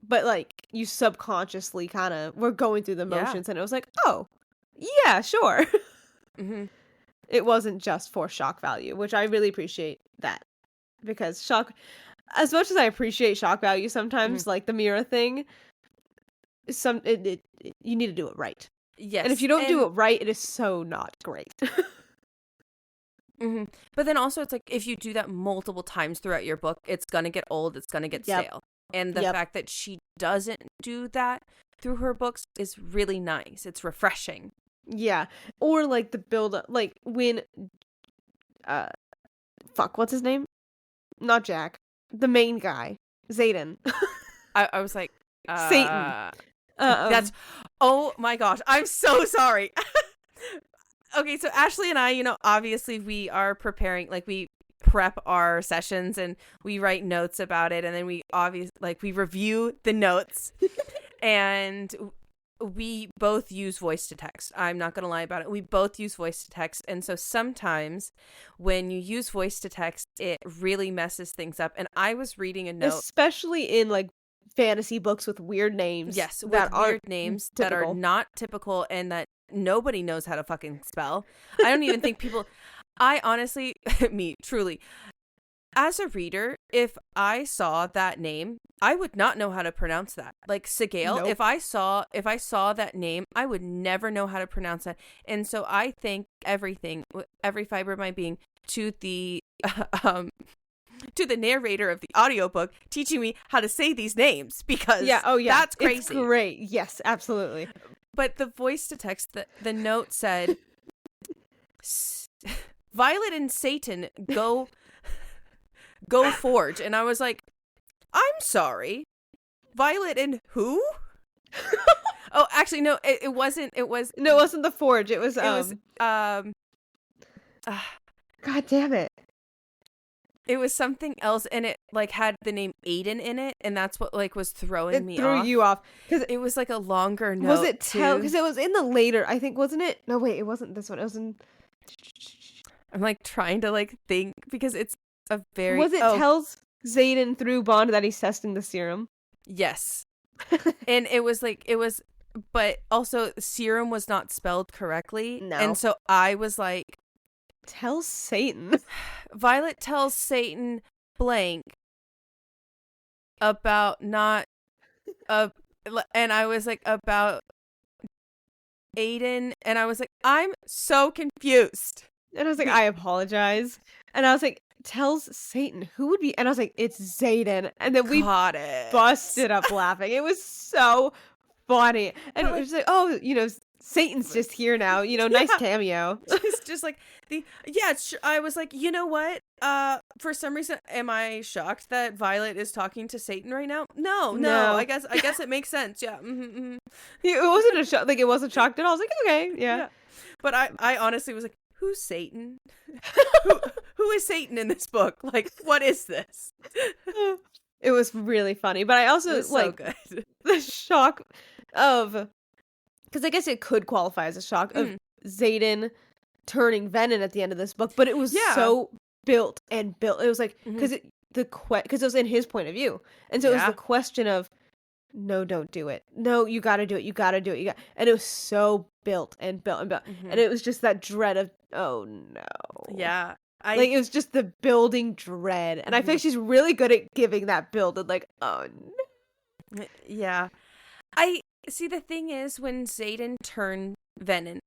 but like you subconsciously kind of were going through the motions, and it was like, oh, yeah, sure. It wasn't just for shock value, which I really appreciate that, because shock, as much as I appreciate shock value, sometimes like the Mira thing, you need to do it right. Yes. And if you don't do it right, it is so not great. But then also it's like if you do that multiple times throughout your book, it's gonna get old, it's gonna get stale. And the fact that she doesn't do that through her books is really nice. It's refreshing. Yeah. Or like the build up, like when what's his name? Not Jack. The main guy. Zayden. I was like Satan. That's oh my gosh, I'm so sorry. Okay, so Ashley and I, obviously we are preparing, like we prep our sessions and we write notes about it, and then we we review the notes and we both use voice to text. I'm not going to lie about it. We both use voice to text. And so sometimes when you use voice to text, it really messes things up. And I was reading a note, especially in like fantasy books with weird names. Yes, that with weird names that are not typical and that nobody knows how to fucking spell. I don't even think people, I honestly, truly, as a reader, if I saw that name, I would not know how to pronounce that. Like Sigale, nope. if I saw that name, I would never know how to pronounce that. And so I thank everything, every fiber of my being, to the narrator of the audiobook teaching me how to say these names, because that's crazy. It's great. Yes, absolutely. But the voice to text, the note said, Violet and Satan go forge. And I was like, I'm sorry, Violet and who? Oh, actually, no, it wasn't. It wasn't the forge. It was God damn it. It was something else, and it like had the name Aiden in it, and that's what like was throwing me off. It threw you off because it was like a longer note. Was it because it was in the later? I think, wasn't it? No, wait, it wasn't this one. It was in. I'm like trying to like think, because it's a very. Was it tells Zayden through Bond that he's testing the serum? Yes, and it was, but also serum was not spelled correctly. No, and so I was like. Tells Satan. Violet tells Satan blank about not and I was like, about Aiden, and I was like, I'm so confused. And I was like, I apologize. And I was like, tells Satan who would be, and I was like, it's Xaden. And then we Got it. busted up laughing. It was so funny. And But, it was like, oh, Satan's just here now. Nice cameo. It's just like I was like, you know what? For some reason, am I shocked that Violet is talking to Satan right now? No. I guess it makes sense. Yeah. Mm-hmm. It wasn't a shock. Like, it wasn't shocked at all. I was like, okay, yeah. But I honestly was like, who's Satan? who is Satan in this book? Like, what is this? It was really funny. But I also so good. The shock of, because I guess it could qualify as a shock of Xaden turning Venom at the end of this book, but it was so built and built. It was like, because it was in his point of view, and so it was the question of, no, don't do it. No, you got to do it. You got to do it. And it was so built and built and built, and it was just that dread of, oh no, yeah. It was just the building dread, and I think she's really good at giving that build and like, oh no. Yeah. I see, the thing is, when Xaden turned Venom,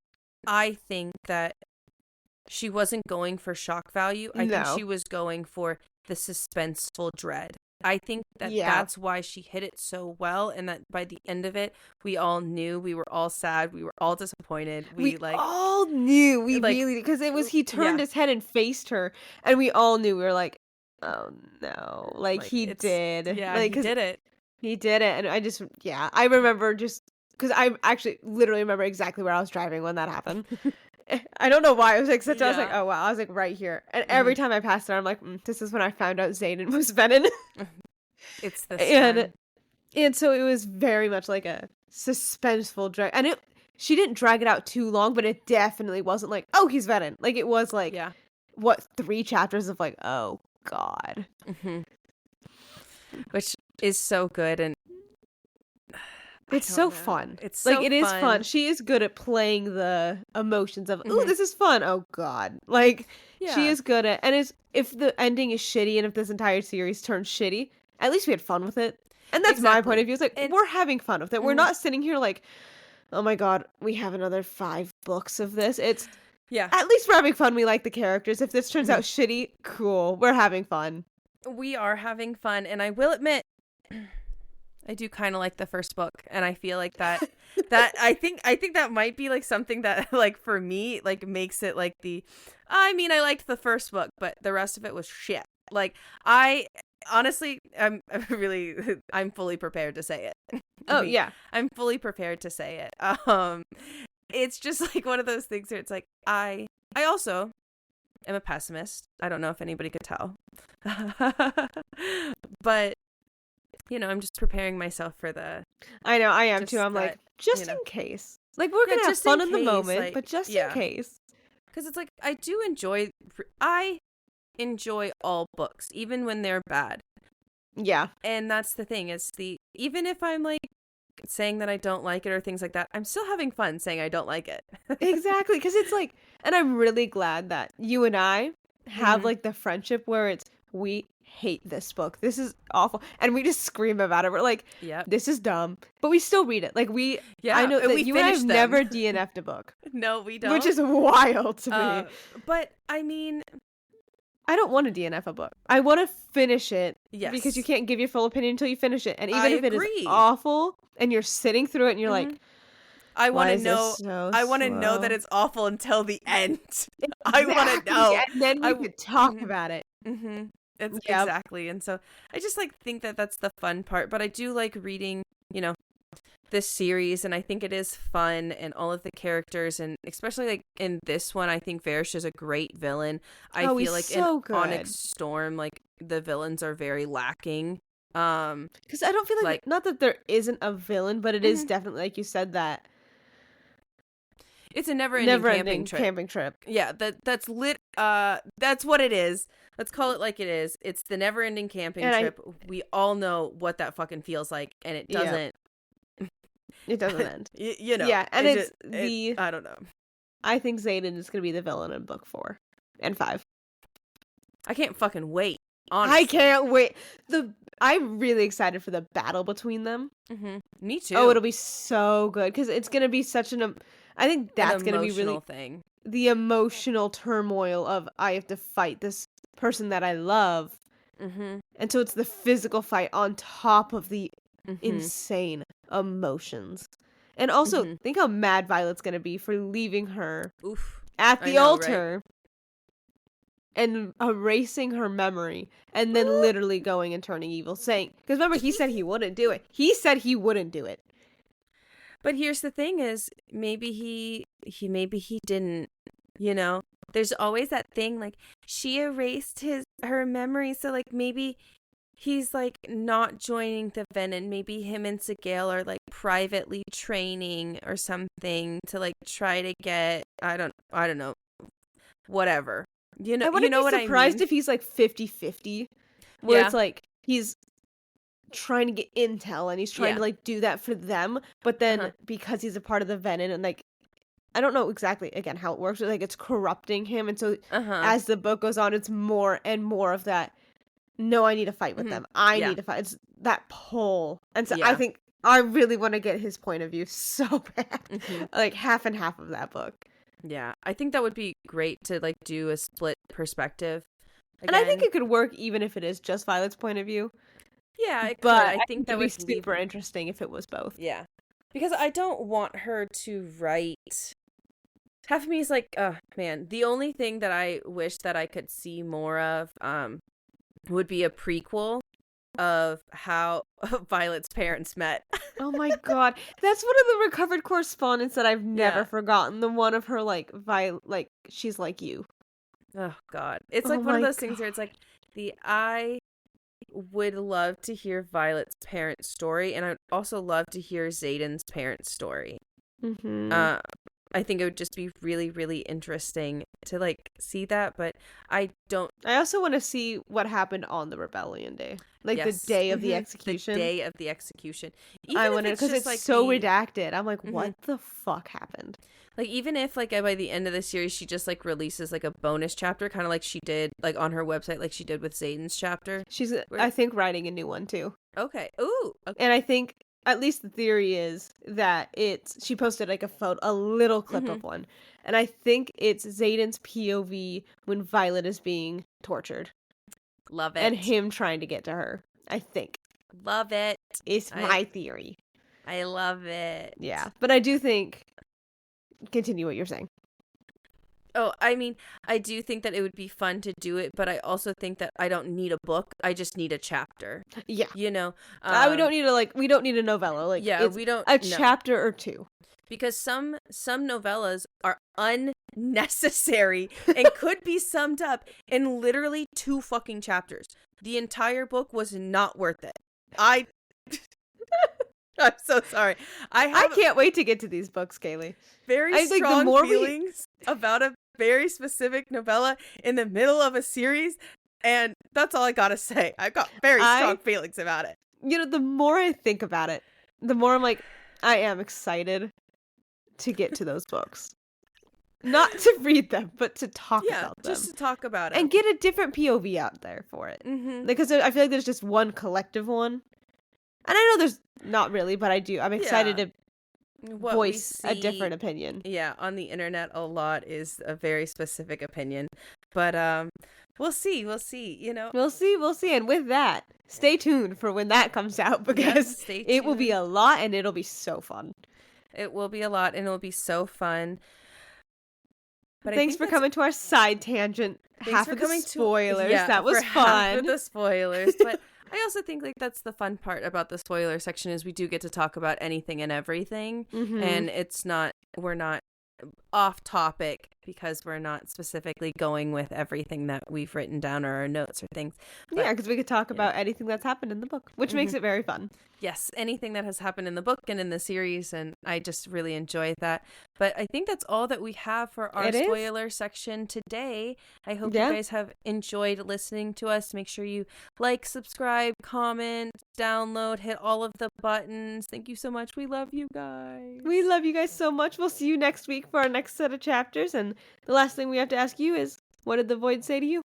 I think that she wasn't going for shock value. I think she was going for the suspenseful dread. I think that that's why she hit it so well, and that by the end of it, we all knew. We were all sad. We were all disappointed. We all knew. We really, because it was, he turned his head and faced her, and we all knew. We were like, oh no, he did. Yeah, he did it. He did it, and I remember just, because I actually literally remember exactly where I was driving when that happened. I don't know why. I was like, I was like, oh wow, I was like right here. And every time I passed it, I'm like, this is when I found out Xaden was Venom. It's this and so it was very much like a suspenseful drag. And she didn't drag it out too long, but it definitely wasn't like, oh, he's Venom. Like, it was like, 3 chapters of like, oh god. Which is so good, and it's so fun. It's like, it is fun. She is good at playing the emotions of, oh, this is fun. Oh god. Like, she is good at, and if the ending is shitty and if this entire series turns shitty, at least we had fun with it. And that's my point of view. It's like, we're having fun with it. We're not sitting here like, oh my god, we have another 5 books of this. It's, at least we're having fun. We like the characters. If this turns out shitty, cool. We're having fun. We are having fun, and I will admit, I do kind of like the first book, and I feel like that I think that might be like something that, like, for me, like, makes it like I liked the first book, but the rest of it was shit. Like, I honestly, I'm fully prepared to say it. Oh yeah, I'm fully prepared to say it. It's just like one of those things where it's like, I also am a pessimist. I don't know if anybody could tell, but I'm just preparing myself for the. I know, I am too. I'm like, just in case. Like, we're gonna have fun in the moment, like, but just in case. Because it's like, I enjoy all books, even when they're bad. Yeah. And that's the thing, is even if I'm like saying that I don't like it or things like that, I'm still having fun saying I don't like it. Exactly. Because it's like, and I'm really glad that you and I have like the friendship where it's, we hate this book. This is awful. And we just scream about it. We're like, this is dumb. But we still read it. Like, I know that you and I have never DNF'd a book. No, we don't. Which is wild to me. But, I mean, I don't want to DNF a book. I want to finish it. Yes. Because you can't give your full opinion until you finish it. And even if it is awful and you're sitting through it and you're like, I want to know. I want to know that it's awful until the end. Exactly. I want to know, and then we could talk about it. Exactly. And so I just like think that that's the fun part. But I do like reading, this series, and I think it is fun, and all of the characters, and especially like in this one, I think Varys is a great villain. I feel like so in Onyx Storm, like, the villains are very lacking. Because I don't feel like, not that there isn't a villain, but it is definitely, like you said, that it's a never-ending camping trip. Yeah, that's what it is. Let's call it like it is. It's the never-ending camping trip. We all know what that fucking feels like, and it doesn't. It doesn't end. Yeah, and I don't know. I think Xaden is going to be the villain in book 4 and 5. I can't fucking wait. Honestly. I can't wait. I'm really excited for the battle between them. Me too. Oh, it'll be so good because it's going to be such I think that's going to be really thing. the emotional turmoil of I have to fight this person that I love. Mm-hmm. And so it's the physical fight on top of the Mm-hmm. insane emotions. And also, think how mad Violet's gonna be for leaving her at the altar, right? And erasing her memory, and then literally going and turning evil, saying, because remember, he said he wouldn't do it. He said he wouldn't do it. But here's the thing is, maybe he didn't, you know? There's always that thing, like, she erased her memory, so, like, maybe he's, like, not joining the Venom. Maybe him and Sigale are, like, privately training or something to, like, try to get, I don't know, whatever. You know, I wouldn't be surprised if he's, like, 50-50, where it's, like, he's trying to get intel and he's trying to, like, do that for them, but then because he's a part of the Venom and, like, I don't know exactly, again, how it works, but, like, it's corrupting him, and so as the book goes on, it's more and more of that, no, I need to fight with them. I need to fight. It's that pull. And so I think I really want to get his point of view so bad. Like, half and half of that book. Yeah, I think that would be great to, like, do a split perspective. Again. And I think it could work even if it is just Violet's point of view. Yeah, but I think that would be super interesting if it was both. Yeah. Because I don't want her to write... Half of me is like, oh, man, the only thing that I wish that I could see more of would be a prequel of how Violet's parents met. Oh my god. That's one of the recovered correspondence that I've never forgotten. The one of her, like, like, she's like you. Oh god. It's like one of those things where it's like, I would love to hear Violet's parents' story, and I'd also love to hear Xaden's parents' story. I think it would just be really, really interesting to, like, see that, but I also want to see what happened on the rebellion day. Like, the day of the execution. The day of the execution. I wonder, because it's like so redacted. I'm like, what the fuck happened? Like, even if, like, by the end of the series, she just, like, releases, like, a bonus chapter, kind of like she did, like, on her website, like she did with Xaden's chapter. She's, I think, writing a new one, too. Okay. Ooh. Okay. And I think... At least the theory is that she posted like a little clip of one. And I think it's Xaden's POV when Violet is being tortured. Love it. And him trying to get to her, I think. Love it. It's my theory. I love it. Yeah. But I do think, continue what you're saying. Oh, I mean, I do think that it would be fun to do it, but I also think that I don't need a book. I just need a chapter. Yeah. You know? We don't need a novella. Like, yeah, we don't. A chapter or two. Because some novellas are unnecessary and could be summed up in literally 2 fucking chapters. The entire book was not worth it. I'm so sorry. I can't wait to get to these books, Kaylee. Very strong feelings about a very specific novella in the middle of a series, and that's all I gotta say. I've got very strong feelings about it. You know, the more I think about it, the more I'm like, I am excited to get to those books. Not to read them, but to talk about them. Just to talk about it. And get a different POV out there for it. Because I feel like there's just one collective one. And I know there's not really, but I do. I'm excited to voice a different opinion. Yeah, on the internet a lot is a very specific opinion. But we'll see, you know. We'll see. And with that, stay tuned for when that comes out, because it will be a lot and it'll be so fun. It will be a lot and it'll be so fun. But thanks for coming to our side tangent. Half of the spoilers. That was fun. Half of the spoilers. But I also think, like, that's the fun part about the spoiler section is we do get to talk about anything and everything. And we're not off topic because we're not specifically going with everything that we've written down or our notes or things. But, yeah, because we could talk about anything that's happened in the book, which makes it very fun. Yes, anything that has happened in the book and in the series, and I just really enjoy that. But I think that's all that we have for our spoiler section today. I hope you guys have enjoyed listening to us. Make sure you like, subscribe, comment, download, hit all of the buttons. Thank you so much. We love you guys. We love you guys so much. We'll see you next week for our next set of chapters. And the last thing we have to ask you is, what did the void say to you?